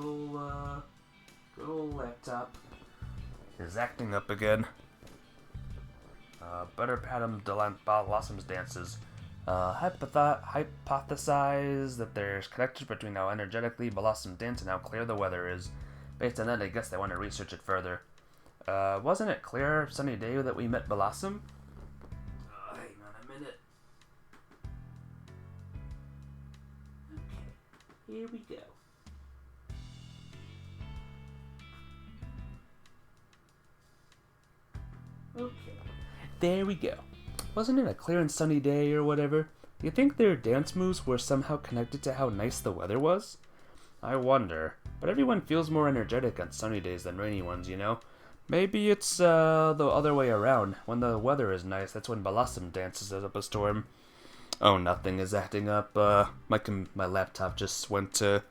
old laptop is acting up again. Better pattern Blossom's dances. Hypothesize that there's connection between how energetically Blossom dance and how clear the weather is. Based on that, I guess they want to research it further. Wasn't it clear sunny day that we met Blossom? Hang on a minute. Okay, here we go. Okay, there we go. Wasn't it a clear and sunny day or whatever? Do you think their dance moves were somehow connected to how nice the weather was? I wonder. But everyone feels more energetic on sunny days than rainy ones, you know? Maybe it's the other way around. When the weather is nice, that's when Blossom dances up a storm. Oh, nothing is acting up. My laptop just went to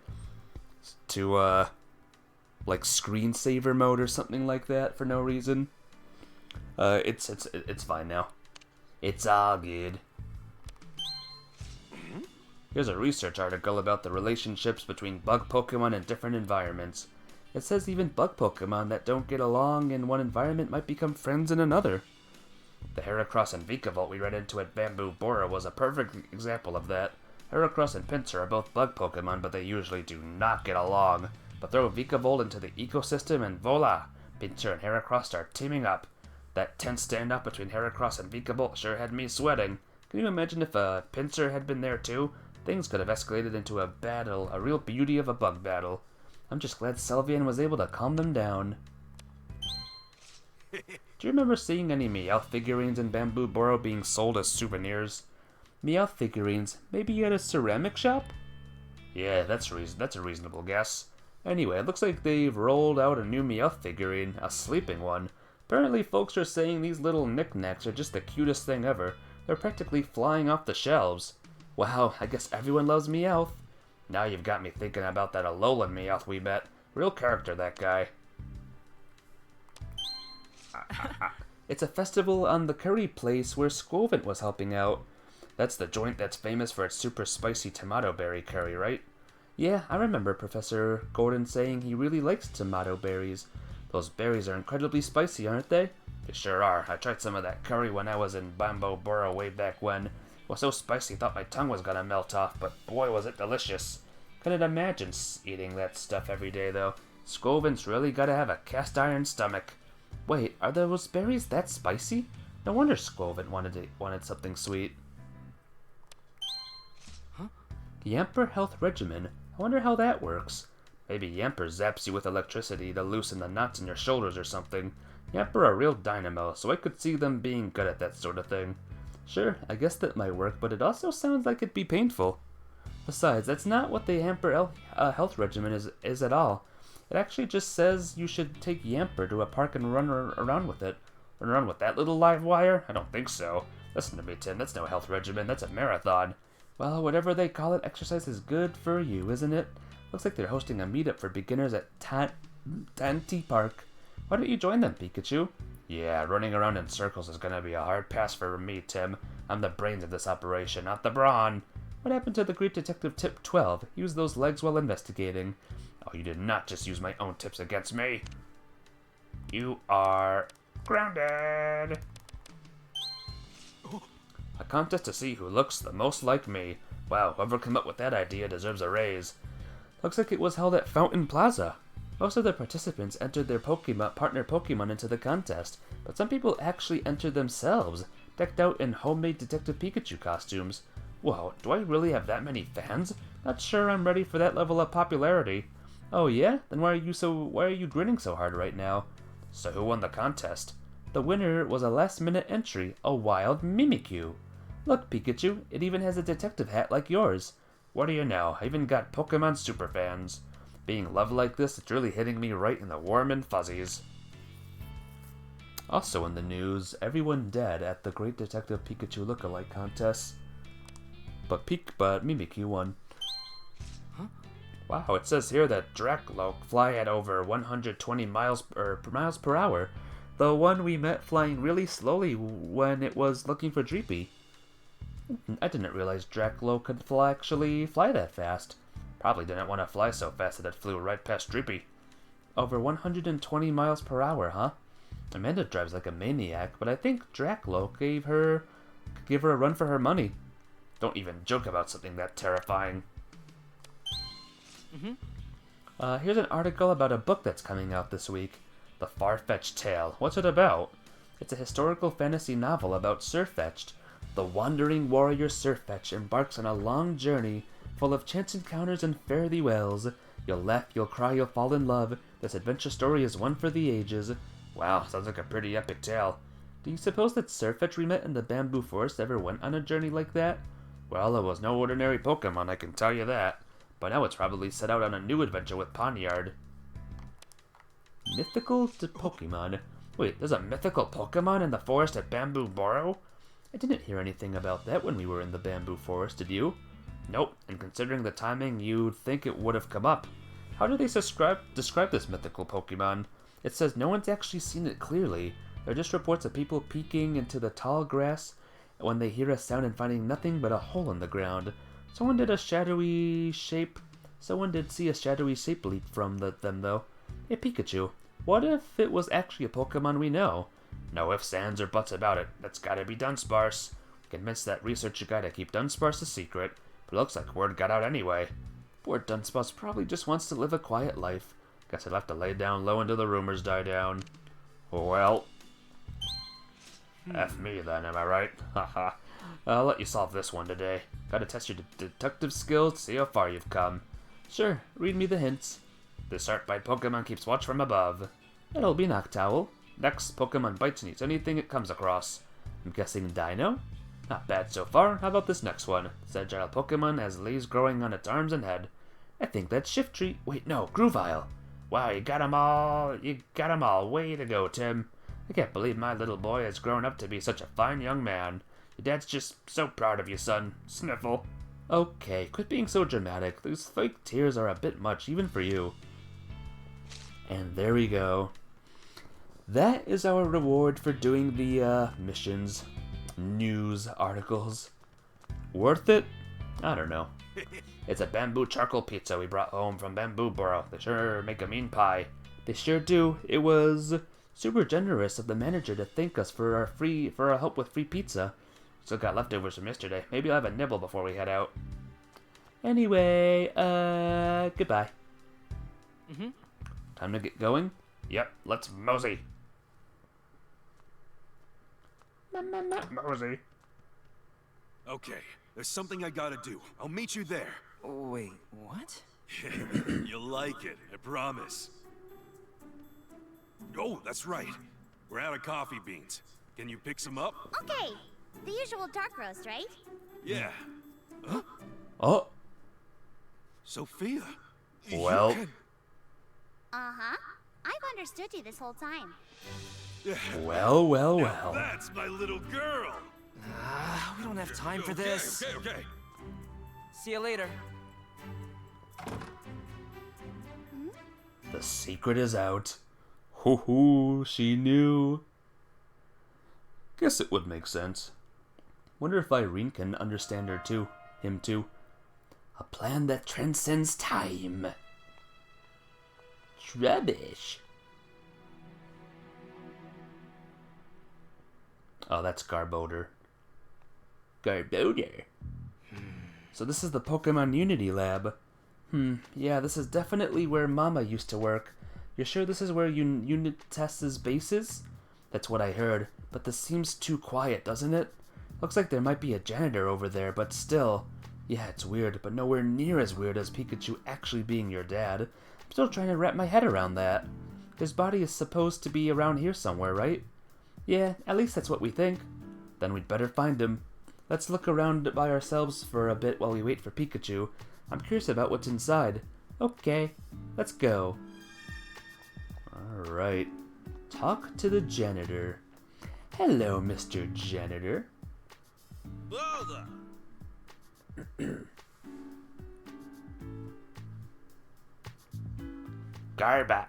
like screensaver mode or something like that for no reason. It's fine now. It's all good. Here's a research article about the relationships between bug Pokemon in different environments. It says even bug Pokemon that don't get along in one environment might become friends in another. The Heracross and Vikavolt we ran into at Bamboo Bora was a perfect example of that. Heracross and Pinsir are both bug Pokemon, but they usually do not get along. But throw Vikavolt into the ecosystem and voila! Pinsir and Heracross start teaming up. That tense standoff between Heracross and Vikavolt sure had me sweating. Can you imagine if Pinsir had been there too? Things could have escalated into a battle, a real beauty of a bug battle. I'm just glad Sylvian was able to calm them down. Do you remember seeing any Meowth figurines in Bamboo Boro being sold as souvenirs? Meowth figurines? Maybe at a ceramic shop? Yeah, that's a reasonable guess. Anyway, it looks like they've rolled out a new Meowth figurine, a sleeping one. Apparently folks are saying these little knickknacks are just the cutest thing ever. They're practically flying off the shelves. Wow, I guess everyone loves Meowth. Now you've got me thinking about that Alolan Meowth we met. Real character, that guy. It's a festival on the curry place where Squovent was helping out. That's the joint that's famous for its super spicy tomato berry curry, right? Yeah, I remember Professor Gordon saying he really likes tomato berries. Those berries are incredibly spicy, aren't they? They sure are. I tried some of that curry when I was in Bamboo Boro way back when. It was so spicy thought my tongue was gonna melt off, but boy was it delicious. Couldn't imagine eating that stuff every day though. Scovent's really gotta have a cast iron stomach. Wait, are those berries that spicy? No wonder Scovent wanted something sweet. Huh? Yamper Health Regimen. I wonder how that works. Maybe Yamper zaps you with electricity to loosen the knots in your shoulders or something. Yamper are real dynamo, so I could see them being good at that sort of thing. Sure, I guess that might work, but it also sounds like it'd be painful. Besides, that's not what the Yamper health regimen is at all. It actually just says you should take Yamper to a park and run around with it. Run around with that little live wire? I don't think so. Listen to me, Tim, that's no health regimen, that's a marathon. Well, whatever they call it, exercise is good for you, isn't it? Looks like they're hosting a meetup for beginners at Tanty Park. Why don't you join them, Pikachu? Yeah, running around in circles is gonna be a hard pass for me, Tim. I'm the brains of this operation, not the brawn. What happened to the great detective Tip 12? Use those legs while investigating. Oh, you did not just use my own tips against me. You are grounded. A contest to see who looks the most like me. Wow, whoever came up with that idea deserves a raise. Looks like it was held at Fountain Plaza. Most of the participants entered their partner Pokemon into the contest, but some people actually entered themselves, decked out in homemade Detective Pikachu costumes. Whoa, do I really have that many fans? Not sure I'm ready for that level of popularity. Oh yeah? Then why are you grinning so hard right now? So who won the contest? The winner was a last-minute entry, a wild Mimikyu. Look, Pikachu, it even has a detective hat like yours. What do you know? I even got Pokemon superfans. Being loved like this, it's really hitting me right in the warm and fuzzies. Also in the news, everyone dead at the Great Detective Pikachu Lookalike contest. But Mimikyu won. Huh? Wow, it says here that Dracloak fly at over 120 miles per hour. The one we met flying really slowly when it was looking for Dreepy. I didn't realize Dracloak could actually fly that fast. Probably didn't want to fly so fast that it flew right past Dreepy. Over 120 miles per hour, huh? Amanda drives like a maniac, but I think Dracloak gave her a run for her money. Don't even joke about something that terrifying. Here's an article about a book that's coming out this week. The Far-Fetched Tale. What's it about? It's a historical fantasy novel about Surfetched. The wandering warrior Surfetched embarks on a long journey full of chance encounters and fare-thee-wells. You'll laugh, you'll cry, you'll fall in love. This adventure story is one for the ages. Wow, sounds like a pretty epic tale. Do you suppose that Surfetched we met in the bamboo forest ever went on a journey like that? Well, it was no ordinary Pokemon, I can tell you that. By now it's probably set out on a new adventure with Poniard. Mythical to Pokemon. Wait, there's a mythical Pokemon in the forest at Bamboo Burrow? I didn't hear anything about that when we were in the bamboo forest, did you? Nope, and considering the timing, you'd think it would have come up. How do they describe this mythical Pokemon? It says no one's actually seen it clearly. There are just reports of people peeking into the tall grass when they hear a sound and finding nothing but a hole in the ground. Someone did see a shadowy shape leap from them though. Hey Pikachu, what if it was actually a Pokemon we know? No ifs, ands, or buts about it. That's gotta be Dunsparce. Convinced that researcher guy to keep Dunsparce a secret, but it looks like word got out anyway. Poor Dunsparce probably just wants to live a quiet life. Guess I'll have to lay down low until the rumors die down. Well, F me then, am I right? Haha. I'll let you solve this one today. Gotta test your detective skills to see how far you've come. Sure, read me the hints. This art-bite Pokemon keeps watch from above. It'll be Noctowl. Next, Pokemon bites and eats anything it comes across. I'm guessing Dino? Not bad so far. How about this next one? This agile Pokemon has leaves growing on its arms and head. I think that's Shiftry. Wait, no, Groovile. Wow, you got 'em all. You got 'em all. Way to go, Tim. I can't believe my little boy has grown up to be such a fine young man. Your dad's just so proud of you, son. Sniffle. Okay, quit being so dramatic. Those fake tears are a bit much, even for you. And there we go. That is our reward for doing the, missions. News articles. Worth it? I don't know. It's a bamboo charcoal pizza we brought home from Bamboo Burrow. They sure make a mean pie. They sure do. It was super generous of the manager to thank us for our help with free pizza. Still got leftovers from yesterday. Maybe I'll have a nibble before we head out. Anyway, goodbye. Time to get going? Yep, let's mosey. Mosey. Okay, there's something I gotta do. I'll meet you there. Wait, what? You'll like it, I promise. Oh, that's right. We're out of coffee beans. Can you pick some up? Okay, the usual dark roast, right? Yeah. Huh? Oh. Sophia. Well. Uh-huh. I've understood you this whole time. Well. Now that's my little girl. We don't have time for this. Okay. See you later. The secret is out. Hoo-hoo, she knew. Guess it would make sense. Wonder if Irene can understand her too. Him too. A plan that transcends time. Rubbish. Oh, that's Garbodor. Garbodor. So this is the Pokemon Unity Lab. Yeah, this is definitely where Mama used to work. You're sure this is where Unitest's base is? That's what I heard, but this seems too quiet, doesn't it? Looks like there might be a janitor over there, but still. Yeah, it's weird, but nowhere near as weird as Pikachu actually being your dad. I'm still trying to wrap my head around that. His body is supposed to be around here somewhere, right? Yeah, at least that's what we think. Then we'd better find him. Let's look around by ourselves for a bit while we wait for Pikachu. I'm curious about what's inside. Okay, let's go. Alright. Talk to the janitor. Hello, Mr. Janitor. Hello there. Garbat.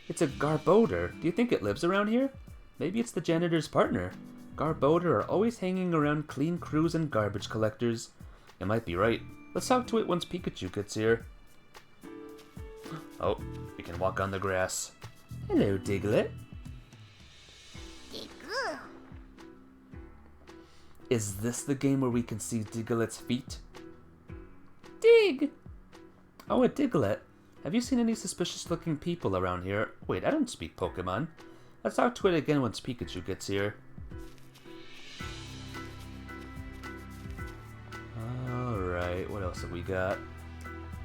It's a Garbodor. Do you think it lives around here? Maybe it's the janitor's partner. Garbodor are always hanging around clean crews and garbage collectors. You might be right. Let's talk to it once Pikachu gets here. Oh, we can walk on the grass. Hello, Diglett. Is this the game where we can see Diglett feet? Dig! Oh, a Diglett. Have you seen any suspicious looking people around here? Wait, I don't speak Pokemon. Let's talk to it again once Pikachu gets here. Alright, what else have we got?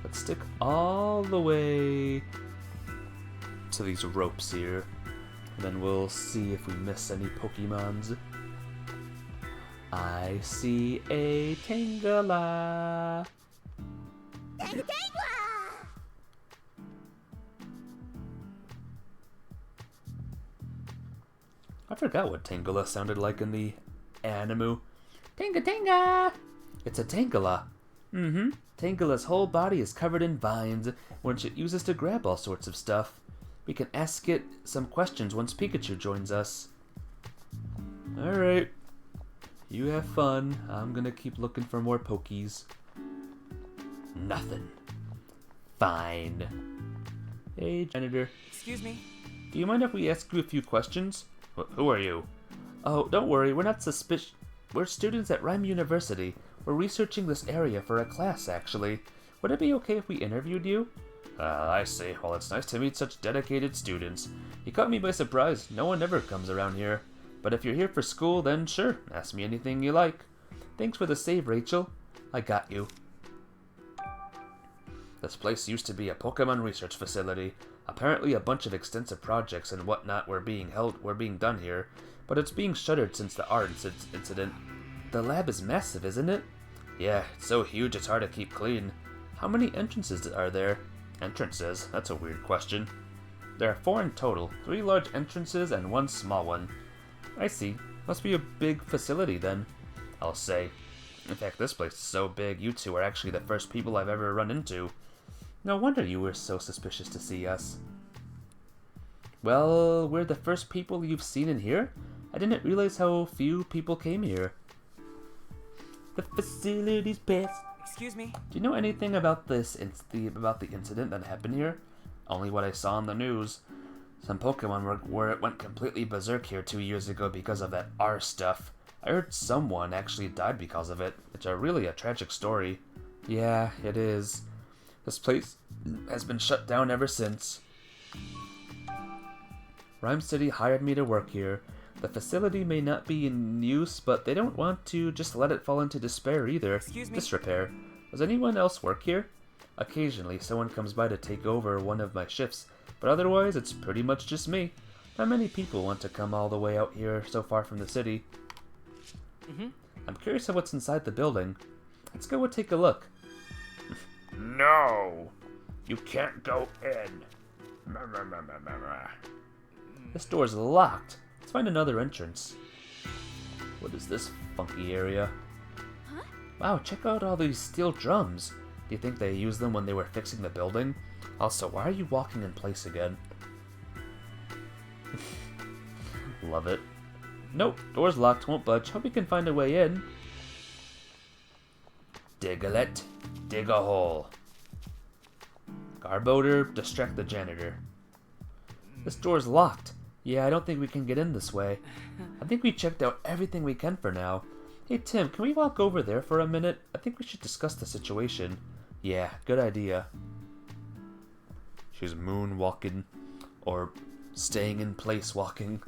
Let's stick all the way to these ropes here. And then we'll see if we miss any Pokemons. I see a Tangela. I forgot what Tangela sounded like in the anime. Tanga Tanga! It's a Tangela. Mm-hmm. Tangela's whole body is covered in vines, which it uses to grab all sorts of stuff. We can ask it some questions once Pikachu joins us. Alright. You have fun. I'm gonna keep looking for more Pokies. Nothing. Fine. Hey, janitor. Excuse me. Do you mind if we ask you a few questions? Who are you? Oh, don't worry. We're not suspicious. We're students at Rhyme University. We're researching this area for a class, actually. Would it be okay if we interviewed you? I see. Well, it's nice to meet such dedicated students. You caught me by surprise. No one ever comes around here. But if you're here for school, then sure. Ask me anything you like. Thanks for the save, Rachel. I got you. This place used to be a Pokemon research facility. Apparently a bunch of extensive projects and whatnot were being done here, but it's being shuttered since the art incident. The lab is massive, isn't it? Yeah, it's so huge it's hard to keep clean. How many entrances are there? Entrances? That's a weird question. There are 4 in total, 3 large entrances and 1 small one. I see. Must be a big facility then, I'll say. In fact, this place is so big, you two are actually the first people I've ever run into. No wonder you were so suspicious to see us. Well, we're the first people you've seen in here? I didn't realize how few people came here. The facility's past. Excuse me. Do you know anything about the incident that happened here? Only what I saw on the news. Some Pokemon where it went completely berserk here 2 years ago because of that R stuff. I heard someone actually died because of it. It's really a tragic story. Yeah, it is. This place has been shut down ever since. Rhyme City hired me to work here. The facility may not be in use, but they don't want to just let it fall into despair either. Excuse me? Disrepair. Does anyone else work here? Occasionally, someone comes by to take over one of my shifts, but otherwise, it's pretty much just me. Not many people want to come all the way out here so far from the city. I'm curious of what's inside the building. Let's go and take a look. No! You can't go in. This door's locked. Let's find another entrance. What is this funky area? Huh? Wow, check out all these steel drums. Do you think they used them when they were fixing the building? Also, why are you walking in place again? Love it. Nope, door's locked, won't budge. Hope we can find a way in. Diglett, dig a hole. Garbodor, distract the janitor. This door's locked. Yeah, I don't think we can get in this way. I think we checked out everything we can for now. Hey Tim, can we walk over there for a minute? I think we should discuss the situation. Yeah, good idea. She's moonwalking, or staying in place walking.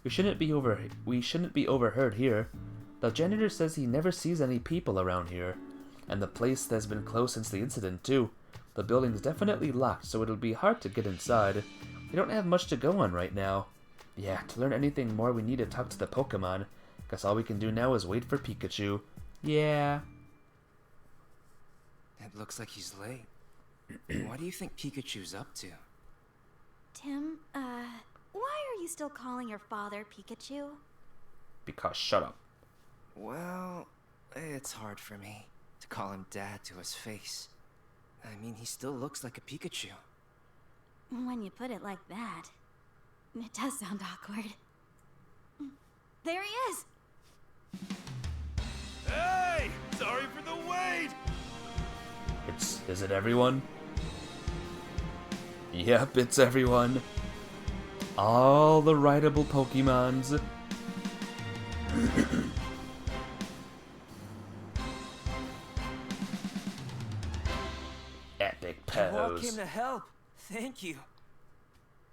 We shouldn't be overheard here. The janitor says he never sees any people around here, and the place has been closed since the incident too. The building's definitely locked, so it'll be hard to get inside. We don't have much to go on right now. Yeah, to learn anything more, we need to talk to the Pokemon. Guess all we can do now is wait for Pikachu. Yeah. It looks like he's late. What do you think Pikachu's up to? Tim, why are you still calling your father Pikachu? Because shut up. Well, it's hard for me to call him Dad to his face. I mean, he still looks like a Pikachu. When you put it like that, it does sound awkward. There he is! Hey! Sorry for the wait! Is it everyone? Yep, it's everyone. All the rideable Pokemons. big You all pose. came to help. Thank you.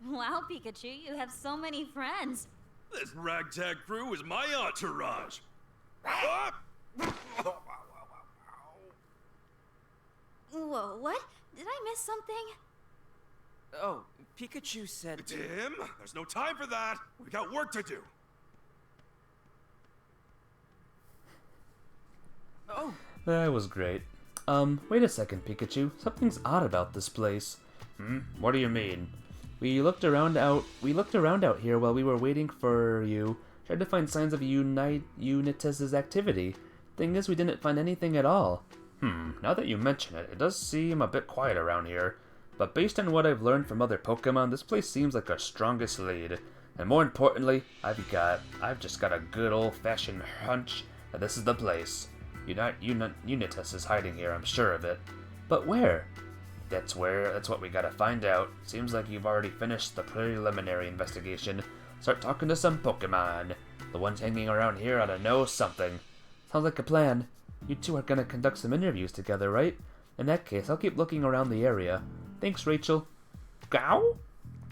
Wow, Pikachu, you have so many friends. This ragtag crew is my entourage. Ah! Whoa, what? Did I miss something? Oh, Pikachu said... Tim, there's no time for that. We got work to do. Oh, That was great. Wait a second, Pikachu. Something's odd about this place. What do you mean? We looked around out here while we were waiting for you. Tried to find signs of Unitus's activity. Thing is, we didn't find anything at all. Now that you mention it, it does seem a bit quiet around here. But based on what I've learned from other Pokemon, this place seems like our strongest lead. And more importantly, I've just got a good old-fashioned hunch that this is the place. Unitus is hiding here, I'm sure of it. But where? That's what we gotta find out. Seems like you've already finished the preliminary investigation. Start talking to some Pokemon. The ones hanging around here ought to know something. Sounds like a plan. You two are gonna conduct some interviews together, right? In that case, I'll keep looking around the area. Thanks, Rachel. Gow?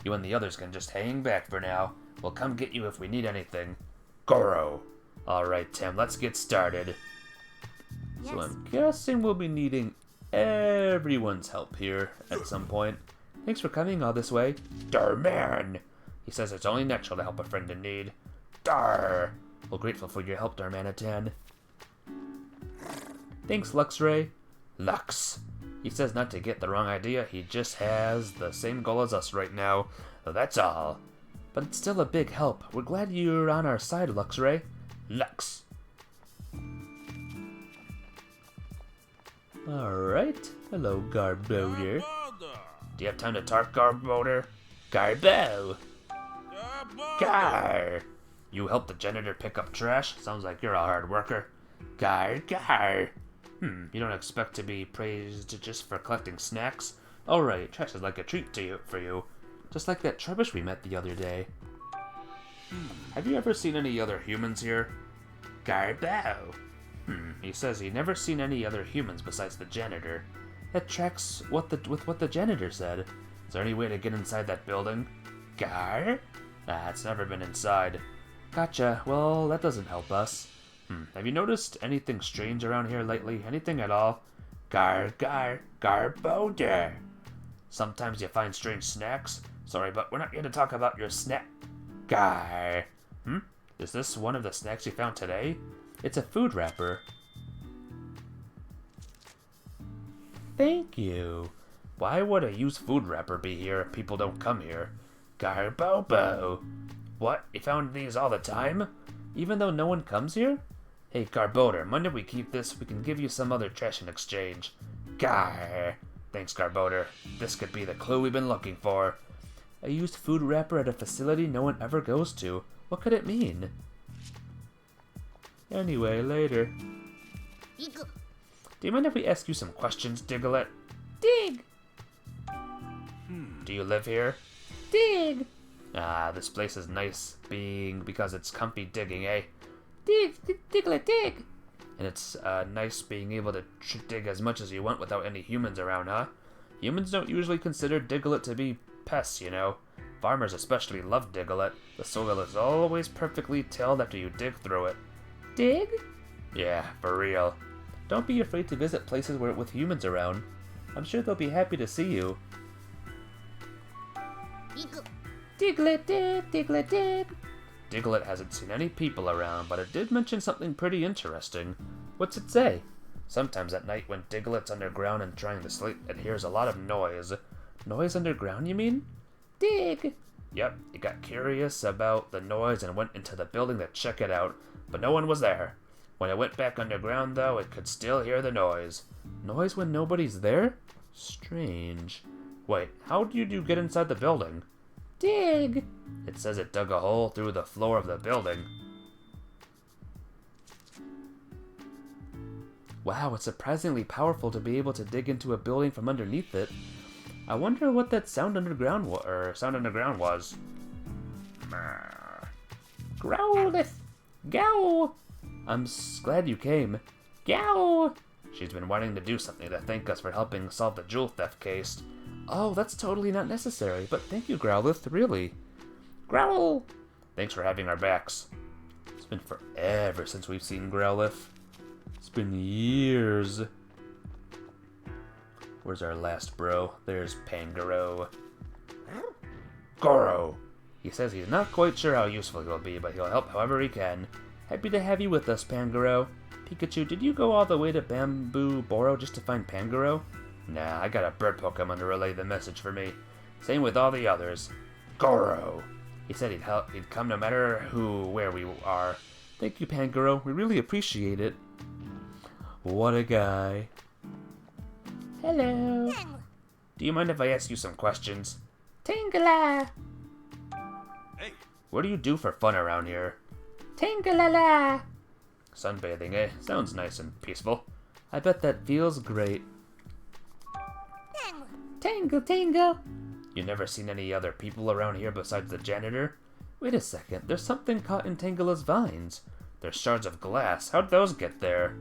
You and the others can just hang back for now. We'll come get you if we need anything. Goro. Alright, Tim, let's get started. Yes. So I'm guessing we'll be needing everyone's help here at some point. Thanks for coming all this way. Dar man! He says it's only natural to help a friend in need. Dar! Well, grateful for your help, Darmanitan. Thanks, Luxray. Lux. He says not to get the wrong idea, he just has the same goal as us right now. That's all. But it's still a big help. We're glad you're on our side, Luxray. Lux. Alright. Hello, Garbodor. Do you have time to talk, Garbodor? Garbo! Gar! You help the janitor pick up trash? Sounds like you're a hard worker. Gar. You don't expect to be praised just for collecting snacks? Alright, trash is like a treat for you. Just like that Trubbish we met the other day. Have you ever seen any other humans here? Garbo! He says he never seen any other humans besides the janitor. That tracks with what the janitor said. Is there any way to get inside that building? Gar? Nah, it's never been inside. Gotcha. Well, that doesn't help us. Have you noticed anything strange around here lately? Anything at all? Garbodor. Sometimes you find strange snacks. Sorry, but we're not here to talk about your snack. Gar. Is this one of the snacks you found today? It's a food wrapper. Thank you. Why would a used food wrapper be here if people don't come here? Garbobo. What? You found these all the time? Even though no one comes here? Hey, Garbodor, mind if we keep this? We can give you some other trash in exchange. Gar. Thanks, Garbodor. This could be the clue we've been looking for. A used food wrapper at a facility no one ever goes to. What could it mean? Anyway, later. Do you mind if we ask you some questions, Diglett? Dig! Do you live here? Dig! Ah, this place is nice because it's comfy digging, eh? Diglett, dig! And it's nice being able to dig as much as you want without any humans around, huh? Humans don't usually consider Diglett to be pests, you know. Farmers especially love Diglett. The soil is always perfectly tilled after you dig through it. Dig? Yeah, for real. Don't be afraid to visit places with humans around. I'm sure they'll be happy to see you. Diglett, dig, Diglett, dig. Diglett hasn't seen any people around, but it did mention something pretty interesting. What's it say? Sometimes at night when Diglett's underground and trying to sleep, it hears a lot of noise. Noise underground, you mean? Dig! Yep, it got curious about the noise and went into the building to check it out, but no one was there. When it went back underground, though, it could still hear the noise. Noise when nobody's there? Strange. Wait, how did you get inside the building? Dig! It says it dug a hole through the floor of the building. Wow, it's surprisingly powerful to be able to dig into a building from underneath it. I wonder what that sound underground was. Growlith! Gow! I'm glad you came. Gow! She's been wanting to do something to thank us for helping solve the jewel theft case. Oh, that's totally not necessary, but thank you, Growlithe, really. Growl! Thanks for having our backs. It's been forever since we've seen Growlithe. It's been years. Where's our last bro? There's Pangoro. Goro! He says he's not quite sure how useful he'll be, but he'll help however he can. Happy to have you with us, Pangoro. Pikachu, did you go all the way to Bamboo Boro just to find Pangoro? Nah, I got a bird Pokemon to relay the message for me. Same with all the others. Goro! He said he'd come no matter where we are. Thank you, Pangoro. We really appreciate it. What a guy. Hello. Do you mind if I ask you some questions? Tingala. Hey, What do you do for fun around here? Tingalala. Sunbathing, eh? Sounds nice and peaceful. I bet that feels great. Tingle, tingle. You never seen any other people around here besides the janitor? Wait a second, there's something caught in Tangela's vines. There's shards of glass. How'd those get there?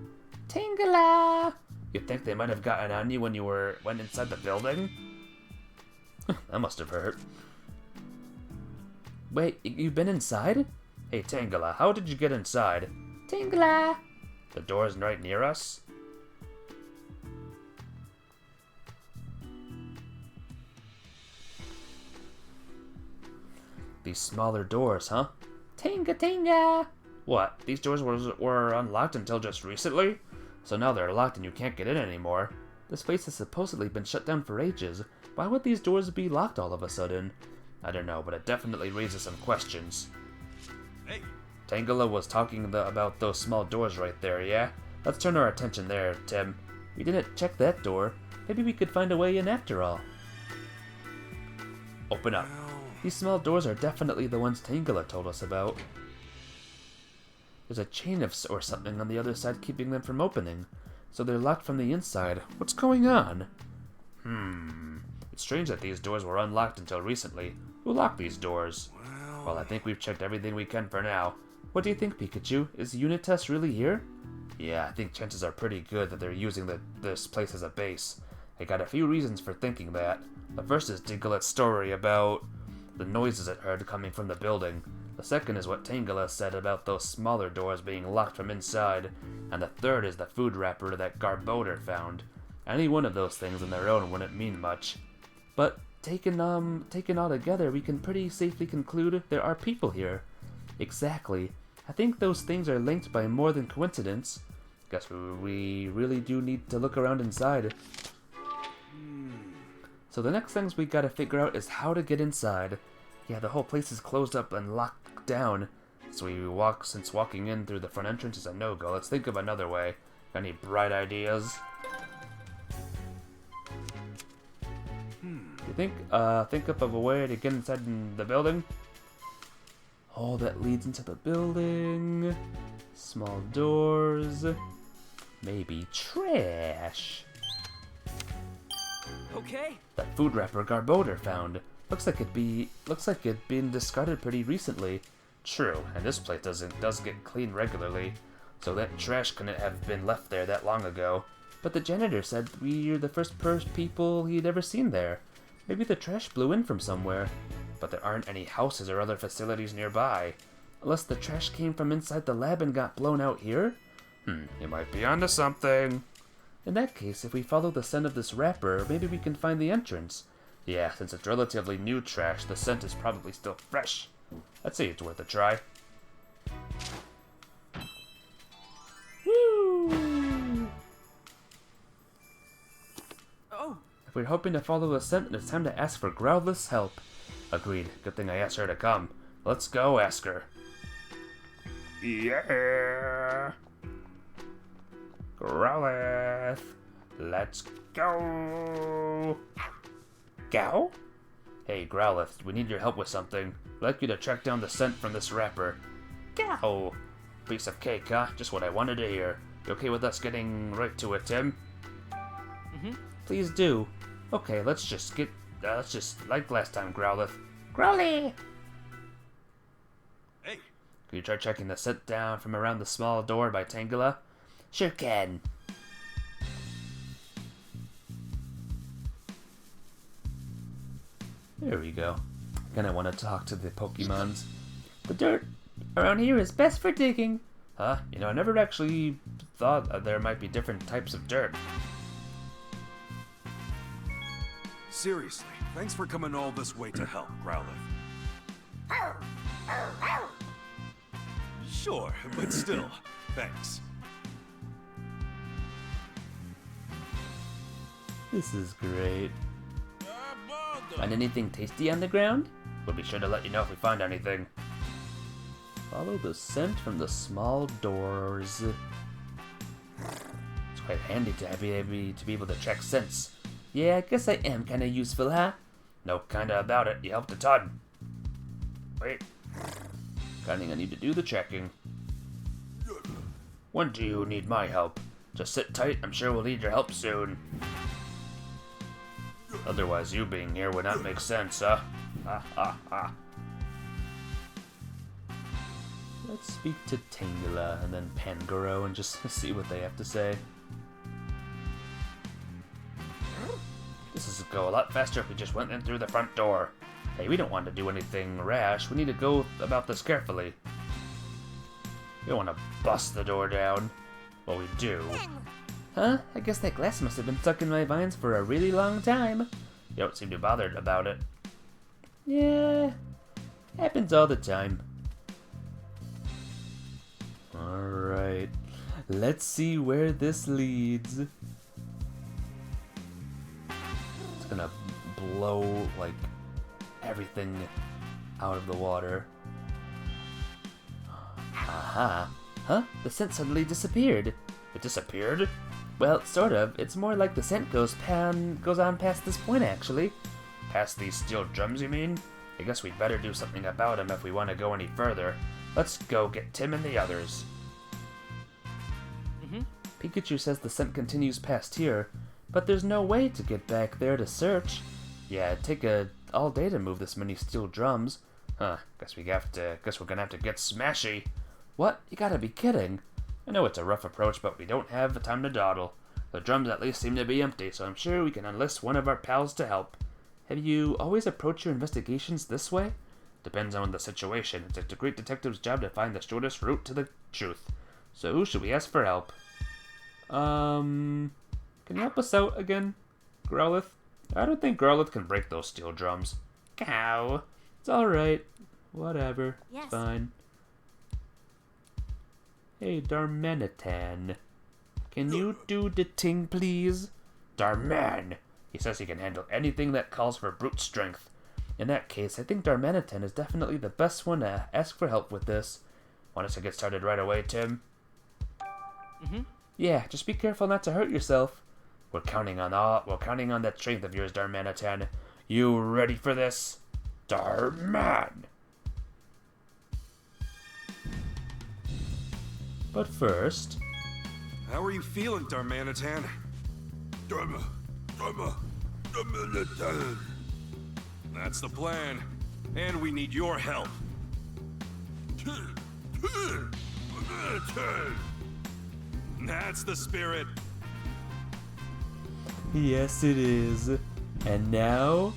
Tingala. You think they might have gotten on you when you went inside the building? That must have hurt. Wait, you've been inside? Hey, Tangela, how did you get inside? Tingala. The door's right near us? These smaller doors, huh? Tinga, tinga. What? These doors were unlocked until just recently? So now they're locked and you can't get in anymore. This place has supposedly been shut down for ages. Why would these doors be locked all of a sudden? I don't know, but it definitely raises some questions. hey, Tangela was talking about those small doors right there, yeah? Let's turn our attention there, Tim. We didn't check that door. Maybe we could find a way in after all. Open up. These small doors are definitely the ones Tangela told us about. There's a chain or something on the other side keeping them from opening. So they're locked from the inside. What's going on? It's strange that these doors were unlocked until recently. Who locked these doors? Well, I think we've checked everything we can for now. What do you think, Pikachu? Is Unitas really here? Yeah, I think chances are pretty good that they're using this place as a base. I got a few reasons for thinking that. The first is Diglett story about the noises it heard coming from the building. The second is what Tangela said about those smaller doors being locked from inside. And the third is the food wrapper that Garbodor found. Any one of those things on their own wouldn't mean much. But taken all together, we can pretty safely conclude there are people here. Exactly. I think those things are linked by more than coincidence. Guess we really do need to look around inside. So the next things we gotta figure out is how to get inside. Yeah, the whole place is closed up and locked down. So since walking in through the front entrance is a no-go, let's think of another way. Got any bright ideas? You think up of a way to get inside the building? Oh, that leads into the building. Small doors. Maybe trash. Okay. That food wrapper Garbodor found. Looks like it'd been discarded pretty recently. True, and this place does get cleaned regularly, so that trash couldn't have been left there that long ago. But the janitor said we're the first people he'd ever seen there. Maybe the trash blew in from somewhere. But there aren't any houses or other facilities nearby. Unless the trash came from inside the lab and got blown out here? You might be onto something. In that case, if we follow the scent of this wrapper, maybe we can find the entrance. Yeah, since it's relatively new trash, the scent is probably still fresh. I'd say it's worth a try. Woo! Oh, If we're hoping to follow the scent, it's time to ask for Growlithe's help. Agreed. Good thing I asked her to come. Let's go ask her. Yeah! Growlithe! Let's go! Go? Hey, Growlithe, we need your help with something. We'd like you to track down the scent from this wrapper. Go! Piece of cake, huh? Just what I wanted to hear. You okay with us getting right to it, Tim? Please do. Okay, let's just like last time, Growlithe. Growly. hey, Can you try checking the scent down from around the small door by Tangela? Sure can. There we go. Gonna want to talk to the Pokemons. The dirt around here is best for digging. Huh? You know, I never actually thought there might be different types of dirt. Seriously, thanks for coming all this way to help, Growlithe. Sure, but still, thanks. This is great. Find anything tasty on the ground? We'll be sure to let you know if we find anything. Follow the scent from the small doors. It's quite handy to be able to check scents. Yeah, I guess I am kinda useful, huh? No kinda about it. You helped a ton. Wait. Kinda need to do the checking. When do you need my help? Just sit tight. I'm sure we'll need your help soon. Otherwise, you being here would not make sense, huh? Ha ha ha. Let's speak to Tangela and then Pangoro and just see what they have to say. This is go a lot faster if we just went in through the front door. Hey, we don't want to do anything rash. We need to go about this carefully. We don't want to bust the door down. Well, we do. Huh? I guess that glass must have been stuck in my vines for a really long time. You don't seem too bothered about it. Yeah, happens all the time. Alright. Let's see where this leads. It's gonna blow, like, everything out of the water. Aha. Huh? The scent suddenly disappeared. It disappeared? Well, sort of. It's more like the scent goes on past this point, actually. Past these steel drums, you mean? I guess we'd better do something about them if we want to go any further. Let's go get Tim and the others. Pikachu says the scent continues past here, but there's no way to get back there to search. Yeah, it'd take all day to move this many steel drums. Huh, guess we're gonna have to get smashy. What? You gotta be kidding. I know it's a rough approach, but we don't have the time to dawdle. The drums at least seem to be empty, so I'm sure we can enlist one of our pals to help. Have you always approached your investigations this way? Depends on the situation. It's a great detective's job to find the shortest route to the truth. So who should we ask for help? Can you help us out again, Growlithe? I don't think Growlithe can break those steel drums. Cow. It's alright. Whatever. Yes. It's fine. Hey, Darmanitan. Can you do the ting, please? Darman! He says he can handle anything that calls for brute strength. In that case, I think Darmanitan is definitely the best one to ask for help with this. Want us to get started right away, Tim? Yeah, just be careful not to hurt yourself. We're counting on that strength of yours, Darmanitan. You ready for this? Darman! But first... How are you feeling, Darmanitan? Darmanitan. That's the plan. And we need your help. That's the spirit. Yes, it is. And now...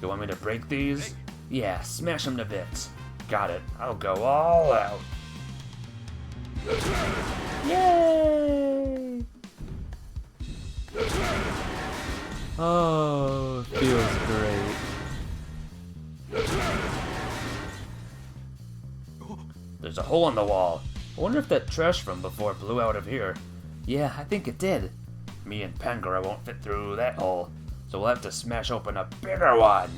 You want me to break these? Hey. Yeah, smash them to bits. Got it. I'll go all out. Yay! Oh, feels great. There's a hole in the wall. I wonder if that trash from before blew out of here. Yeah, I think it did. Me and Pangoro won't fit through that hole, so we'll have to smash open a bigger one.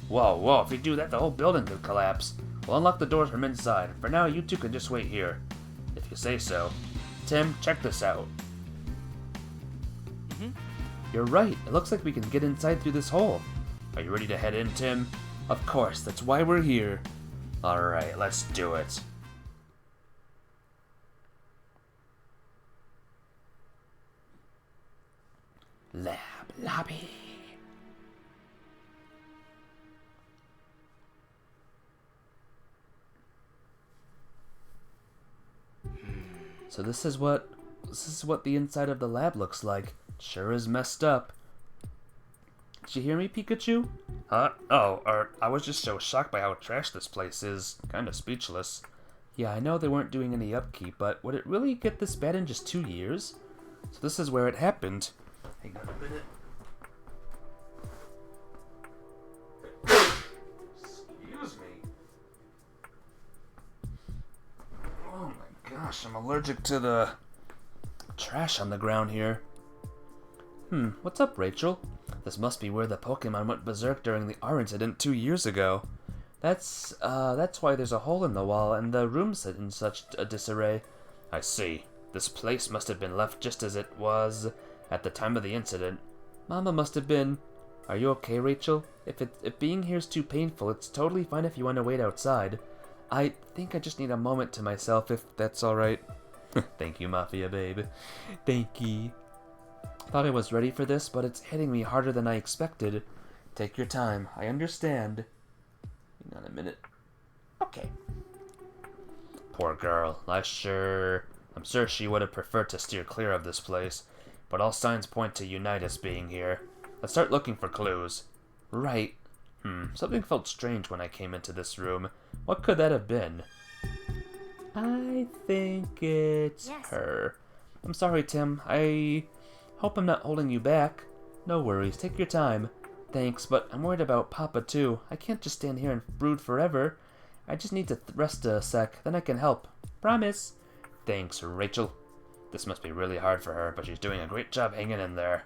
Whoa, if we do that, the whole building could collapse. We'll unlock the doors from inside. For now, you two can just wait here. If you say so. Tim, check this out. You're right. It looks like we can get inside through this hole. Are you ready to head in, Tim? Of course, that's why we're here. Alright, let's do it. Lab lobby. So this is what the inside of the lab looks like. Sure is messed up. Did you hear me, Pikachu? Huh? Oh, I was just so shocked by how trashed this place is. Kinda speechless. Yeah, I know they weren't doing any upkeep, but would it really get this bad in just 2 years? So this is where it happened. Hang on a minute. Excuse me. Oh my gosh, I'm allergic to the trash on the ground here. What's up, Rachel? This must be where the Pokemon went berserk during the R incident 2 years ago. That's why there's a hole in the wall and the room's in such a disarray. I see. This place must have been left just as it was at the time of the incident. Mama must have been... Are you okay, Rachel? If being here's too painful, it's totally fine if you want to wait outside. I think I just need a moment to myself, if that's alright. Thank you, Mafia babe. Thank you. Thought I was ready for this, but it's hitting me harder than I expected. Take your time. I understand. Hang on a minute. Okay. Poor girl. I'm sure she would have preferred to steer clear of this place, but all signs point to Unitas being here. Let's start looking for clues. Right. Something felt strange when I came into this room. What could that have been? I think it's her. I'm sorry, Tim. I hope I'm not holding you back. No worries. Take your time. Thanks, but I'm worried about Papa too. I can't just stand here and brood forever. I just need to rest a sec, then I can help. Promise. Thanks, Rachel. This must be really hard for her, but she's doing a great job hanging in there.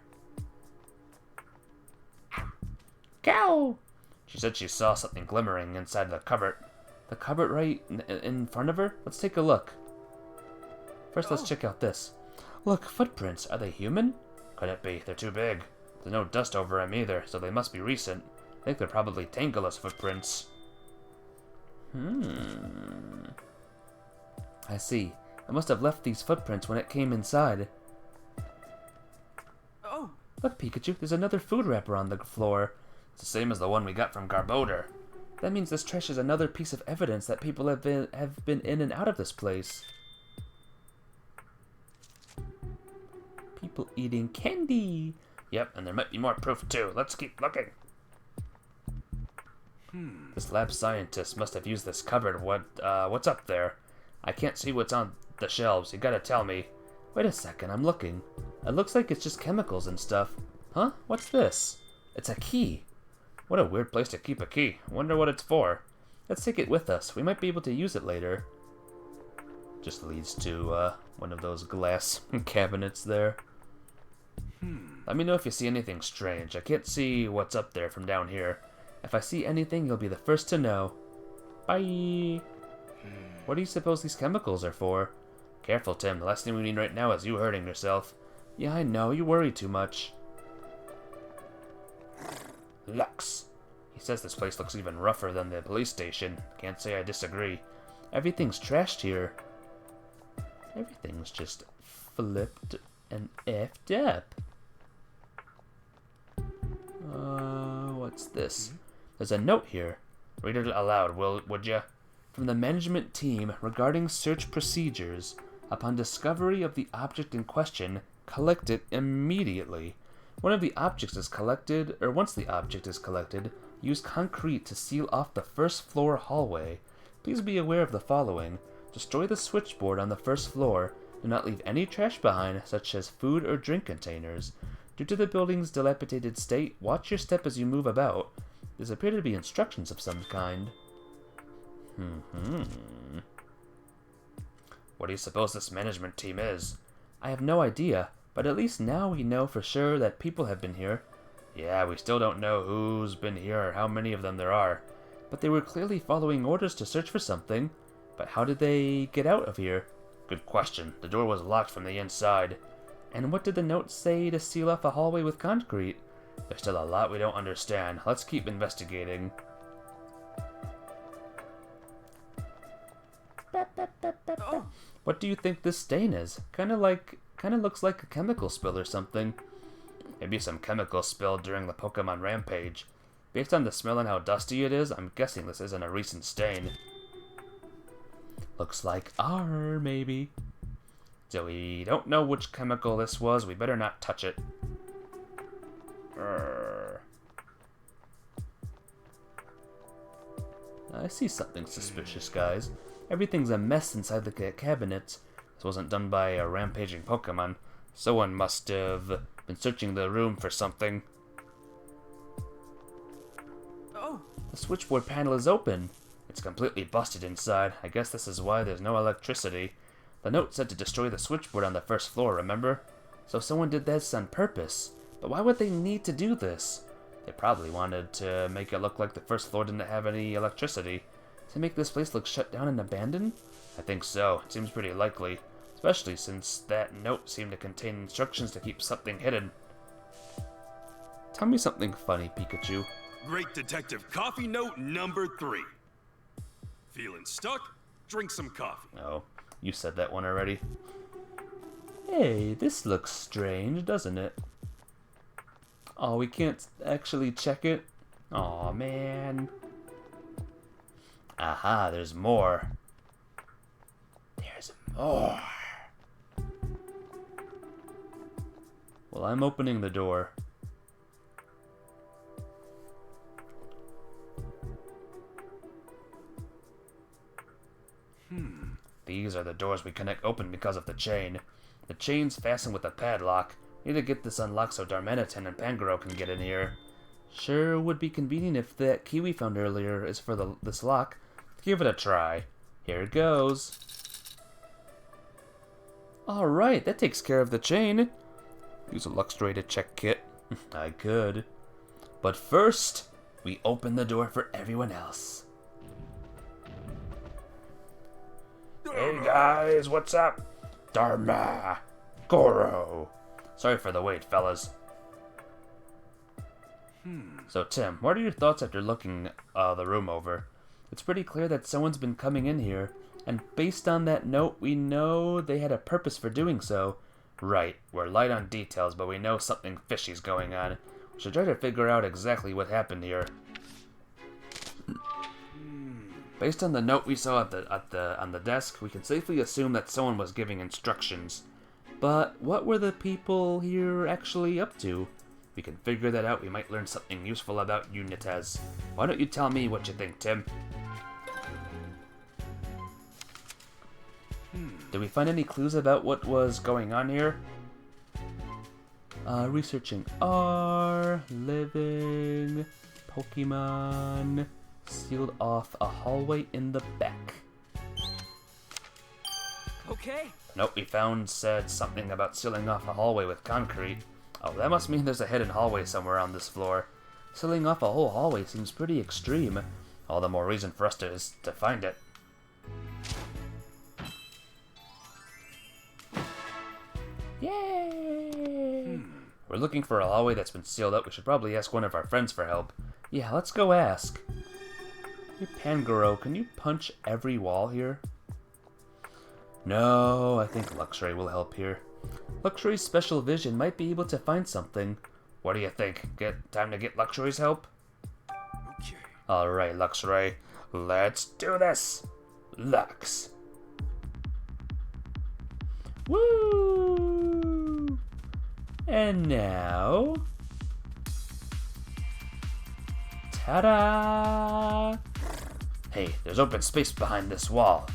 Cow! She said she saw something glimmering inside the cupboard. The cupboard right in front of her? Let's take a look. First, let's check out this. Look, footprints. Are they human? Couldn't be. They're too big. There's no dust over them either, so they must be recent. I think they're probably Tangalus footprints. I see. I must have left these footprints when it came inside. Oh! Look, Pikachu, there's another food wrapper on the floor. It's the same as the one we got from Garbodor. That means this trash is another piece of evidence that people have been in and out of this place. People eating candy. Yep, and there might be more proof too. Let's keep looking. This lab scientist must have used this cupboard. What's up there? I can't see what's on the shelves. You gotta tell me. Wait a second, I'm looking. It looks like it's just chemicals and stuff. Huh? What's this? It's a key. What a weird place to keep a key. Wonder what it's for. Let's take it with us. We might be able to use it later. Just leads to one of those glass cabinets there. Let me know if you see anything strange. I can't see what's up there from down here. If I see anything, you'll be the first to know. Bye! What do you suppose these chemicals are for? Careful, Tim. The last thing we need right now is you hurting yourself. Yeah, I know. You worry too much. Lux. He says this place looks even rougher than the police station. Can't say I disagree. Everything's trashed here. Everything's just flipped and effed up. What's this? There's a note here. Read it aloud, would ya? From the management team regarding search procedures. Upon discovery of the object in question, collect it immediately. Once the object is collected, use concrete to seal off the first floor hallway. Please be aware of the following. Destroy the switchboard on the first floor. Do not leave any trash behind, such as food or drink containers. Due to the building's dilapidated state, watch your step as you move about. These appear to be instructions of some kind. What do you suppose this management team is? I have no idea, but at least now we know for sure that people have been here. Yeah, we still don't know who's been here or how many of them there are. But they were clearly following orders to search for something. But how did they get out of here? Good question. The door was locked from the inside. And what did the note say to seal off a hallway with concrete? There's still a lot we don't understand. Let's keep investigating. What do you think this stain is? Kinda looks like a chemical spill or something. Maybe some chemical spilled during the Pokemon Rampage. Based on the smell and how dusty it is, I'm guessing this isn't a recent stain. Looks like R, maybe. So we don't know which chemical this was. We better not touch it. I see something suspicious, guys. Everything's a mess inside the cabinet. This wasn't done by a rampaging Pokemon. Someone must have been searching the room for something. Oh, The switchboard panel is open. It's completely busted inside. I guess this is why there's no electricity. The note said to destroy the switchboard on the first floor, remember? So someone did this on purpose. But why would they need to do this? They probably wanted to make it look like the first floor didn't have any electricity. To make this place look shut down and abandoned? I think so. It seems pretty likely. Especially since that note seemed to contain instructions to keep something hidden. Tell me something funny, Pikachu. Great Detective Coffee Note number 3. Feeling stuck? Drink some coffee. Oh, you said that one already. Hey, this looks strange, doesn't it? Oh, we can't actually check it? Aw, man. Aha, there's more. There's more. Well, I'm opening the door. These are the doors we connect open because of the chain. The chain's fastened with a padlock. Need to get this unlocked so Darmanitan and Pangoro can get in here. Sure would be convenient if that key we found earlier is for this lock. Let's give it a try. Here it goes. Alright, that takes care of the chain. Use a Luxray to check kit. I could. But first, we open the door for everyone else. Hey guys, what's up? Dharma! Goro! Sorry for the wait, fellas. So Tim, what are your thoughts after looking the room over? It's pretty clear that someone's been coming in here, and based on that note, we know they had a purpose for doing so. Right, we're light on details, but we know something fishy's going on. We should try to figure out exactly what happened here. Based on the note we saw on the desk, we can safely assume that someone was giving instructions. But what were the people here actually up to? If we can figure that out, we might learn something useful about Unitas. Why don't you tell me what you think, Tim? Did we find any clues about what was going on here? Researching R, living, Pokemon, sealed off a hallway in the back. okay. The note we found said something about sealing off a hallway with concrete. Oh, that must mean there's a hidden hallway somewhere on this floor. Sealing off a whole hallway seems pretty extreme. All the more reason for us to find it. Yay! We're looking for a hallway that's been sealed up. We should probably ask one of our friends for help. Yeah, let's go ask. Hey, Pangoro, can you punch every wall here? No, I think Luxray will help here. Luxray's special vision might be able to find something. What do you think? Time to get Luxray's help? Okay. Alright, Luxray. Let's do this! Lux! Woo! And now... ta-da! Hey, there's open space behind this wall.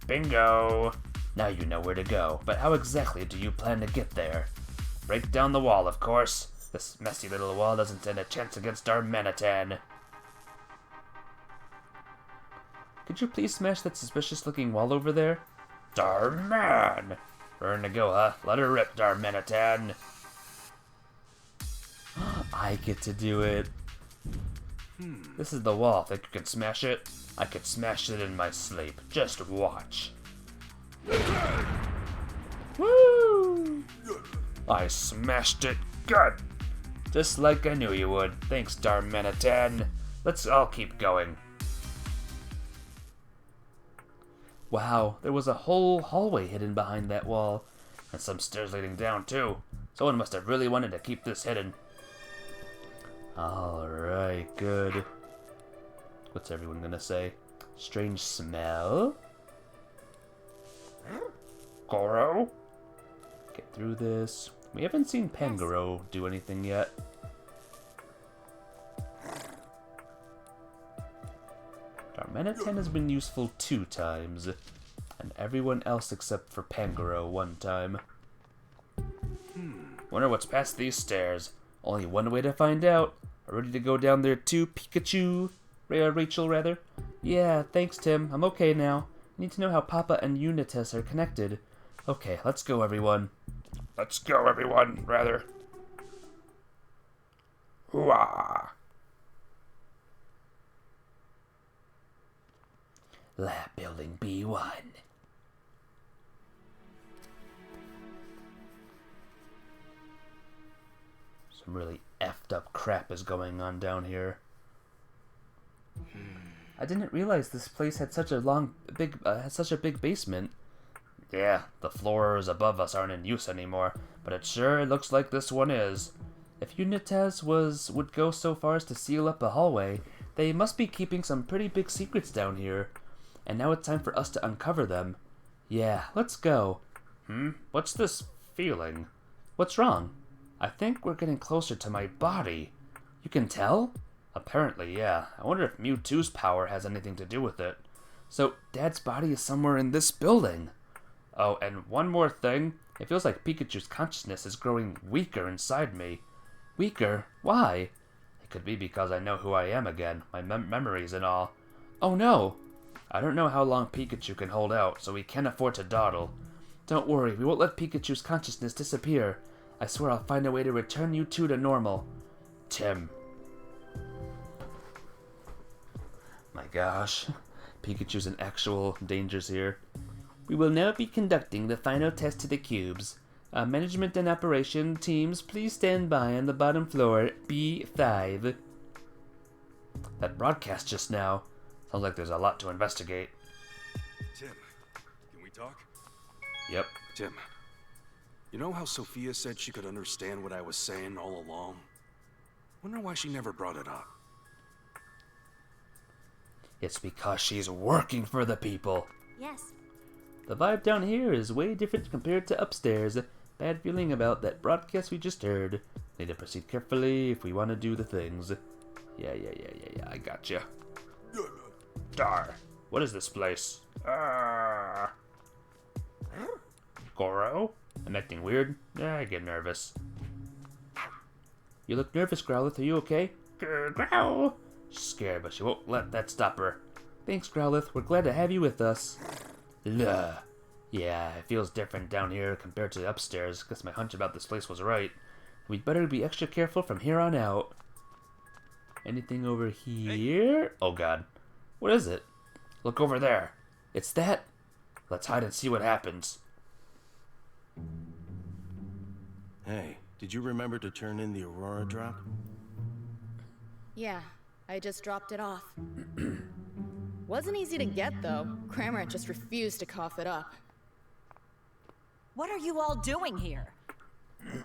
Bingo! Now you know where to go, but how exactly do you plan to get there? Break down the wall, of course. This messy little wall doesn't stand a chance against Darmanitan. Could you please smash that suspicious-looking wall over there? Darman! Burn to go, huh? Let her rip, Darmanitan. I get to do it. This is the wall. Think you can smash it? I could smash it in my sleep. Just watch. Woo! I smashed it good! Just like I knew you would. Thanks, Darmanitan. Let's all keep going. Wow, there was a whole hallway hidden behind that wall. And some stairs leading down, too. Someone must have really wanted to keep this hidden. Alright, good. What's everyone gonna say? Strange smell? Goro? Get through this. We haven't seen Pangoro do anything yet. Manhattan has been useful 2 times, and everyone else except for Pangoro 1 time. Wonder what's past these stairs. Only one way to find out. Are ready to go down there too, Pikachu? Rachel, rather? Yeah, thanks, Tim. I'm okay now. I need to know how Papa and Unitas are connected. Okay, let's go, everyone. Let's go, everyone, rather. Hooah! Lab Building B1. Some really effed up crap is going on down here. I didn't realize this place had such a big basement. Yeah, the floors above us aren't in use anymore, but it sure looks like this one is. If Unitas would go so far as to seal up a hallway, they must be keeping some pretty big secrets down here. And now it's time for us to uncover them. Yeah, let's go. What's this feeling? What's wrong? I think we're getting closer to my body. You can tell? Apparently, yeah. I wonder if Mewtwo's power has anything to do with it. So, Dad's body is somewhere in this building. Oh, and one more thing. It feels like Pikachu's consciousness is growing weaker inside me. Weaker? Why? It could be because I know who I am again, my memories and all. Oh no! I don't know how long Pikachu can hold out, so we can't afford to dawdle. Don't worry, we won't let Pikachu's consciousness disappear. I swear I'll find a way to return you two to normal. Tim. My gosh. Pikachu's in actual dangers here. We will now be conducting the final test to the cubes. Management and operation teams, please stand by on the bottom floor, B5. That broadcast just now. Sounds like there's a lot to investigate. Tim, can we talk? Yep. Tim, you know how Sophia said she could understand what I was saying all along? Wonder why she never brought it up. It's because she's working for the people. Yes. The vibe down here is way different compared to upstairs. Bad feeling about that broadcast we just heard. Need to proceed carefully if we want to do the things. Yeah, I gotcha. Dar. What is this place? Goro? I'm acting weird. I get nervous. You look nervous, Growlithe. Are you okay? Growl. She's scared, but she won't let that stop her. Thanks, Growlithe. We're glad to have you with us. Yeah, it feels different down here compared to upstairs. Guess my hunch about this place was right. We'd better be extra careful from here on out. Anything over here? Hey. Oh god. What is it? Look over there. It's that? Let's hide and see what happens. Hey, did you remember to turn in the Aurora drop? Yeah, I just dropped it off. Wasn't easy to get, though. Cramorant just refused to cough it up. What are you all doing here?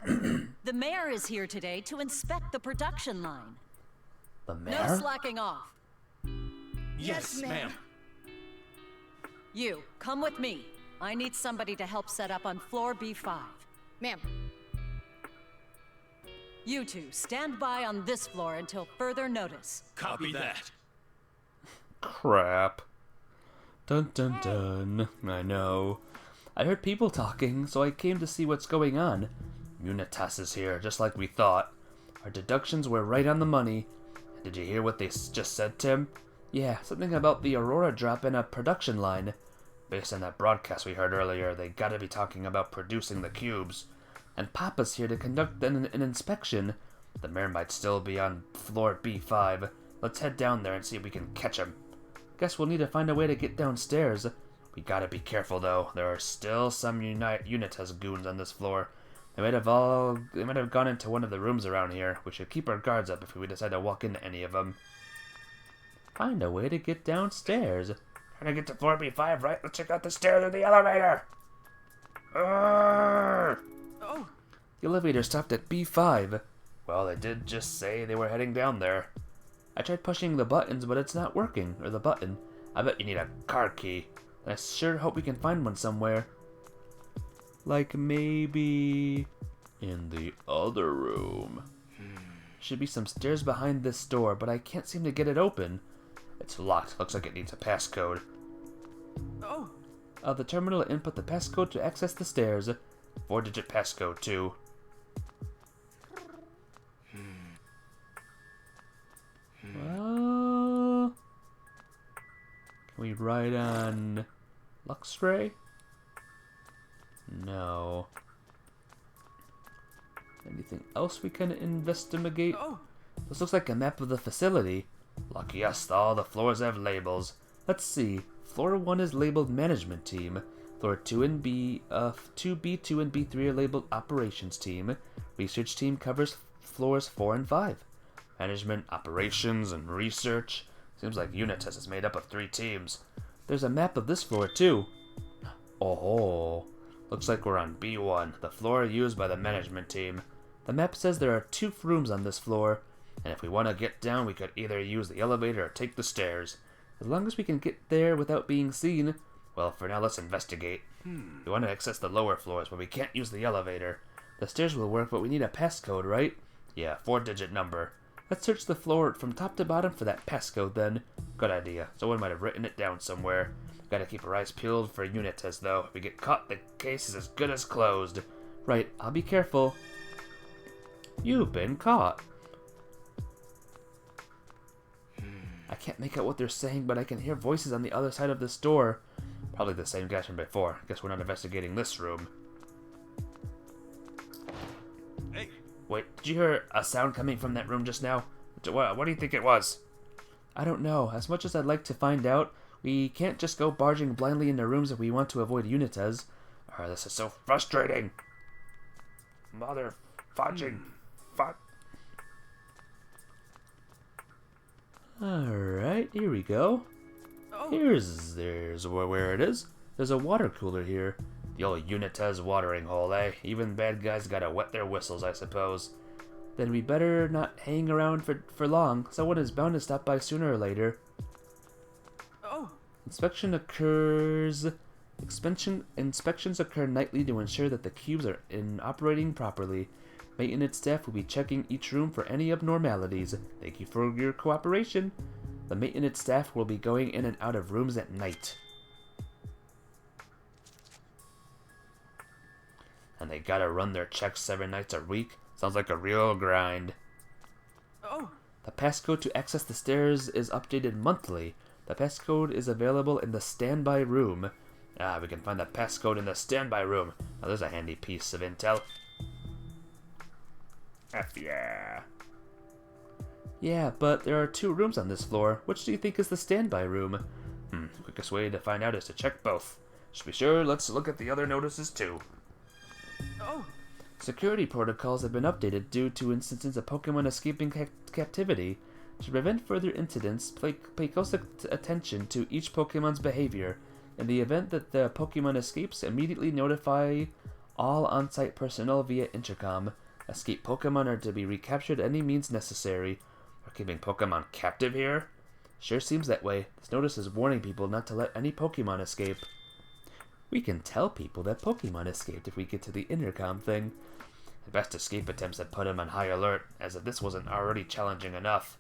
The mayor is here today to inspect the production line. The mayor? No slacking off. Yes, ma'am. You, come with me. I need somebody to help set up on floor B5. Ma'am. You two, stand by on this floor until further notice. Copy that. Crap. Dun dun dun. I know. I heard people talking, so I came to see what's going on. Unitas is here, just like we thought. Our deductions were right on the money. Did you hear what they just said, Tim? Yeah, something about the Aurora drop in a production line. Based on that broadcast we heard earlier, they gotta be talking about producing the cubes. And Papa's here to conduct an inspection. The mayor might still be on floor B5. Let's head down there and see if we can catch him. Guess we'll need to find a way to get downstairs. We gotta be careful though. There are still some Unitas goons on this floor. They might have gone into one of the rooms around here. We should keep our guards up if we decide to walk into any of them. Find a way to get downstairs. Trying to get to floor B5, right? Let's check out the stairs or the elevator. Oh. The elevator stopped at B5. Well, they did just say they were heading down there. I tried pushing the buttons, but it's not working. Or the button. I bet you need a car key. I sure hope we can find one somewhere. Like maybe in the other room. Should be some stairs behind this door, but I can't seem to get it open. It's locked. Looks like it needs a passcode. Oh! The terminal will input the passcode to access the stairs. 4-digit passcode, too. Well... Can we ride on... Luxray? No. Anything else we can investigate? Oh. This looks like a map of the facility. Lucky us, all the floors have labels. Let's see. Floor 1 is labeled Management Team. Floor 2 and B2 and B3 are labeled Operations Team. Research Team covers floors 4 and 5. Management, Operations, and Research. Seems like Unitas is made up of 3 teams. There's a map of this floor too. Oh, looks like we're on B1, the floor used by the Management Team. The map says there are 2 rooms on this floor, and if we want to get down, we could either use the elevator or take the stairs. As long as we can get there without being seen, well, for now, let's investigate. We want to access the lower floors, but we can't use the elevator. The stairs will work, but we need a passcode, right? Yeah, 4-digit number. Let's search the floor from top to bottom for that passcode, then. Good idea. Someone might have written it down somewhere. Gotta keep our eyes peeled for Unitas, though. If we get caught, the case is as good as closed. Right, I'll be careful. You've been caught. I can't make out what they're saying, but I can hear voices on the other side of this door. Probably the same guys from before. Guess we're not investigating this room. Hey! Wait, did you hear a sound coming from that room just now? What do you think it was? I don't know. As much as I'd like to find out, we can't just go barging blindly into rooms if we want to avoid Unitas. Oh, this is so frustrating. Mother fudging. Fuck. Alright, here we go. There's where it is. There's a water cooler here. The old Unitas watering hole, eh? Even bad guys gotta wet their whistles, I suppose. Then we better not hang around for long. Someone is bound to stop by sooner or later. Oh. Inspections occur nightly to ensure that the cubes are operating properly. Maintenance staff will be checking each room for any abnormalities. Thank you for your cooperation. The maintenance staff will be going in and out of rooms at night. And they gotta run their checks 7 nights a week. Sounds like a real grind. Oh. The passcode to access the stairs is updated monthly. The passcode is available in the standby room. We can find the passcode in the standby room. Now there's a handy piece of intel. F yeah. Yeah, but there are 2 rooms on this floor. Which do you think is the standby room? Quickest way to find out is to check both. Just be sure, let's look at the other notices too. Oh. Security protocols have been updated due to instances of Pokemon escaping captivity. To prevent further incidents, pay close attention to each Pokemon's behavior. In the event that the Pokemon escapes, immediately notify all on-site personnel via intercom. Escape Pokemon are to be recaptured any means necessary. We're keeping Pokemon captive here? Sure seems that way. This notice is warning people not to let any Pokemon escape. We can tell people that Pokemon escaped if we get to the intercom thing. The best escape attempts have put him on high alert, as if this wasn't already challenging enough.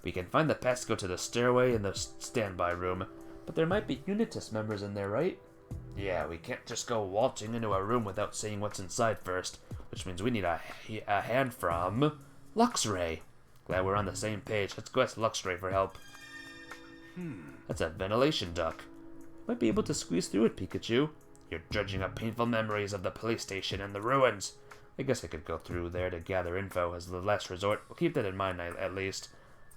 We can find the passcode to the stairway in the standby room, but there might be Unitas members in there, right? Yeah, we can't just go waltzing into a room without seeing what's inside first, which means we need a hand from Luxray. Glad we're on the same page. Let's go ask Luxray for help. That's a ventilation duct. Might be able to squeeze through it, Pikachu. You're dredging up painful memories of the police station and the ruins. I guess I could go through there to gather info as the last resort. We'll keep that in mind, at least.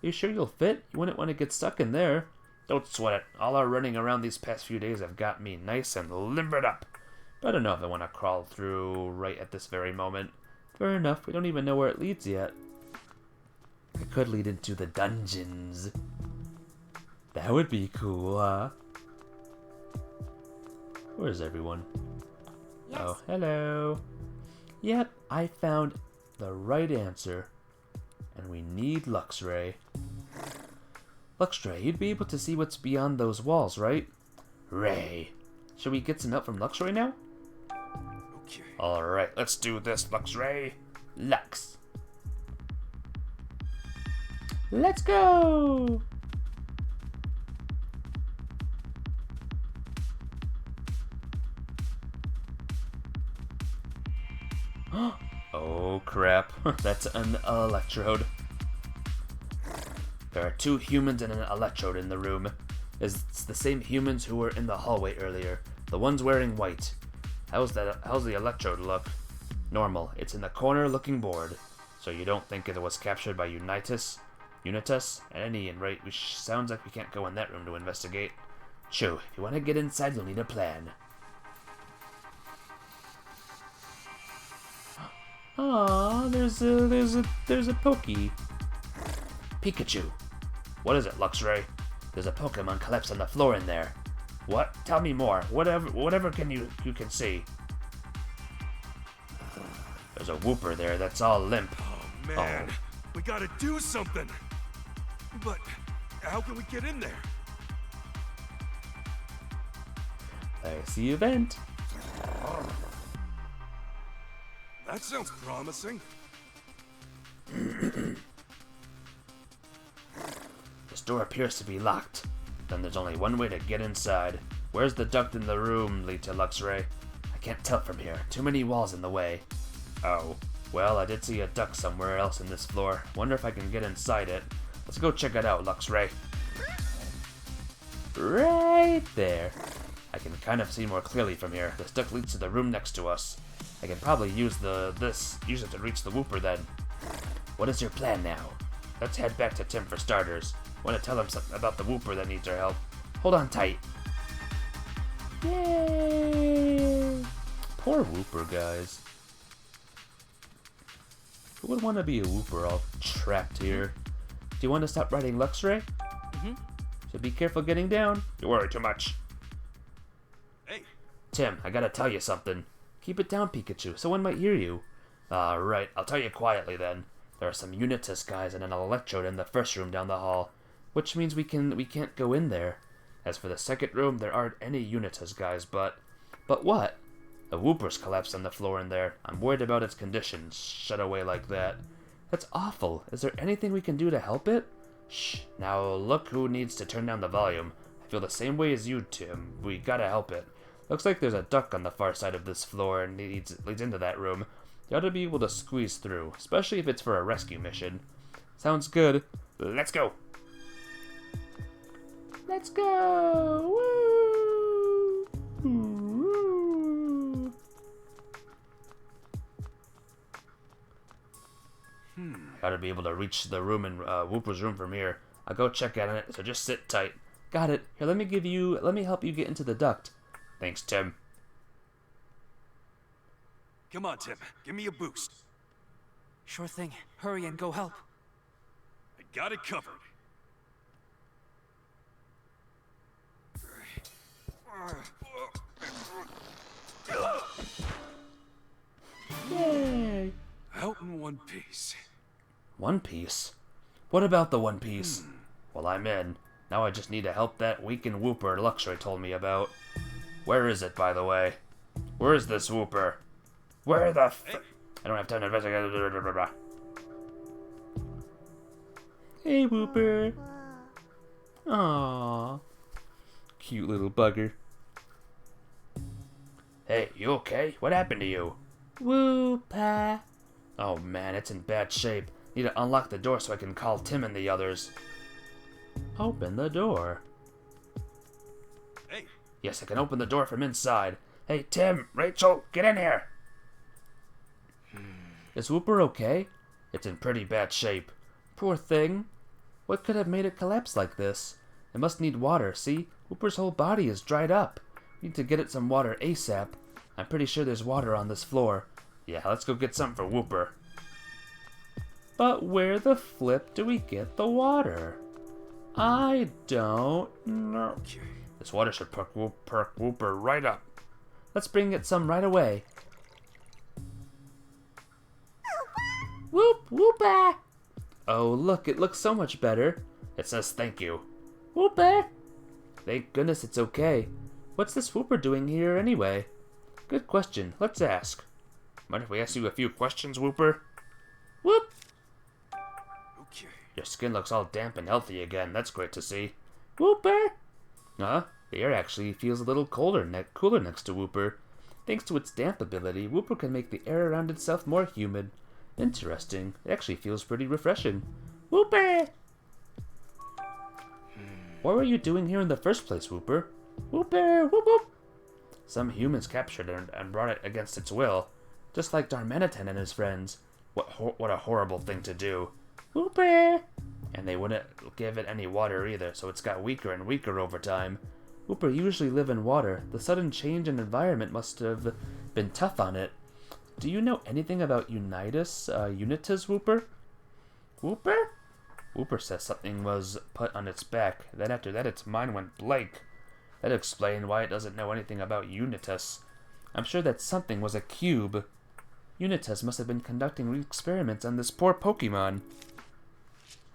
You sure you'll fit? You wouldn't want to get stuck in there. Don't sweat it. All our running around these past few days have got me nice and limbered up. But I don't know if I want to crawl through right at this very moment. Fair enough, we don't even know where it leads yet. It could lead into the dungeons. That would be cool, huh? Where's everyone? Yes. Oh, hello. Yep, I found the right answer. And we need Luxray. Luxray, you'd be able to see what's beyond those walls, right? Ray. Should we get some help from Luxray now? Okay. Alright, let's do this, Luxray. Lux. Let's go! crap. That's an electrode. There are 2 humans and an electrode in the room. It's the same humans who were in the hallway earlier. The one's wearing white. How's the electrode look? Normal. It's in the corner looking bored. So you don't think it was captured by Unitas? At any rate, which sounds like we can't go in that room to investigate. True. If you want to get inside, you'll need a plan. Aww, there's a Pokey. Pikachu. What is it, Luxray? There's a Pokemon collapsed on the floor in there. What? Tell me more. Whatever can you can see. There's a Wooper there that's all limp. Oh man, we gotta do something. But how can we get in there? There's the event. That sounds promising. This door appears to be locked. Then there's only one way to get inside. Where's the duct in the room lead to, Luxray? I can't tell from here. Too many walls in the way. Oh. Well, I did see a duct somewhere else in this floor. Wonder if I can get inside it. Let's go check it out, Luxray. Right there. I can kind of see more clearly from here. This duct leads to the room next to us. I can probably use it to reach the Wooper then. What is your plan now? Let's head back to Tim for starters. Want to tell him something about the Wooper that needs our help. Hold on tight. Yay! Poor Wooper, guys. Who would want to be a Wooper all trapped here? Do you want to stop riding Luxray? So be careful getting down. You worry too much. Hey. Tim, I gotta tell you something. Keep it down, Pikachu. Someone might hear you. Right. I'll tell you quietly then. There are some Unitas guys and an electrode in the first room down the hall, which means we can't go in there. As for the second room, there aren't any Unitas guys, but what? The Wooper's collapsed on the floor in there. I'm worried about its condition, shut away like that. That's awful. Is there anything we can do to help it? Shh. Now look who needs to turn down the volume. I feel the same way as you, Tim. We gotta help it. Looks like there's a duct on the far side of this floor and leads into that room. You ought to be able to squeeze through, especially if it's for a rescue mission. Sounds good. Let's go! Let's go! Woo! Woo! Gotta be able to reach the room in Wooper's room from here. I'll go check on it, so just sit tight. Got it. Here, let me help you get into the duct. Thanks, Tim. Come on, Tim. Give me a boost. Sure thing. Hurry and go help. I got it covered. Yay! Out in one piece. One Piece? What about the One Piece? Well, I'm in. Now I just need to help that weakened Wooper Luxray told me about. Where is it, by the way? Where is this Wooper? Where the I don't have time to investigate. Hey, Wooper. Aww. Cute little bugger. Hey, you okay? What happened to you? Wooper. Oh man, it's in bad shape. Need to unlock the door so I can call Tim and the others. Open the door. Hey. Yes, I can open the door from inside. Hey, Tim, Rachel, get in here. Is Wooper okay? It's in pretty bad shape. Poor thing. What could have made it collapse like this? It must need water, see? Wooper's whole body is dried up. We need to get it some water ASAP. I'm pretty sure there's water on this floor. Yeah, let's go get some for Wooper. But where the flip do we get the water? I don't know. This water should perk Wooper right up. Let's bring it some right away. Whoop, Wooper! Oh, look, it looks so much better. It says thank you. Wooper! Thank goodness it's okay. What's this Wooper doing here anyway? Good question. Let's ask. Mind if we ask you a few questions, Wooper? Whoop! Okay. Your skin looks all damp and healthy again. That's great to see. Wooper! The air actually feels a little cooler next to Wooper. Thanks to its damp ability, Wooper can make the air around itself more humid. Interesting. It actually feels pretty refreshing. Whooper! What were you doing here in the first place, Whooper? Whooper! Whoop whoop! Some humans captured it and brought it against its will. Just like Darmanitan and his friends. What a horrible thing to do. Whooper! And they wouldn't give it any water either, so it's got weaker and weaker over time. Whooper usually live in water. The sudden change in environment must have been tough on it. Do you know anything about Unitas, Whooper? Whooper? Whooper says something was put on its back. Then after that, its mind went blank. That explained why it doesn't know anything about Unitas. I'm sure that something was a cube. Unitas must have been conducting experiments on this poor Pokemon.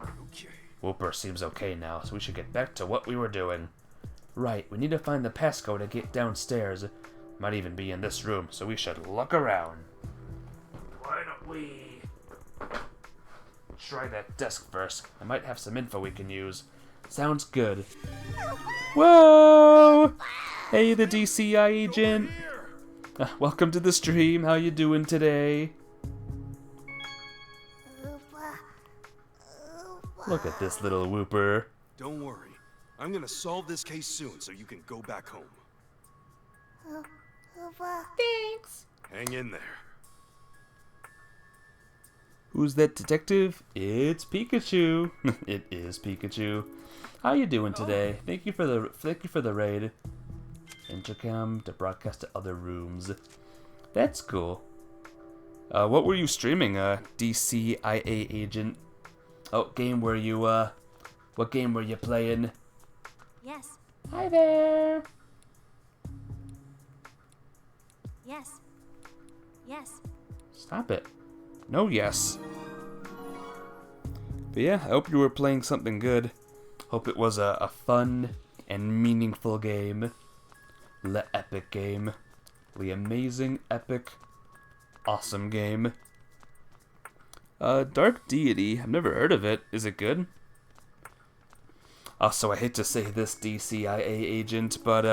Okay. Whooper seems okay now, so we should get back to what we were doing. Right, we need to find the passcode to get downstairs. Might even be in this room, so we should look around. Why don't we try that desk first? I might have some info we can use. Sounds good. Whoa! Hey, the DCI agent. Welcome to the stream. How you doing today? Look at this little Whooper. Don't worry. I'm gonna solve this case soon so you can go back home. Thanks. Hang in there. Who's that detective? It's Pikachu. It is Pikachu. How you doing today? Thank you for the raid. Intercom to broadcast to other rooms. That's cool. What were you streaming, DCIA agent? Oh, game were you what game were you playing? Yes. Hi there. Yes. Yes. Stop it. No yes. But yeah, I hope you were playing something good. Hope it was a fun and meaningful game. The epic game. The amazing, epic, awesome game. Dark Deity. I've never heard of it. Is it good? Also, I hate to say this, DCIA agent, but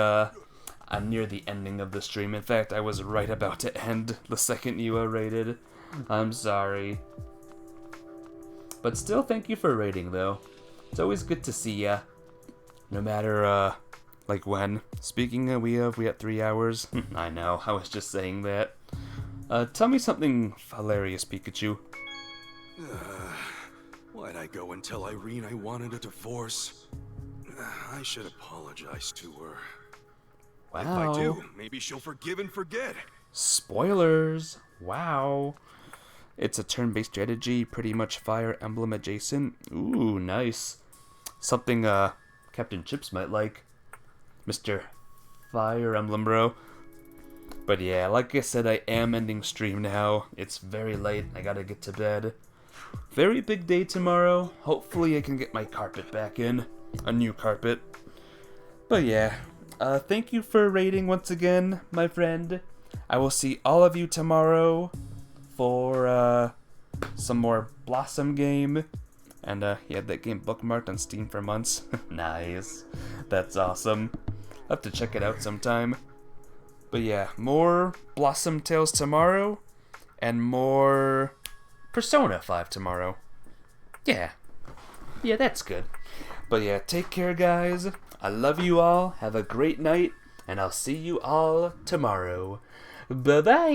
I'm near the ending of the stream. In fact, I was right about to end the second you rated. I'm sorry. But still, thank you for rating, though. It's always good to see ya. No matter, like when. Speaking of, we got 3 hours. I know, I was just saying that. Tell me something hilarious, Pikachu. Why'd I go and tell Irene I wanted a divorce? I should apologize to her. Wow. If I do, maybe she'll forgive and forget. Spoilers. Wow. It's a turn-based strategy, pretty much Fire Emblem adjacent. Ooh, nice. Something Captain Chips might like. Mr. Fire Emblem Bro. But yeah, like I said, I am ending stream now. It's very late. I gotta get to bed. Very big day tomorrow. Hopefully I can get my carpet back in. A new carpet. But yeah, thank you for rating once again, my friend. I will see all of you tomorrow for some more Blossom game. And he had that game bookmarked on Steam for months. Nice. That's awesome. I'll have to check it out sometime. But yeah, more Blossom Tales tomorrow. And more Persona 5 tomorrow. Yeah. Yeah, that's good. But yeah, take care, guys. I love you all. Have a great night. And I'll see you all tomorrow. Bye-bye.